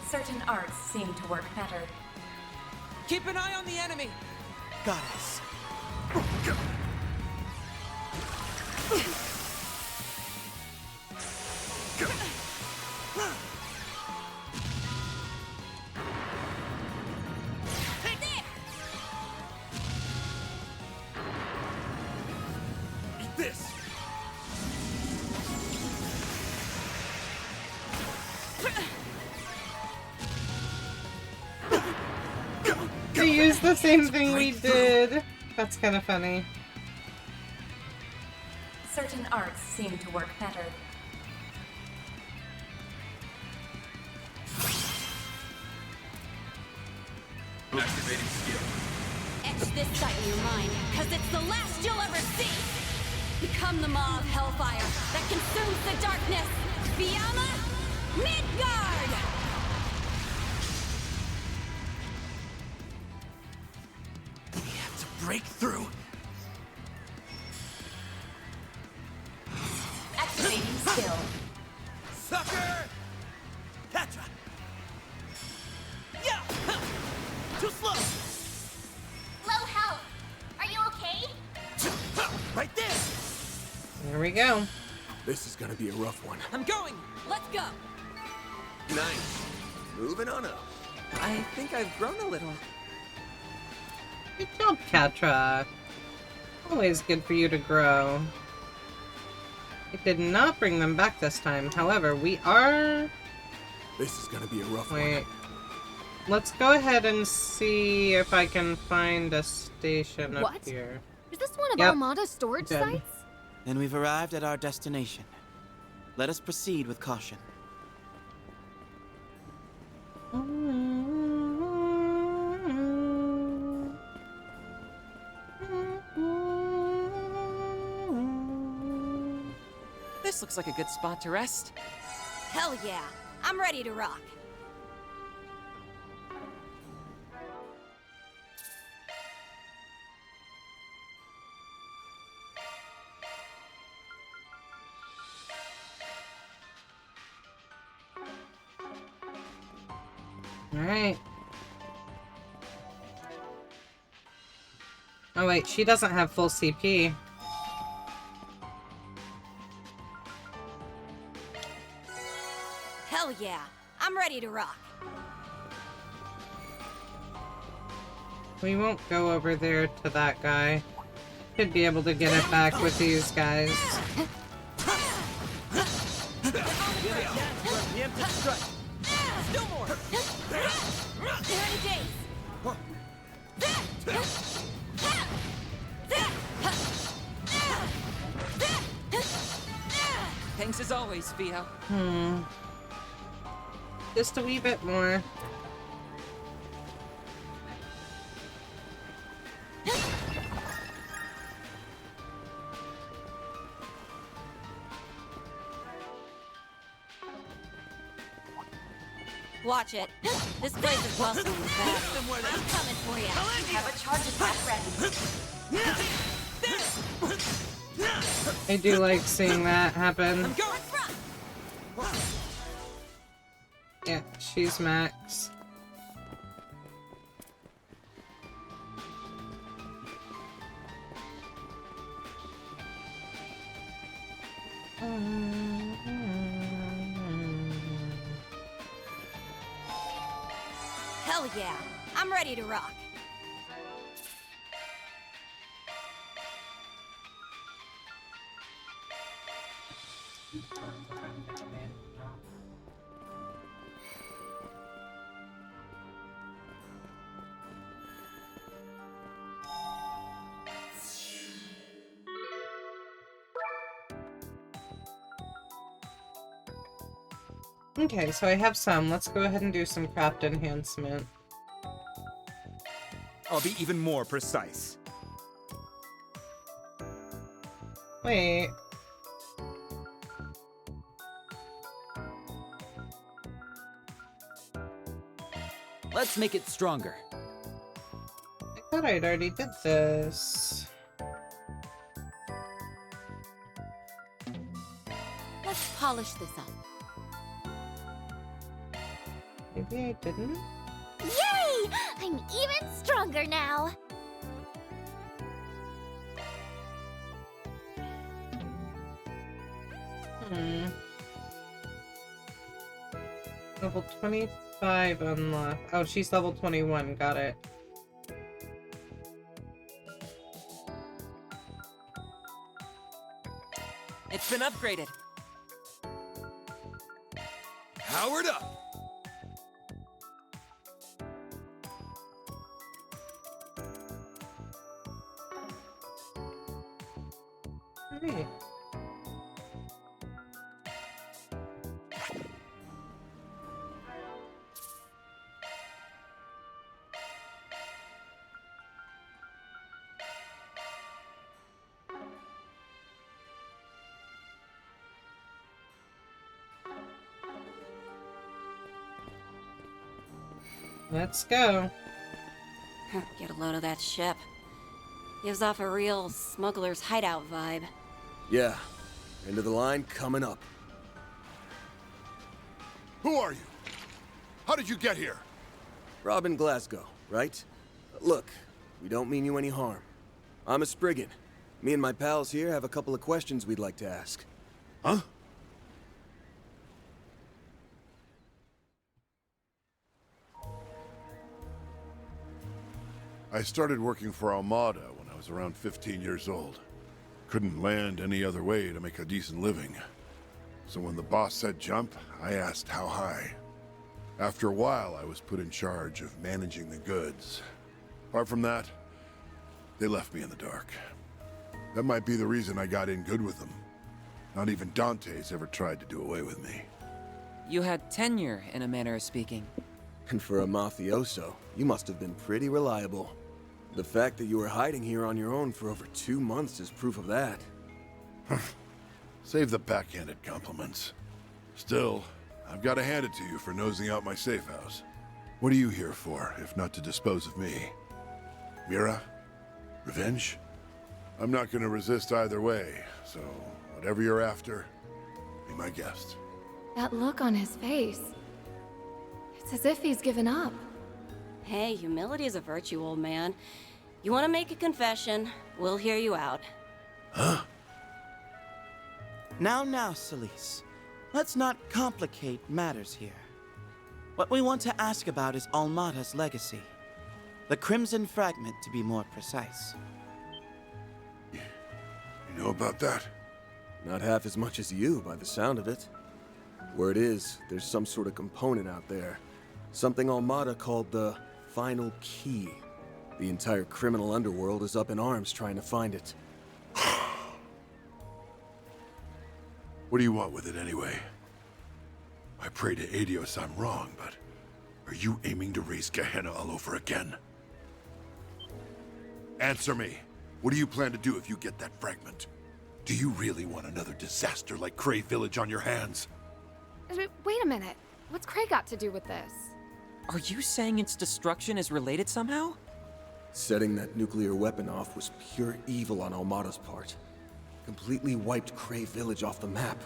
Certain arts seem to work better. Keep an eye on the enemy. Goddess. Eat this! They used the same thing we did. That's kind of funny. Certain arts seem to work better. Activating skill. Etch this sight in your mind, cause it's the last you'll ever see! Become the maw of hellfire that consumes the darkness! Fiamma Midgard! We have to break through. Activating skill. Sucker! Catcha! Yeah! Too slow! Low health. Are you okay? Right there! There we go. This is gonna be a rough one. I'm going. Let's go! Nice. Moving on up. I think I've grown a little. Good job, Catra. Always good for you to grow. It did not bring them back this time. However, we are... This is gonna be a rough Wait. one. Let's go ahead and see if I can find a station up What? here. Is this one of Yep. Armada's storage Good. sites? Then we've arrived at our destination. Let us proceed with caution. This looks like a good spot to rest. Hell yeah! I'm ready to rock! Alright. Oh wait, she doesn't have full CP. Hell yeah! I'm ready to rock! We won't go over there to that guy. Should be able to get it back with these guys. Preemptive strike. Still more! They're engaged! Thanks as always, Fia. Just a wee bit more. Watch it. This place is bustling with bad. I'm coming for you. Have a charge attack ready. I do like seeing that happen. Let's rock! She's Max. Hell yeah, I'm ready to rock. Okay, so I have some. Let's go ahead and do some craft enhancement. I'll be even more precise. Wait. Let's make it stronger. I thought I'd already did this. Let's polish this up. Maybe I didn't? Yay! I'm even stronger now. Level 25 unlocked. Oh, she's level 21. Got it. It's been upgraded. Powered up! Alright. Let's go. Get a load of that ship. Gives off a real smuggler's hideout vibe. Yeah. End of the line coming up. Who are you? How did you get here? Robin Glasgow, right? Look, we don't mean you any harm. I'm a Spriggan. Me and my pals here have a couple of questions we'd like to ask. Huh? I started working for Armada when I was around 15 years old. Couldn't land any other way to make a decent living. So when the boss said jump, I asked how high. After a while, I was put in charge of managing the goods. Apart from that, they left me in the dark. That might be the reason I got in good with them. Not even Dante's ever tried to do away with me. You had tenure, in a manner of speaking. And for a mafioso, you must have been pretty reliable. The fact that you were hiding here on your own for over 2 months is proof of that. Save the backhanded compliments. Still, I've got to hand it to you for nosing out my safe house. What are you here for, if not to dispose of me? Mira? Revenge? I'm not going to resist either way, so whatever you're after, be my guest. That look on his face. It's as if he's given up. Hey, humility is a virtue, old man. You want to make a confession, we'll hear you out. Huh? Now, Celise. Let's not complicate matters here. What we want to ask about is Almada's legacy. The Crimson Fragment, to be more precise. You know about that? Not half as much as you, by the sound of it. Word is, there's some sort of component out there. Something Almada called the Final Key. The entire criminal underworld is up in arms trying to find it. What do you want with it anyway? I pray to Adios I'm wrong, but are you aiming to raise Gehenna all over again? Answer me. What do you plan to do if you get that fragment? Do you really want another disaster like Cray Village on your hands? Wait a minute. What's Cray got to do with this? Are you saying its destruction is related somehow? Setting that nuclear weapon off was pure evil on Almada's part. Completely wiped Cray Village off the map.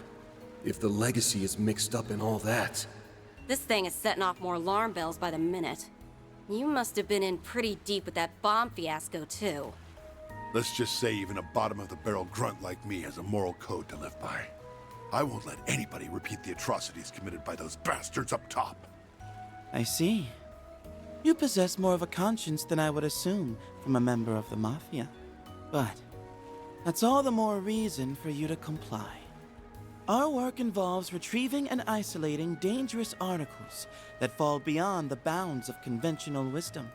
If the legacy is mixed up in all that, This thing is setting off more alarm bells by the minute. You must have been in pretty deep with that bomb fiasco, too. Let's just say even a bottom-of-the-barrel grunt like me has a moral code to live by. I won't let anybody repeat the atrocities committed by those bastards up top. I see. You possess more of a conscience than I would assume from a member of the Mafia. But that's all the more reason for you to comply. Our work involves retrieving and isolating dangerous articles that fall beyond the bounds of conventional wisdom.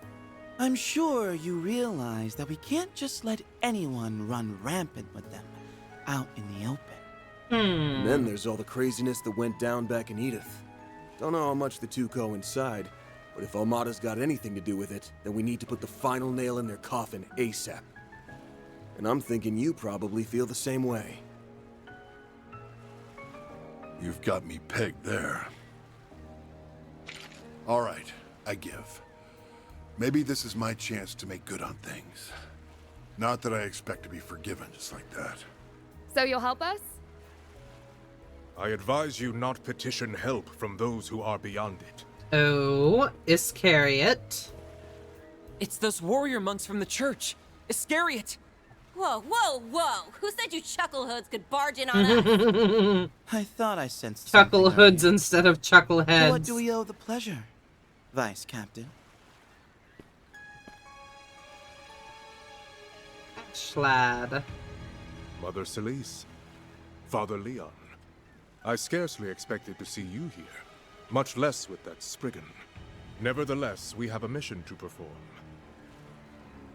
I'm sure you realize that we can't just let anyone run rampant with them out in the open. And then there's all the craziness that went down back in Edith. Don't know how much the two coincide, but if Armada's got anything to do with it, then we need to put the final nail in their coffin ASAP. And I'm thinking you probably feel the same way. You've got me pegged there. All right, I give. Maybe this is my chance to make good on things. Not that I expect to be forgiven just like that. So you'll help us? I advise you not petition help from those who are beyond it. Oh, Iscariot. It's those warrior monks from the church. Iscariot! Whoa, whoa, whoa! Who said you chucklehoods could barge in on us? I thought I sensed something Chucklehoods earlier. instead of chuckleheads. To what do we owe the pleasure, Vice Captain? Schlad. Mother Celise, Father Leon, I scarcely expected to see you here, much less with that Spriggan. Nevertheless, we have a mission to perform.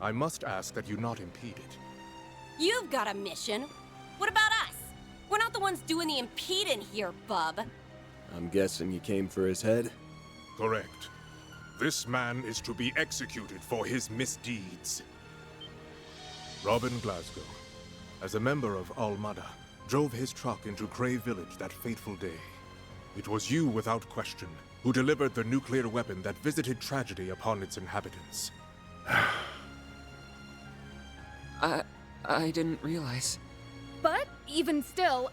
I must ask that you not impede it. You've got a mission. What about us? We're not the ones doing the impeding here, bub. I'm guessing you came for his head? Correct. This man is to be executed for his misdeeds. Robin Glasgow, as a member of Almada, drove his truck into Grey Village that fateful day. It was you, without question, who delivered the nuclear weapon that visited tragedy upon its inhabitants. I didn't realize. But even still,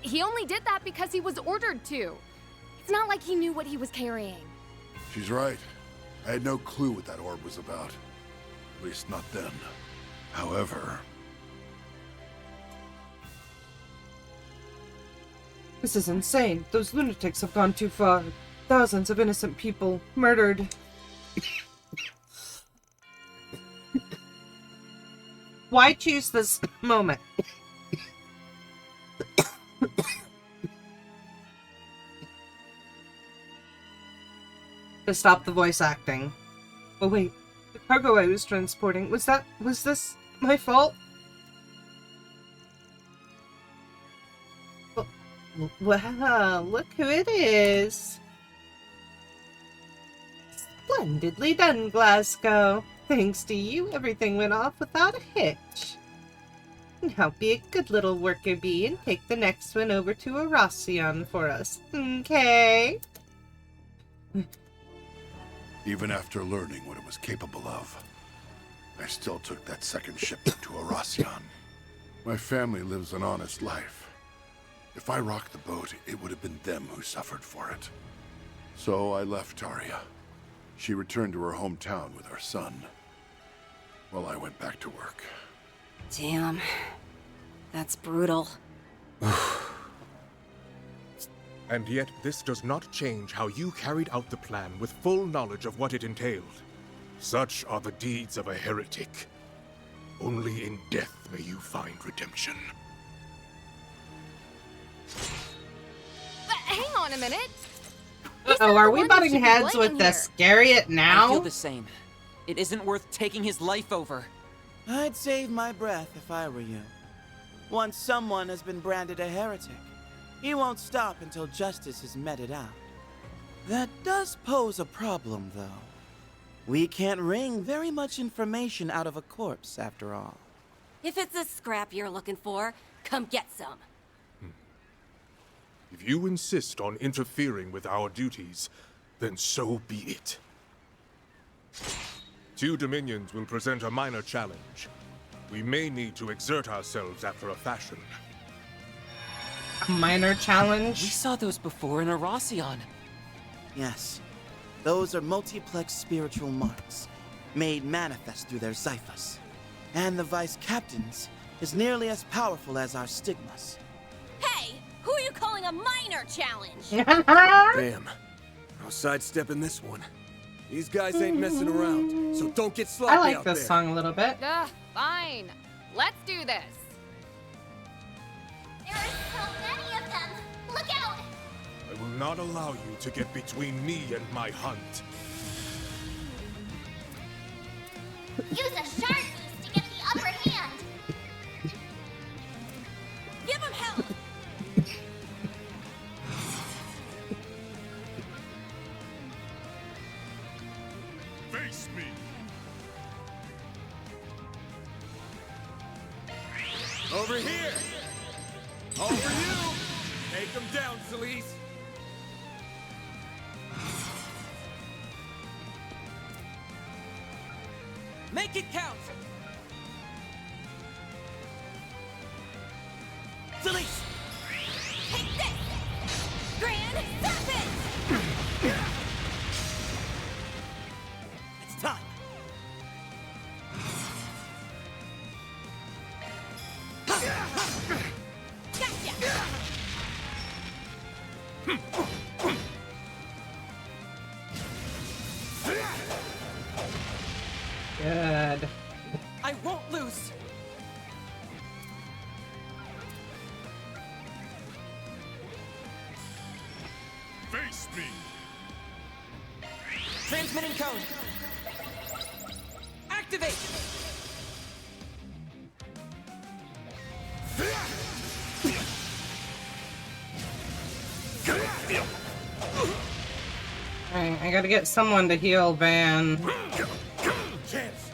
he only did that because he was ordered to. It's not like he knew what he was carrying. She's right. I had no clue what that orb was about. At least not then. However... This is insane. Those lunatics have gone too far. Thousands of innocent people murdered. Why choose this moment? To stop the voice acting. Oh wait, the cargo I was transporting, was this my fault? Wow, look who it is. Splendidly done, Glasgow. Thanks to you, everything went off without a hitch. Now be a good little worker bee and take the next one over to Arasion for us, okay? Even after learning what it was capable of, I still took that second shipment to Arasion. My family lives an honest life. If I rocked the boat, it would have been them who suffered for it. So I left Taria. She returned to her hometown with our son, while I went back to work. Damn. That's brutal. And yet, this does not change how you carried out the plan with full knowledge of what it entailed. Such are the deeds of a heretic. Only in death may you find redemption. Hang on a minute. Uh-oh, are we butting heads with the Iscariot now? I feel the same. It isn't worth taking his life over. I'd save my breath if I were you. Once someone has been branded a heretic, he won't stop until justice is meted out. That does pose a problem, though. We can't wring very much information out of a corpse, after all. If it's a scrap you're looking for, come get some. If you insist on interfering with our duties, then so be it. Two Dominions will present a minor challenge. We may need to exert ourselves after a fashion. A minor challenge? We saw those before in Arasion. Yes, those are multiplex spiritual marks, made manifest through their Xiphas. And the Vice Captain's is nearly as powerful as our stigmas. Hey, who are you calling a minor challenge? Damn. No sidestepping this one. These guys ain't messing around, so don't get sloppy I like out this there. song a little bit. Fine. Let's do this. There are so many of them. Look out! I will not allow you to get between me and my hunt. Use a shark beast to get the upper hand. Give him hell! Face me! Over here! All for you! Take him down, Celise! Make it count! Celise! Take this! Grand Serpent! It's time! Good. I won't lose! Face me! Transmitting code! Activate! Alright, I gotta get someone to heal Van. Chance!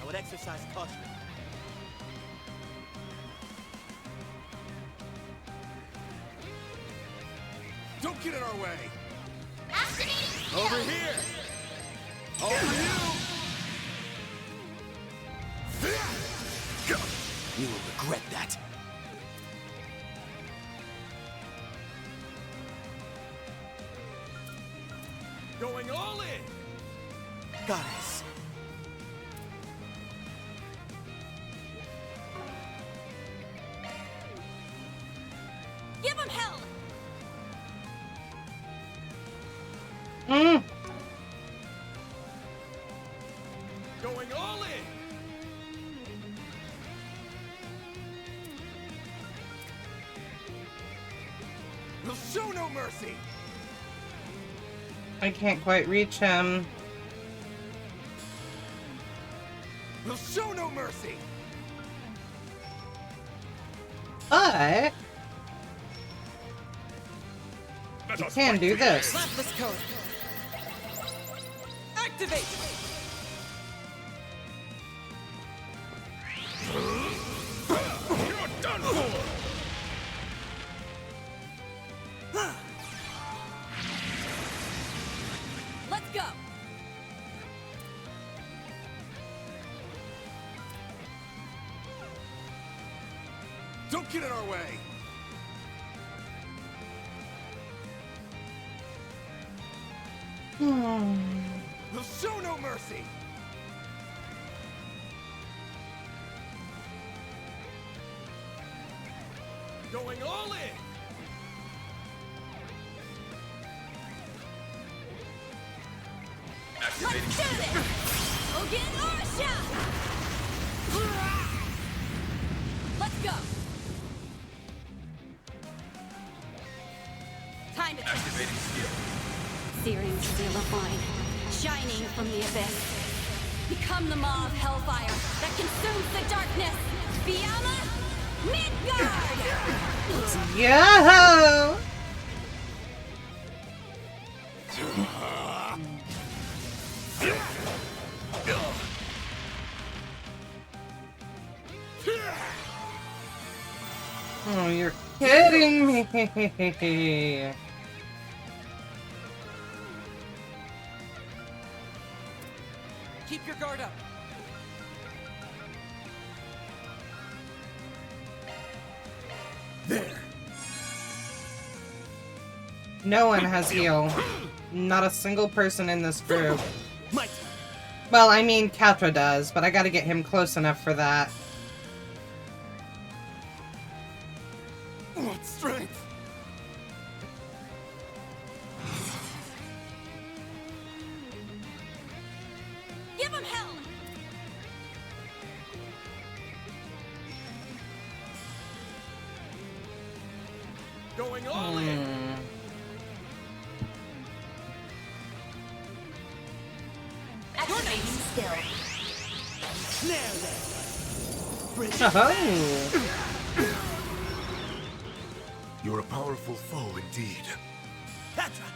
I would exercise caution. Don't get in our way! Activating skill. Over here! All for you! You will regret that. Going all in! Goddess. Give him hell! Going all in! We'll show no mercy! I can't quite reach him. We'll show no mercy! But you can do this. Lapis code! Activate! You're done for! Let's go! Don't get in our way! We'll show no mercy! Going all in! Let's do this! Ogen Arsha! Let's go! Time to Activating skill. Searing steel of mine, shining from the abyss. Become the maw of hellfire that consumes the darkness. Fiamma Midgard! Yo! Oh, you're kidding me. Keep your guard up. No one has heal. Not a single person in this group. Might. Well, I mean, Katra does, but I gotta get him close enough for that. What strength? Give him hell! Going all in. Activating skill. You're a powerful foe indeed. Katra!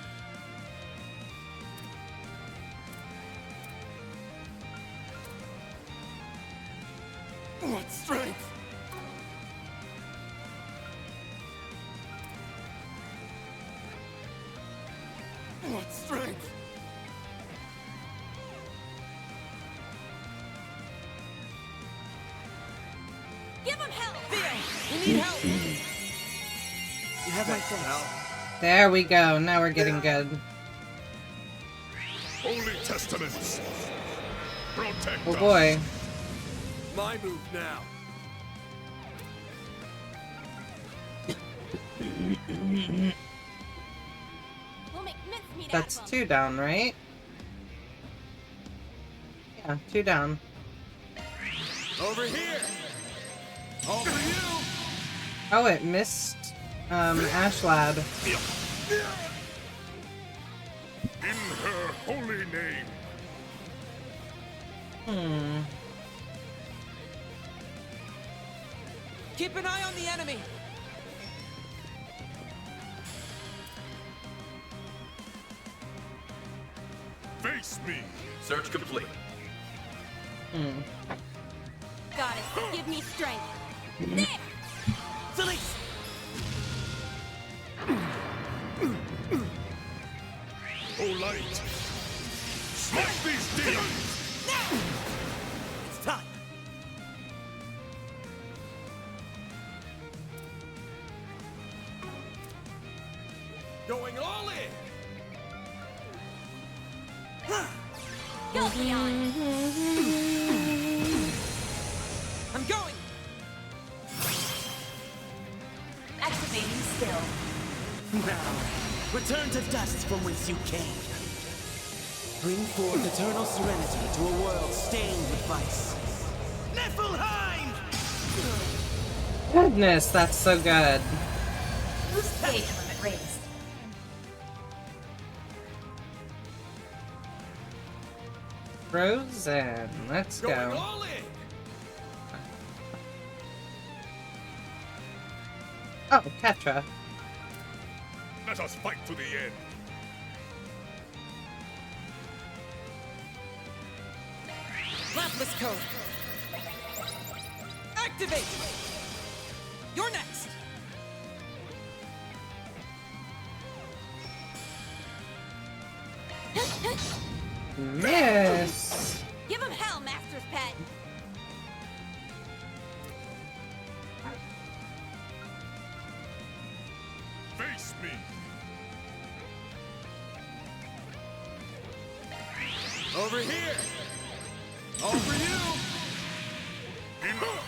What strength? What strength? Give him hell! We need help! You have my thanks. There we go. Now we're getting good. Holy Testaments! Protect Oh us! boy. My move now. We'll make mincemeat That's out of 'em. 2 down, right? Yeah, 2 down. Over here. All for you. Oh, it missed Ashlad. In her holy name! Keep an eye on the enemy! Face me! Search complete. Goddess, give me strength. There! Felice! O light! Smite these demons! It's time. Going all in. Go, Leon! I'm going! Activating skill. Now, return to dust from whence you came. Bring forth eternal serenity to a world stained with vice. Niflheim! Goodness, that's so good. Boost gauge limit raised. Frozen. Let's Going go. all in. Oh, Katra. Let us fight to the end! Lapis code! Activate! You're next! Miss. Give him hell, Master's Pet! Face me! Over here. All for you. Enough!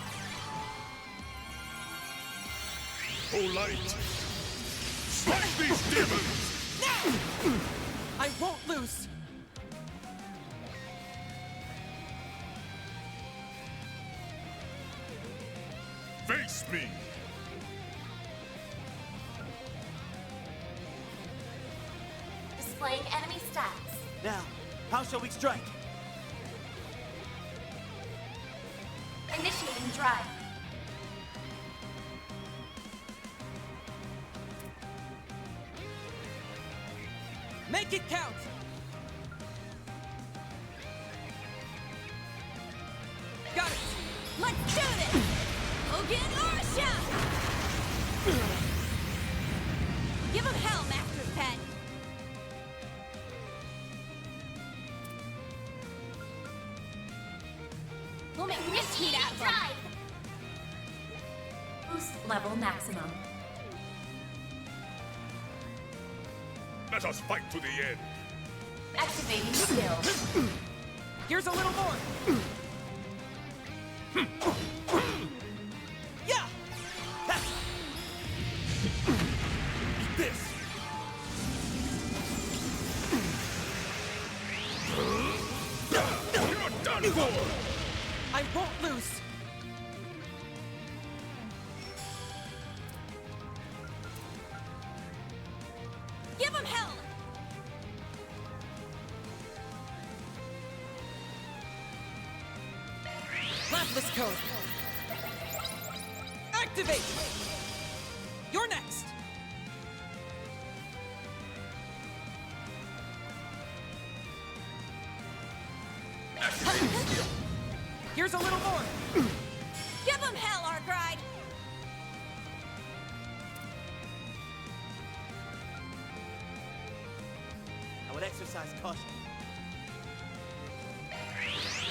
O light! Smite these demons! I won't lose! Face me! Displaying enemy stats. Now, how shall we strike? Initiating drive. Make it count! Got it! Let's do this! Hogan Arsha! Give him hell, Master's Pet! We'll make mincemeat out of 'em. Boost level maximum. Let us fight to the end. Activating skill. Here's a little more. Yeah! Eat this! You're done for! I won't lose. Give him hell! Lapis code. Activate. You're next. Activating skill. Here's a little more. Give him hell, Arkride! I would exercise caution.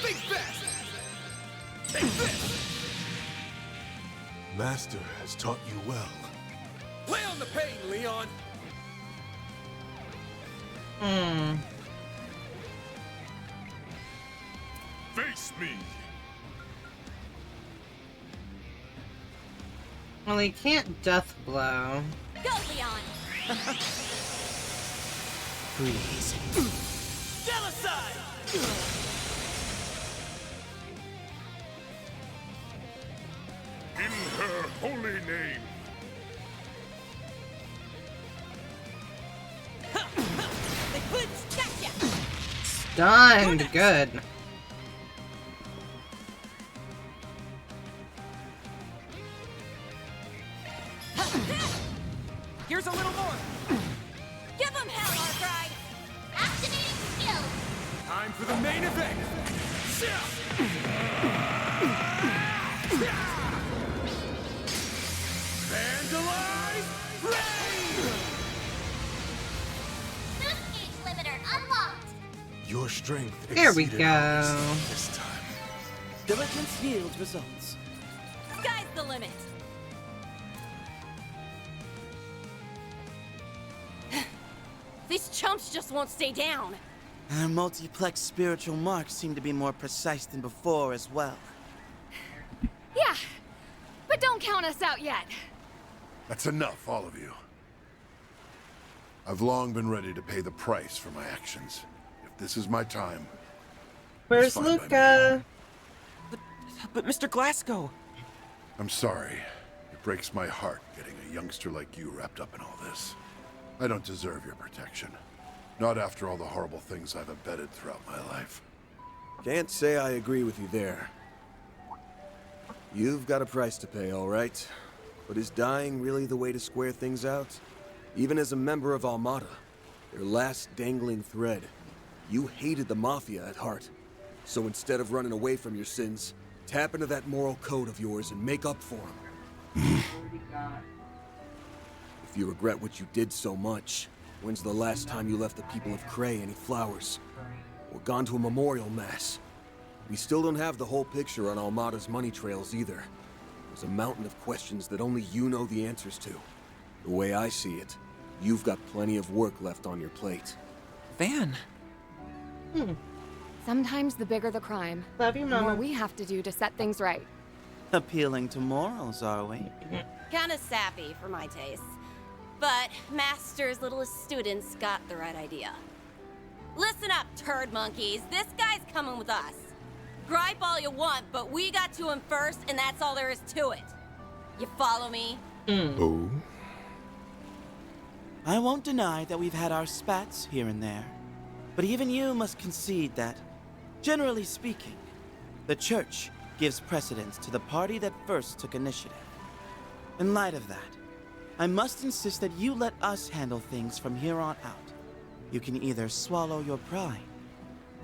Think fast! Take this! Master has taught you well. Play on the pain, Leon! Face me! Well, he can't death blow. Go, Leon! Freeze. Genocide! In her holy name. The glitch gotcha! Stunned. Good. Here's a little more. Give him hell, Arkride! Activating skill. Time for the main event! Vandalize! Rain! Boost gauge limiter unlocked. Your strength There we exceeded go. ours this time. Diligence yields results. Sky's the limit! These chumps just won't stay down. Our multiplex spiritual marks seem to be more precise than before as well. Yeah, but don't count us out yet. That's enough, all of you. I've long been ready to pay the price for my actions. If this is my time, Where's fine by me. Luca? But Mr. Glasgow. I'm sorry. It breaks my heart getting a youngster like you wrapped up in all this. I don't deserve your protection. Not after all the horrible things I've abetted throughout my life. Can't say I agree with you there. You've got a price to pay, all right. But is dying really the way to square things out? Even as a member of Armada, their last dangling thread, you hated the Mafia at heart. So instead of running away from your sins, tap into that moral code of yours and make up for them. If you regret what you did so much, when's the last time you left the people of Cray any flowers? Or gone to a memorial mass? We still don't have the whole picture on Armada's money trails either. There's a mountain of questions that only you know the answers to. The way I see it, you've got plenty of work left on your plate. Van. Sometimes the bigger the crime, Love you, the more Mama. we have to do to set things right. Appealing to morals, are we? Kinda sappy for my taste. But Master's littlest students got the right idea. Listen up, turd monkeys. This guy's coming with us. Gripe all you want, but we got to him first, and that's all there is to it. You follow me? Oh? I won't deny that we've had our spats here and there. But even you must concede that, generally speaking, the Church gives precedence to the party that first took initiative. In light of that, I must insist that you let us handle things from here on out. You can either swallow your pride,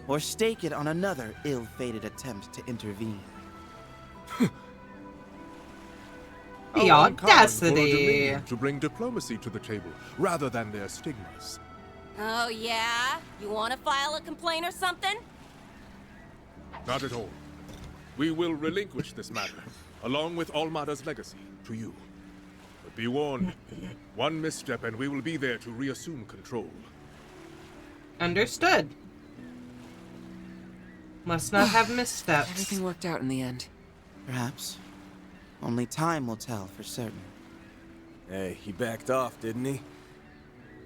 or stake it on another ill-fated attempt to intervene. The How uncommon for a audacity! Dominion to bring diplomacy to the table, rather than their stigmas. Oh, yeah? You want to file a complaint or something? Not at all. We will relinquish this matter, along with Almada's legacy, to you. But Be warned. One misstep and we will be there to reassume control. Understood. Must not have missteps. Everything worked out in the end. Perhaps. Only time will tell for certain. Hey, he backed off, didn't he?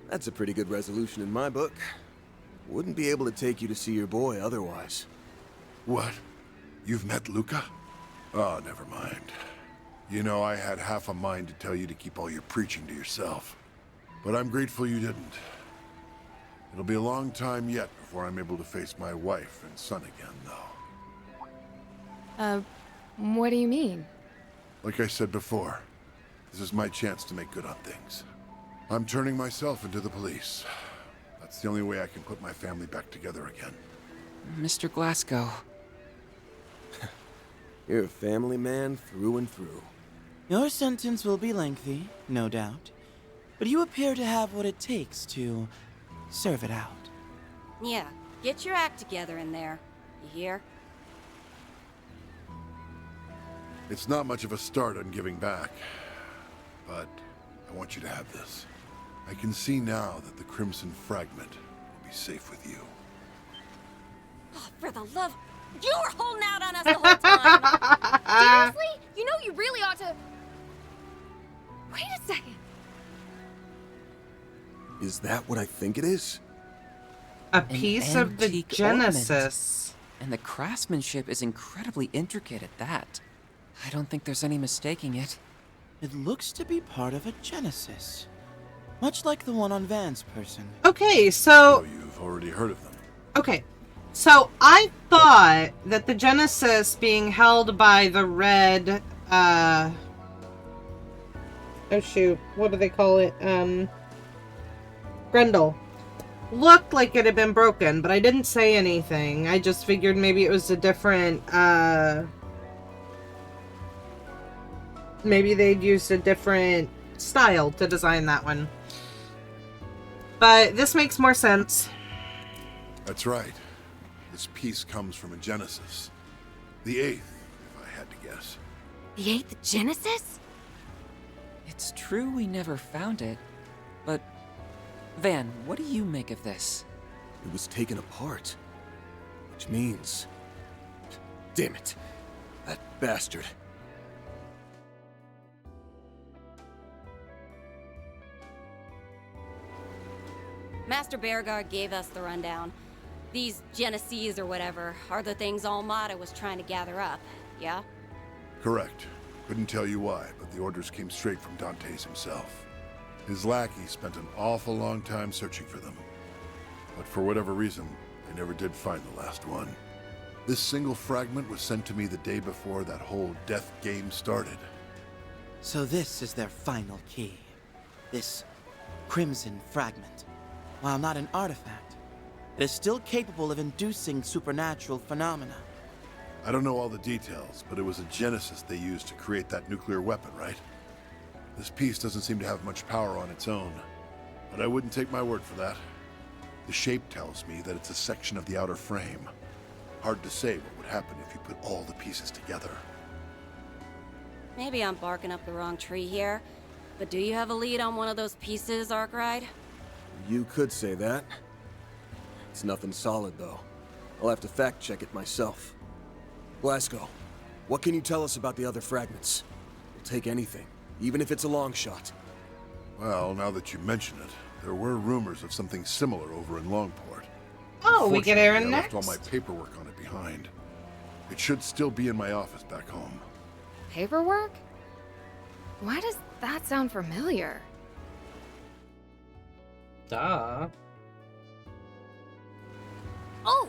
That's a pretty good resolution in my book. Wouldn't be able to take you to see your boy otherwise. What? You've met Luca? Oh, never mind. You know, I had half a mind to tell you to keep all your preaching to yourself. But I'm grateful you didn't. It'll be a long time yet before I'm able to face my wife and son again, though. What do you mean? Like I said before, this is my chance to make good on things. I'm turning myself into the police. That's the only way I can put my family back together again. Mr. Glasgow. You're a family man through and through. Your sentence will be lengthy, no doubt. But you appear to have what it takes to serve it out. Yeah, get your act together in there. You hear? It's not much of a start on giving back, but I want you to have this. I can see now that the Crimson Fragment will be safe with you. Oh, for the love... You were holding out on us the whole time! Seriously? You know you really ought to... Wait a second. Is that what I think it is? A piece of the antique Genesis. Ornament. And the craftsmanship is incredibly intricate at that. I don't think there's any mistaking it. It looks to be part of a Genesis. Much like the one on Van's person. Okay, so... Oh, you've already heard of them. Okay, so I thought that the Genesis being held by the red, oh shoot, what do they call it? Grendel. Looked like it had been broken, but I didn't say anything. I just figured maybe it was a different, maybe they'd used a different style to design that one. But this makes more sense. That's right. This piece comes from a Genesis. The 8th, if I had to guess. The 8th Genesis? It's true we never found it, but... Van, what do you make of this? It was taken apart. Which means... Damn it. That bastard. Master Bearguard gave us the rundown. These Geneses or whatever are the things Almada was trying to gather up, yeah? Correct. Couldn't tell you why, but the orders came straight from Dante's himself. His lackey spent an awful long time searching for them. But for whatever reason, they never did find the last one. This single fragment was sent to me the day before that whole death game started. So this is their final key. This Crimson Fragment. While not an artifact, it is still capable of inducing supernatural phenomena. I don't know all the details, but it was a Genesis they used to create that nuclear weapon, right? This piece doesn't seem to have much power on its own, but I wouldn't take my word for that. The shape tells me that it's a section of the outer frame. Hard to say what would happen if you put all the pieces together. Maybe I'm barking up the wrong tree here, but do you have a lead on one of those pieces, Arkwright? You could say that. It's nothing solid, though. I'll have to fact-check it myself. Glasgow, what can you tell us about the other fragments? We'll take anything, even if it's a long shot. Well, now that you mention it, there were rumors of something similar over in Longport. Oh, we get Aaron I next? left all my paperwork on it behind. It should still be in my office back home. Paperwork? Why does that sound familiar? Duh. Oh!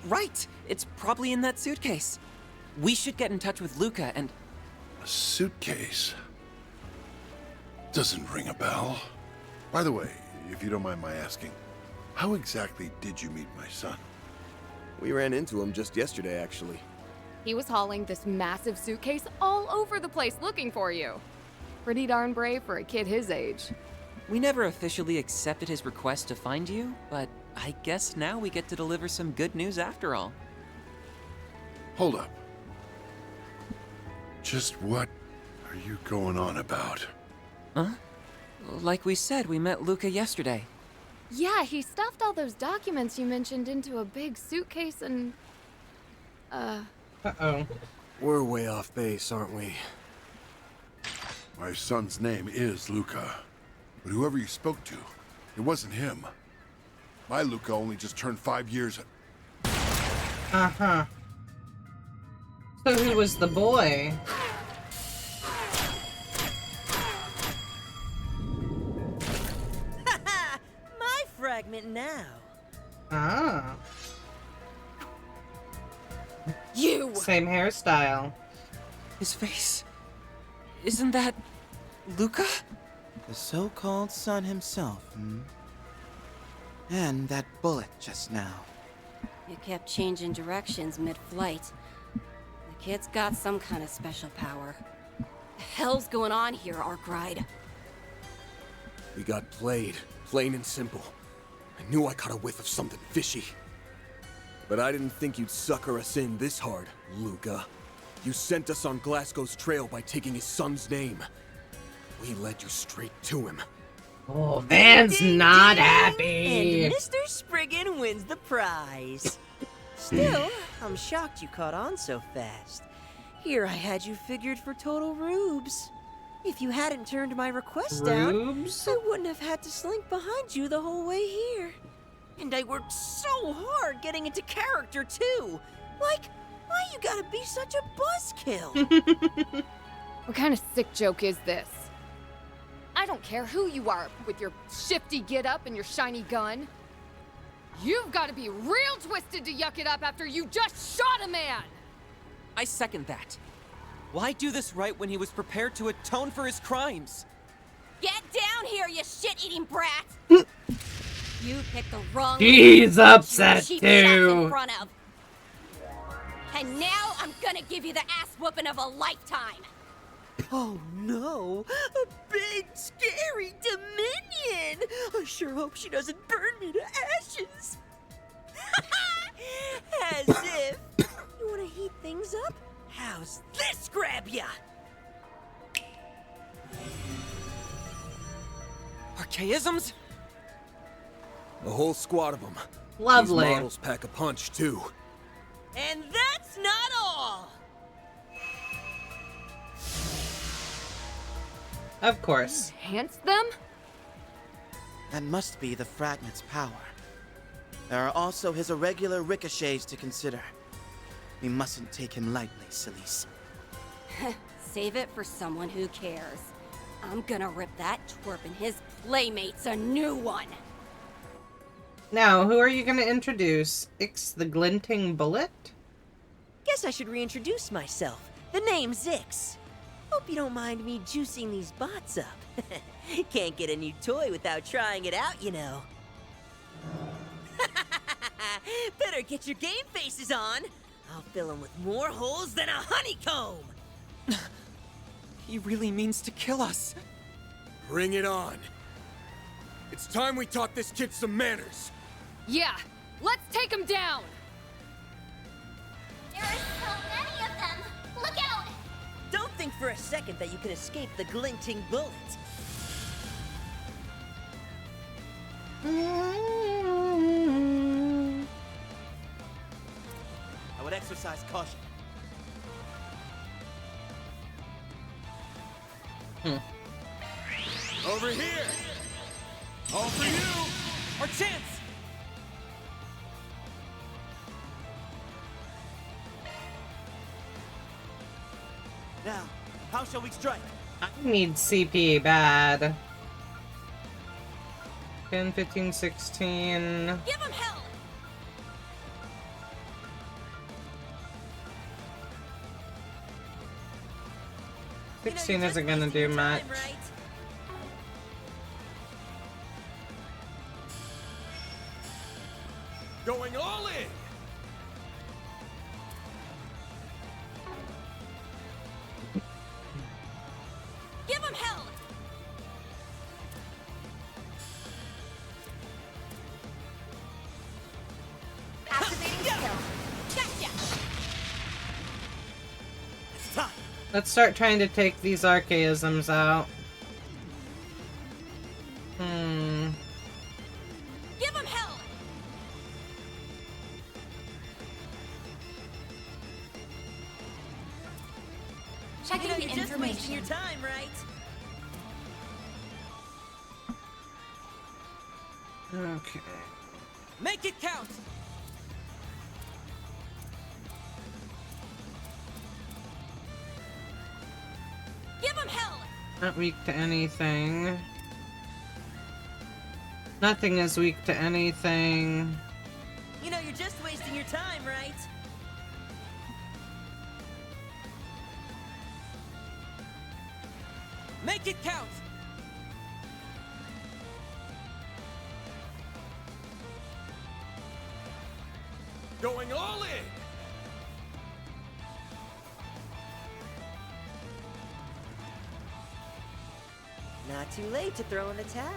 Right! It's probably in that suitcase. We should get in touch with Luca and... A suitcase? Doesn't ring a bell. By the way, if you don't mind my asking, how exactly did you meet my son? We ran into him just yesterday, actually. He was hauling this massive suitcase all over the place looking for you. Pretty darn brave for a kid his age. We never officially accepted his request to find you, but I guess now we get to deliver some good news after all. Hold up. Just what are are you going on about? Huh? Like we said, we met Luca yesterday. Yeah, he stuffed all those documents you mentioned into a big suitcase and... Uh-oh. We're way off base, aren't we? My son's name is Luca. But whoever you spoke to, it wasn't him. My Luca only just turned 5 years. Uh-huh. So who was the boy? My fragment now. Ah. You! Same hairstyle. His face. Isn't that Luca? The so-called son himself, hmm? And that bullet just now. You kept changing directions mid-flight. The kid's got some kind of special power. The hell's going on here, Arkwright? We got played, plain and simple. I knew I caught a whiff of something fishy. But I didn't think you'd sucker us in this hard, Luca. You sent us on Glasgow's trail by taking his son's name. We led you straight to him. Oh, Van's not happy. And Mr. Spriggan wins the prize. Still, I'm shocked you caught on so fast. Here I had you figured for total rubes. If you hadn't turned my request down, I wouldn't have had to slink behind you the whole way here. And I worked so hard getting into character, too. Like, why you gotta be such a buzzkill? What kind of sick joke is this? I don't care who you are with your shifty get-up and your shiny gun. You've got to be real twisted to yuck it up after you just shot a man! I second that. Why do this right when he was prepared to atone for his crimes? Get down here, you shit-eating brat! You picked the wrong He's one to upset shoot shots too. in front of. And now I'm gonna give you the ass whooping of a lifetime. Oh no! A big, scary Dominion! I sure hope she doesn't burn me to ashes! As if! You wanna heat things up? How's this grab ya? Archaisms? A whole squad of them. Lovely. These models pack a punch, too. And that's not all! Of course. Enhance them? That must be the fragment's power. There are also his irregular ricochets to consider. We mustn't take him lightly, Celise. Save it for someone who cares. I'm gonna rip that twerp and his playmates a new one. Now, who are you going to introduce? Ix the Glinting Bullet? Guess I should reintroduce myself. The name's Ix. Hope you don't mind me juicing these bots up. Can't get a new toy without trying it out, you know. Better get your game faces on. I'll fill them with more holes than a honeycomb. He really means to kill us. Bring it on. It's time we taught this kid some manners. Yeah, let's take him down! There are so many of them! Look out! Don't think for a second that you can escape the glinting bullet. I would exercise caution. Over here! All for you! Our chance! Now, how shall we strike? I need CP bad. 10, 15, 16. Give him hell! You know, 16 you're isn't just gonna wasting do your much. time, right? Going all in! Give him hell! Activating skill. Gotcha! It's time. Let's start trying to take these archaisms out. Give him hell! Checking the You're just wasting information. your time, right? Okay. Make it count! Give him hell! Not weak to anything. Nothing is weak to anything. You know, you're just wasting your time, right? Make it count! Going all in! Not too late to throw in the towel.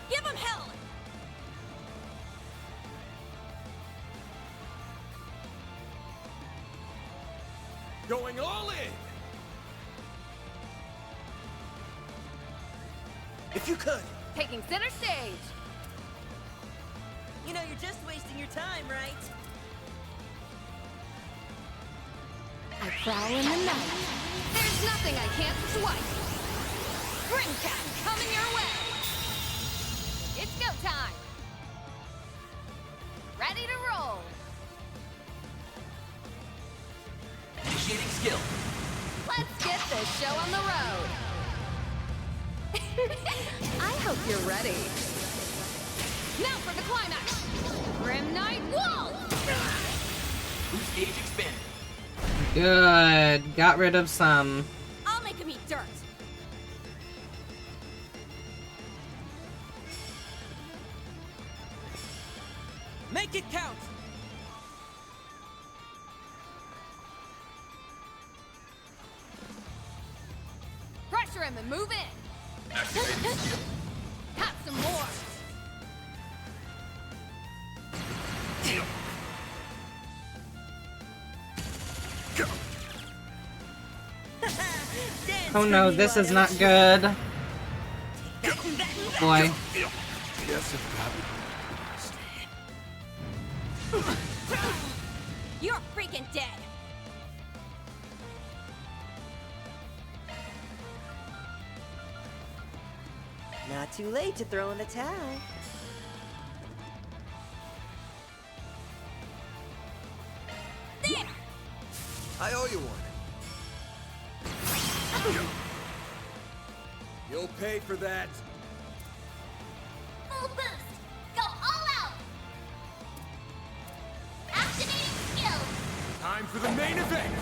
Give him hell! Going all in! If you could! Taking center stage. You know, you're just wasting your time, right? I prowl in the night. There's nothing I can't swipe. Spring cat coming your way. It's go time. Ready to roll. Initiating skill. Let's get this show on the road. I hope you're ready. Now for the climax. Grim Night Wall. Boost gauge expanded. Good. Got rid of some. I'll make him eat dirt. Make it count! Pressure him and move in. Activating skill. Have some more. Oh no, this is not good. Boy. Yes, it got You're freaking dead. Not too late to throw in the towel. There! I owe you one. You'll pay for that. Full boost! Go all out! Activating skill! Time for the main event!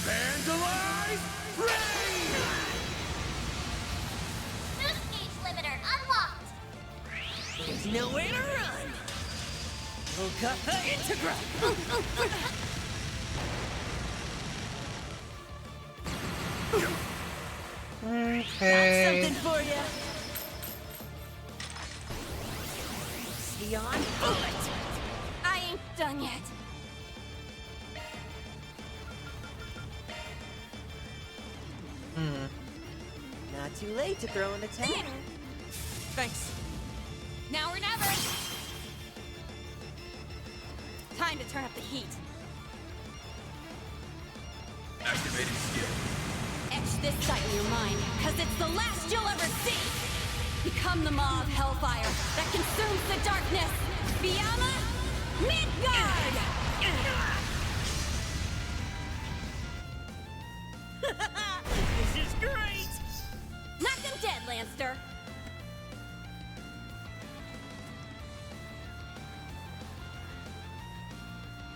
Vandalize! Rain! Boost gauge limiter unlocked! There's nowhere to run. Okata Integra. Okay. Something for you. Sion Bullet. I ain't done yet. Not too late to throw in the towel. Thanks. Now or never. Time to turn up the heat. Activating skill. Etch this sight in your mind, cause it's the last you'll ever see! Become the maw of hellfire that consumes the darkness! Fiamma Midgard! This is great. Knock him dead, Lanster!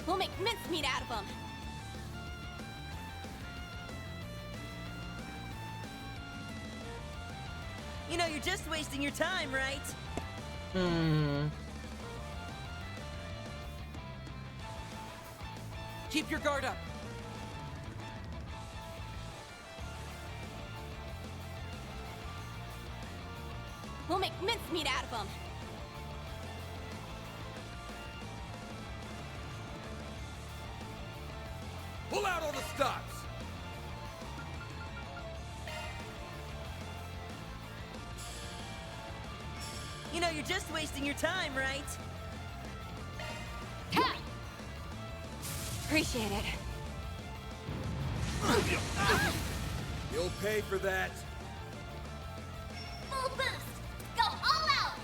We'll make mincemeat out of him! You know, you're just wasting your time, right? Keep your guard up. We'll make mincemeat out of them. Pull out all the stops! You know, you're just wasting your time, right? Appreciate it. You'll pay for that. Full boost! Go all out!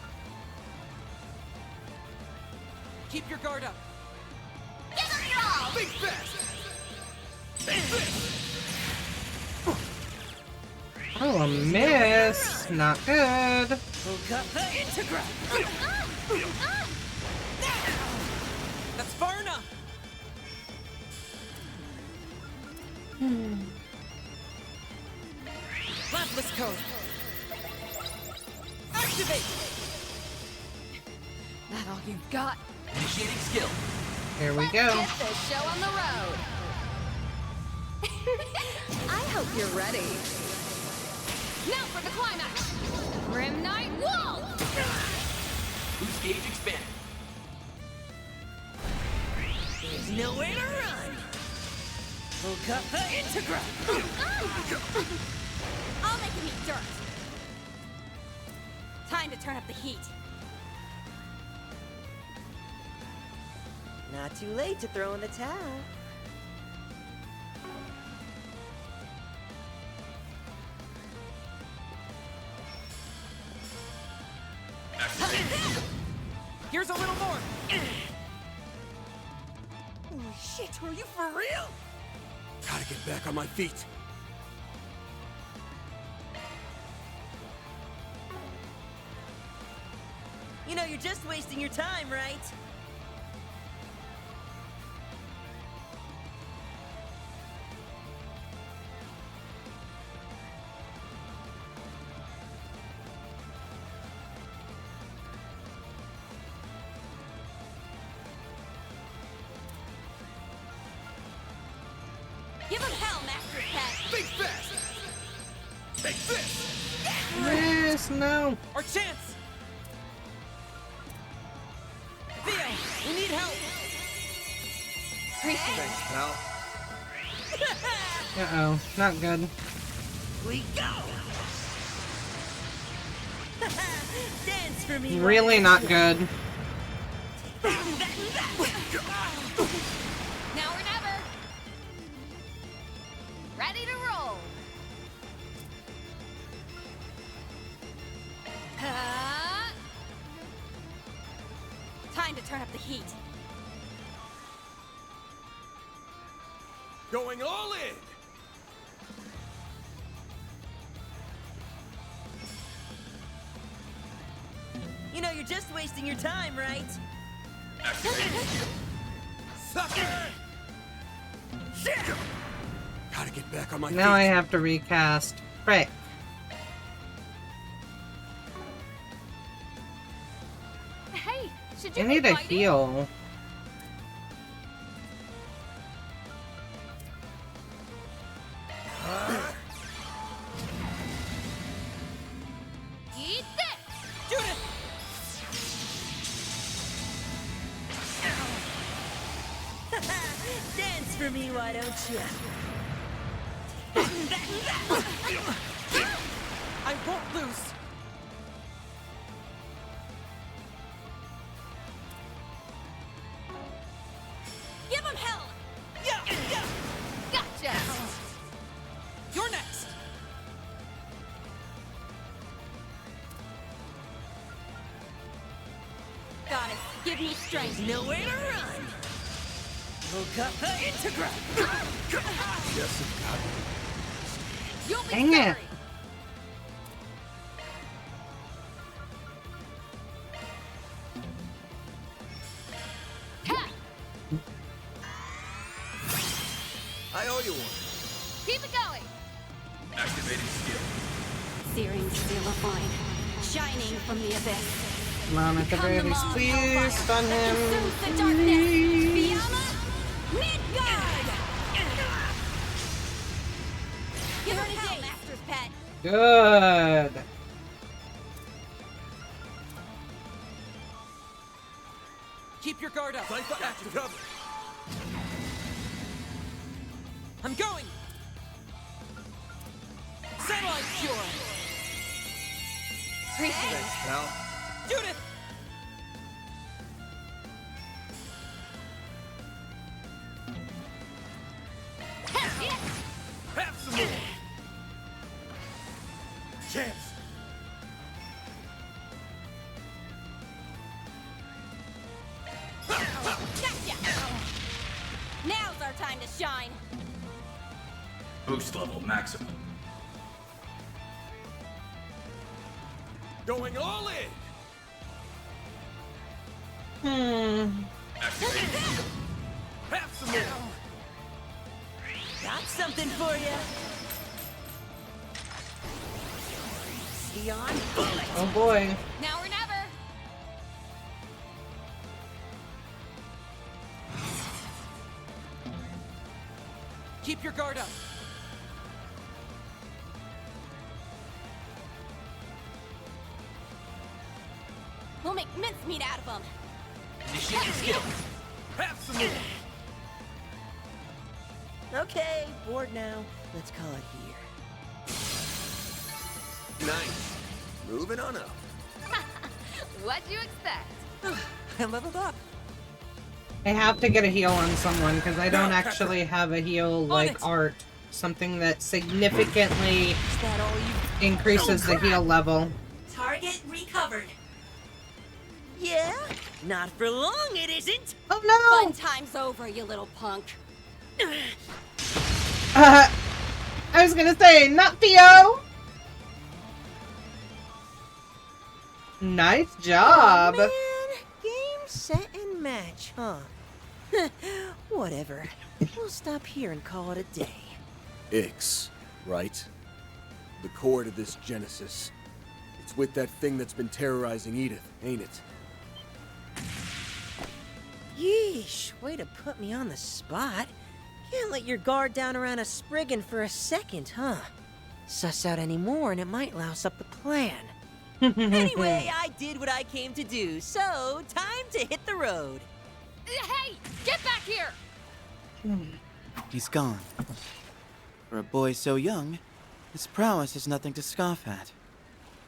Keep your guard up. Give us your all! Think fast! Take this! Oh, a miss. Not good. That's far enough. Lapis code. Activate. That all you've got? Initiating skill. Here we Let's go. get this show on the road. I hope you're ready. Now for the climax. Grim Knight, whoa! Boost gauge expanded. There's nowhere to run. Okapa Integra. I'll make him eat dirt. Time to turn up the heat. Not too late to throw in the towel. Here's a little more. Oh shit, are you for real? Gotta get back on my feet. You know, you're just wasting your time, right? Give him hell, Master Pet. Think fast! Take this! Yes, no. Our chance. Theo, we need help. Thanks, pal. Uh-oh, not good. We go! Dance for me. Really not good. Now or never. Ready to roll. Time to turn up the heat. Going all in! You know, you're just wasting your time, right? Sucker! Gotta get back on my Now I feet. have to recast. Frick. Hey, should I you need be a fighting? heal. Eat this! Judith! Dance for me, why don't you? I won't lose. Give him hell. Gotcha! You're next. Goddess, give me strength. Nowhere to run. Okapa Integra. Yes, it got me. You'll be Dang it. sorry. Ha! I owe you one. Keep it going. Activating skill. Searing steel of mine, shining from the abyss. Come on, at the Come very the least, maw of please hellfire stun that him. consumes the darkness. Fiamma, Midgard! Give her hell, Master's Pet. Good. Keep your guard up. Cypher active. I'm going. Satellite cure. Appreciate it. Pal. Judith. Have some more. Chance. Gotcha! Now's our time to shine. Boost level maximum. Going all in. Have some more. Got something for you. Sion bullet. Oh boy. Now or never. Keep your guard up. We'll make mincemeat out of them. Initiate skill. Have some more. Okay, bored now. Let's call it here. Nice. Moving on up. What'd you expect? I leveled up. I have to get a heal on someone because I don't actually have a heal like Art. Something that significantly increases the heal level. Target recovered. Yeah? Not for long, it isn't. Oh no! Fun time's over, you little punk. I was gonna say, not Theo! Nice job! Oh, man. Game, set, and match, huh? Whatever. We'll stop here and call it a day. Ix, right? The core to this Genesis. It's with that thing that's been terrorizing Edith, ain't it? Yeesh, way to put me on the spot. Can't let your guard down around a Spriggan for a second, huh? Suss out any more and it might louse up the plan. Anyway, I did what I came to do, so time to hit the road. Hey, get back here! He's gone. For a boy so young, his prowess is nothing to scoff at.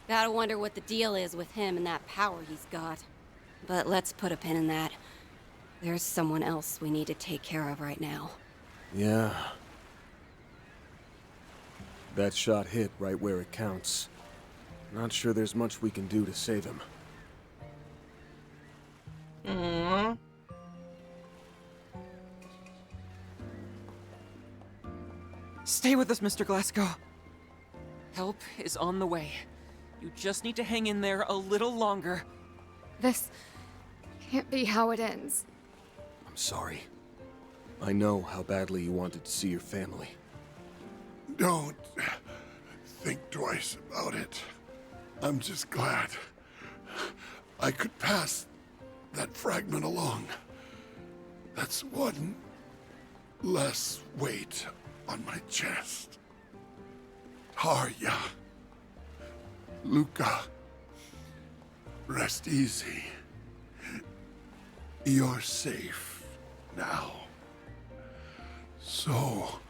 Gotta wonder what the deal is with him and that power he's got. But let's put a pin in that. There's someone else we need to take care of right now. Yeah. That shot hit right where it counts. Not sure there's much we can do to save him. Aww. Stay with us, Mr. Glasgow. Help is on the way. You just need to hang in there a little longer. This can't be how it ends. I'm sorry. I know how badly you wanted to see your family. Don't think twice about it. I'm just glad I could pass that fragment along. That's one less weight on my chest. Tarja, Luca, rest easy. You're safe now. So,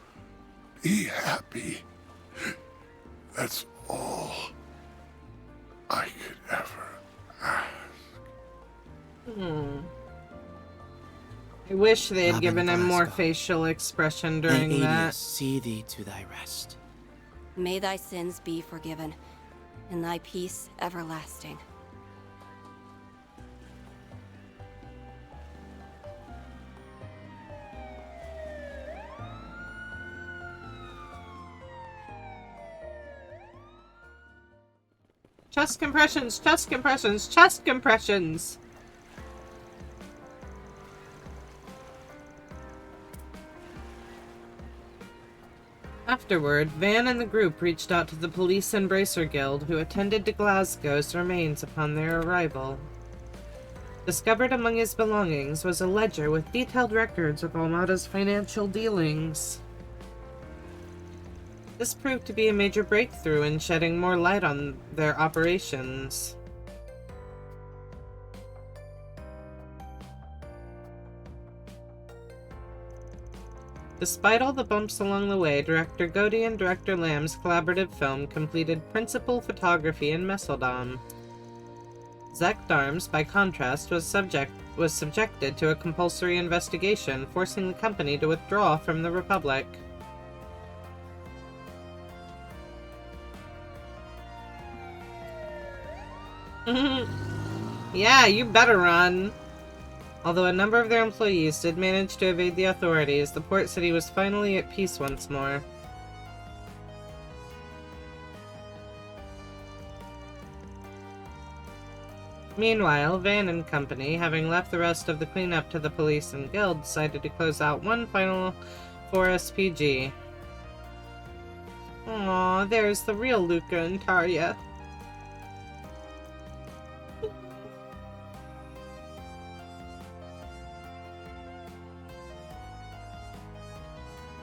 be happy. That's all I could ever ask. I wish they had Robin given him more Glasgow. facial expression during May that. Adius see thee to thy rest. May thy sins be forgiven, and thy peace everlasting. Chest compressions, chest compressions, chest compressions! Afterward, Van and the group reached out to the Police Embracer Guild, who attended to Glasgow's remains upon their arrival. Discovered among his belongings was a ledger with detailed records of Almada's financial dealings. This proved to be a major breakthrough in shedding more light on their operations. Despite all the bumps along the way, Director Godey and Director Lamb's collaborative film completed principal photography in Messeldom. Zekdarms, by contrast, was subjected to a compulsory investigation, forcing the company to withdraw from the Republic. Yeah, you better run! Although a number of their employees did manage to evade the authorities, the port city was finally at peace once more. Meanwhile, Van and company, having left the rest of the cleanup to the police and guild, decided to close out one final 4SPG. Aww, there's the real Luca and Tarya.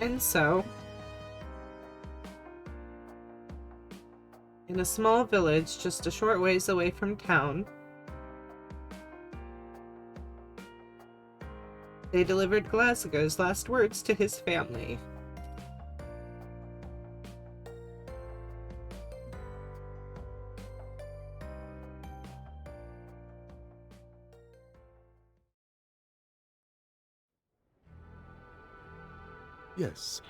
And so, in a small village just a short ways away from town, they delivered Glasgow's last words to his family. Yes,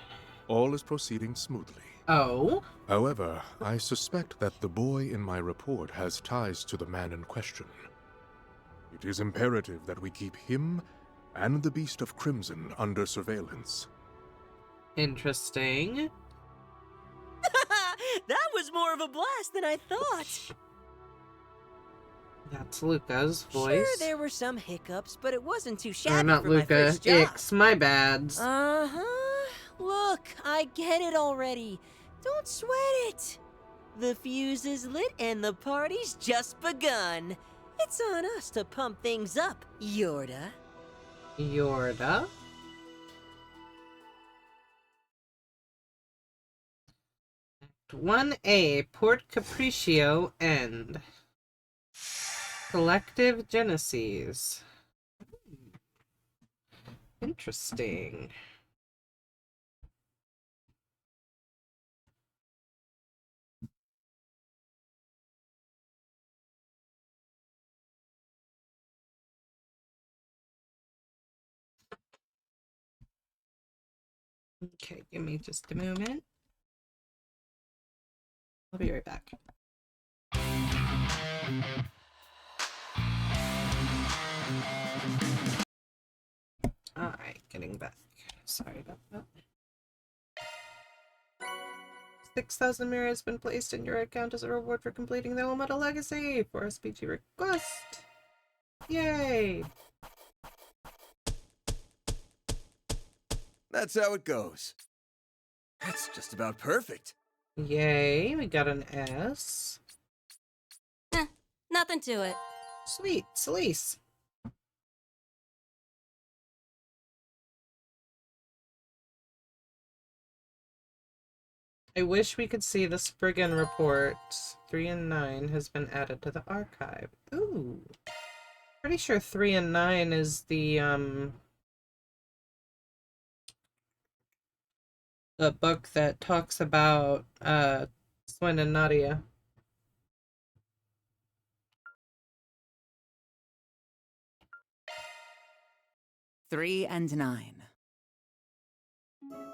all is proceeding smoothly. Oh? However, I suspect that the boy in my report has ties to the man in question. It is imperative that we keep him and the Beast of Crimson under surveillance. Interesting. That was more of a blast than I thought. That's Luca's voice. Sure, there were some hiccups, but it wasn't too shabby Or not for Luca, my first job. Ix, my bads. Look, I get it already. Don't sweat it. The fuse is lit and the party's just begun. It's on us to pump things up, Yorda. Yorda? Act 1A, Port Capriccio End. Collective Genesis. Interesting. Okay, give me just a moment. I'll be right back. Alright, getting back. Sorry about that. 6,000 mirror has been placed in your account as a reward for completing the Almada Legacy for SPG request. Yay! That's how it goes. That's just about perfect. Yay, we got an S. Nothing to it. Sweet, Celise. I wish we could see the Spriggan report. 3 and 9 has been added to the archive. Ooh. Pretty sure 3 and 9 is the book that talks about Swin and Nadia. Three and 9.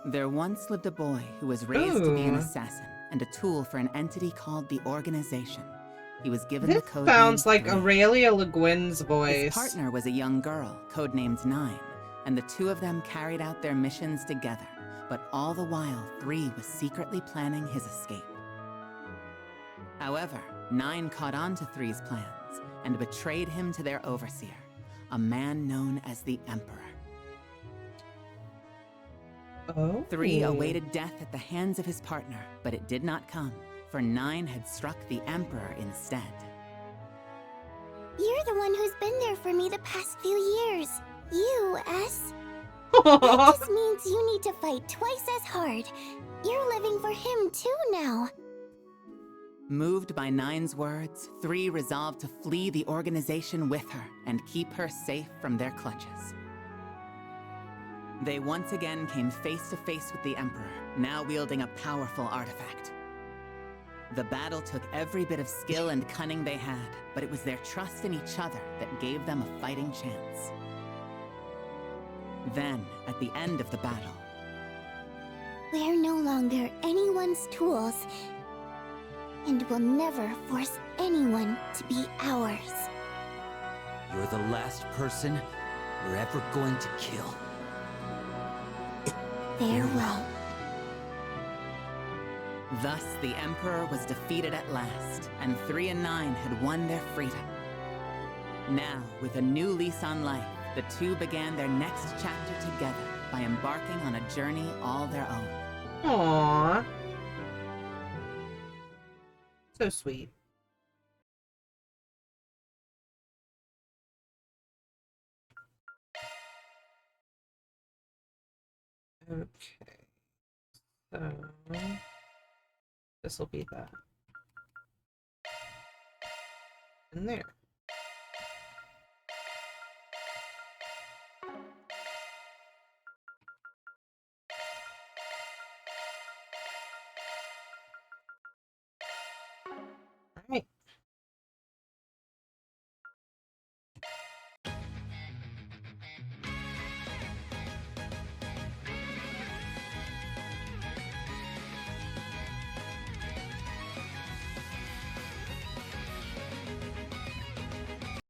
There once lived a boy who was raised to be an assassin and a tool for an entity called the Organization. He was given the code Sounds like Aurelia Le Guin's voice. His partner was a young girl, codenamed 9, and the two of them carried out their missions together. But all the while, 3 was secretly planning his escape. However, 9 caught on to 3's plans and betrayed him to their overseer, a man known as the Emperor. 3 awaited death at the hands of his partner, but it did not come, for 9 had struck the Emperor instead. You're the one who's been there for me the past few years. You, S. That just means you need to fight twice as hard. You're living for him too now. Moved by 9's words, 3 resolved to flee the organization with her and keep her safe from their clutches. They once again came face to face with the Emperor, now wielding a powerful artifact. The battle took every bit of skill and cunning they had, but it was their trust in each other that gave them a fighting chance. Then, at the end of the battle, We're no longer anyone's tools, and will never force anyone to be ours. You're the last person we're ever going to kill. Farewell. thus the Emperor was defeated at last, and 3 and 9 had won their freedom. Now, with a new lease on life, the two began their next chapter together by embarking on a journey all their own. Aww. So sweet. Okay. So this will be that. And there.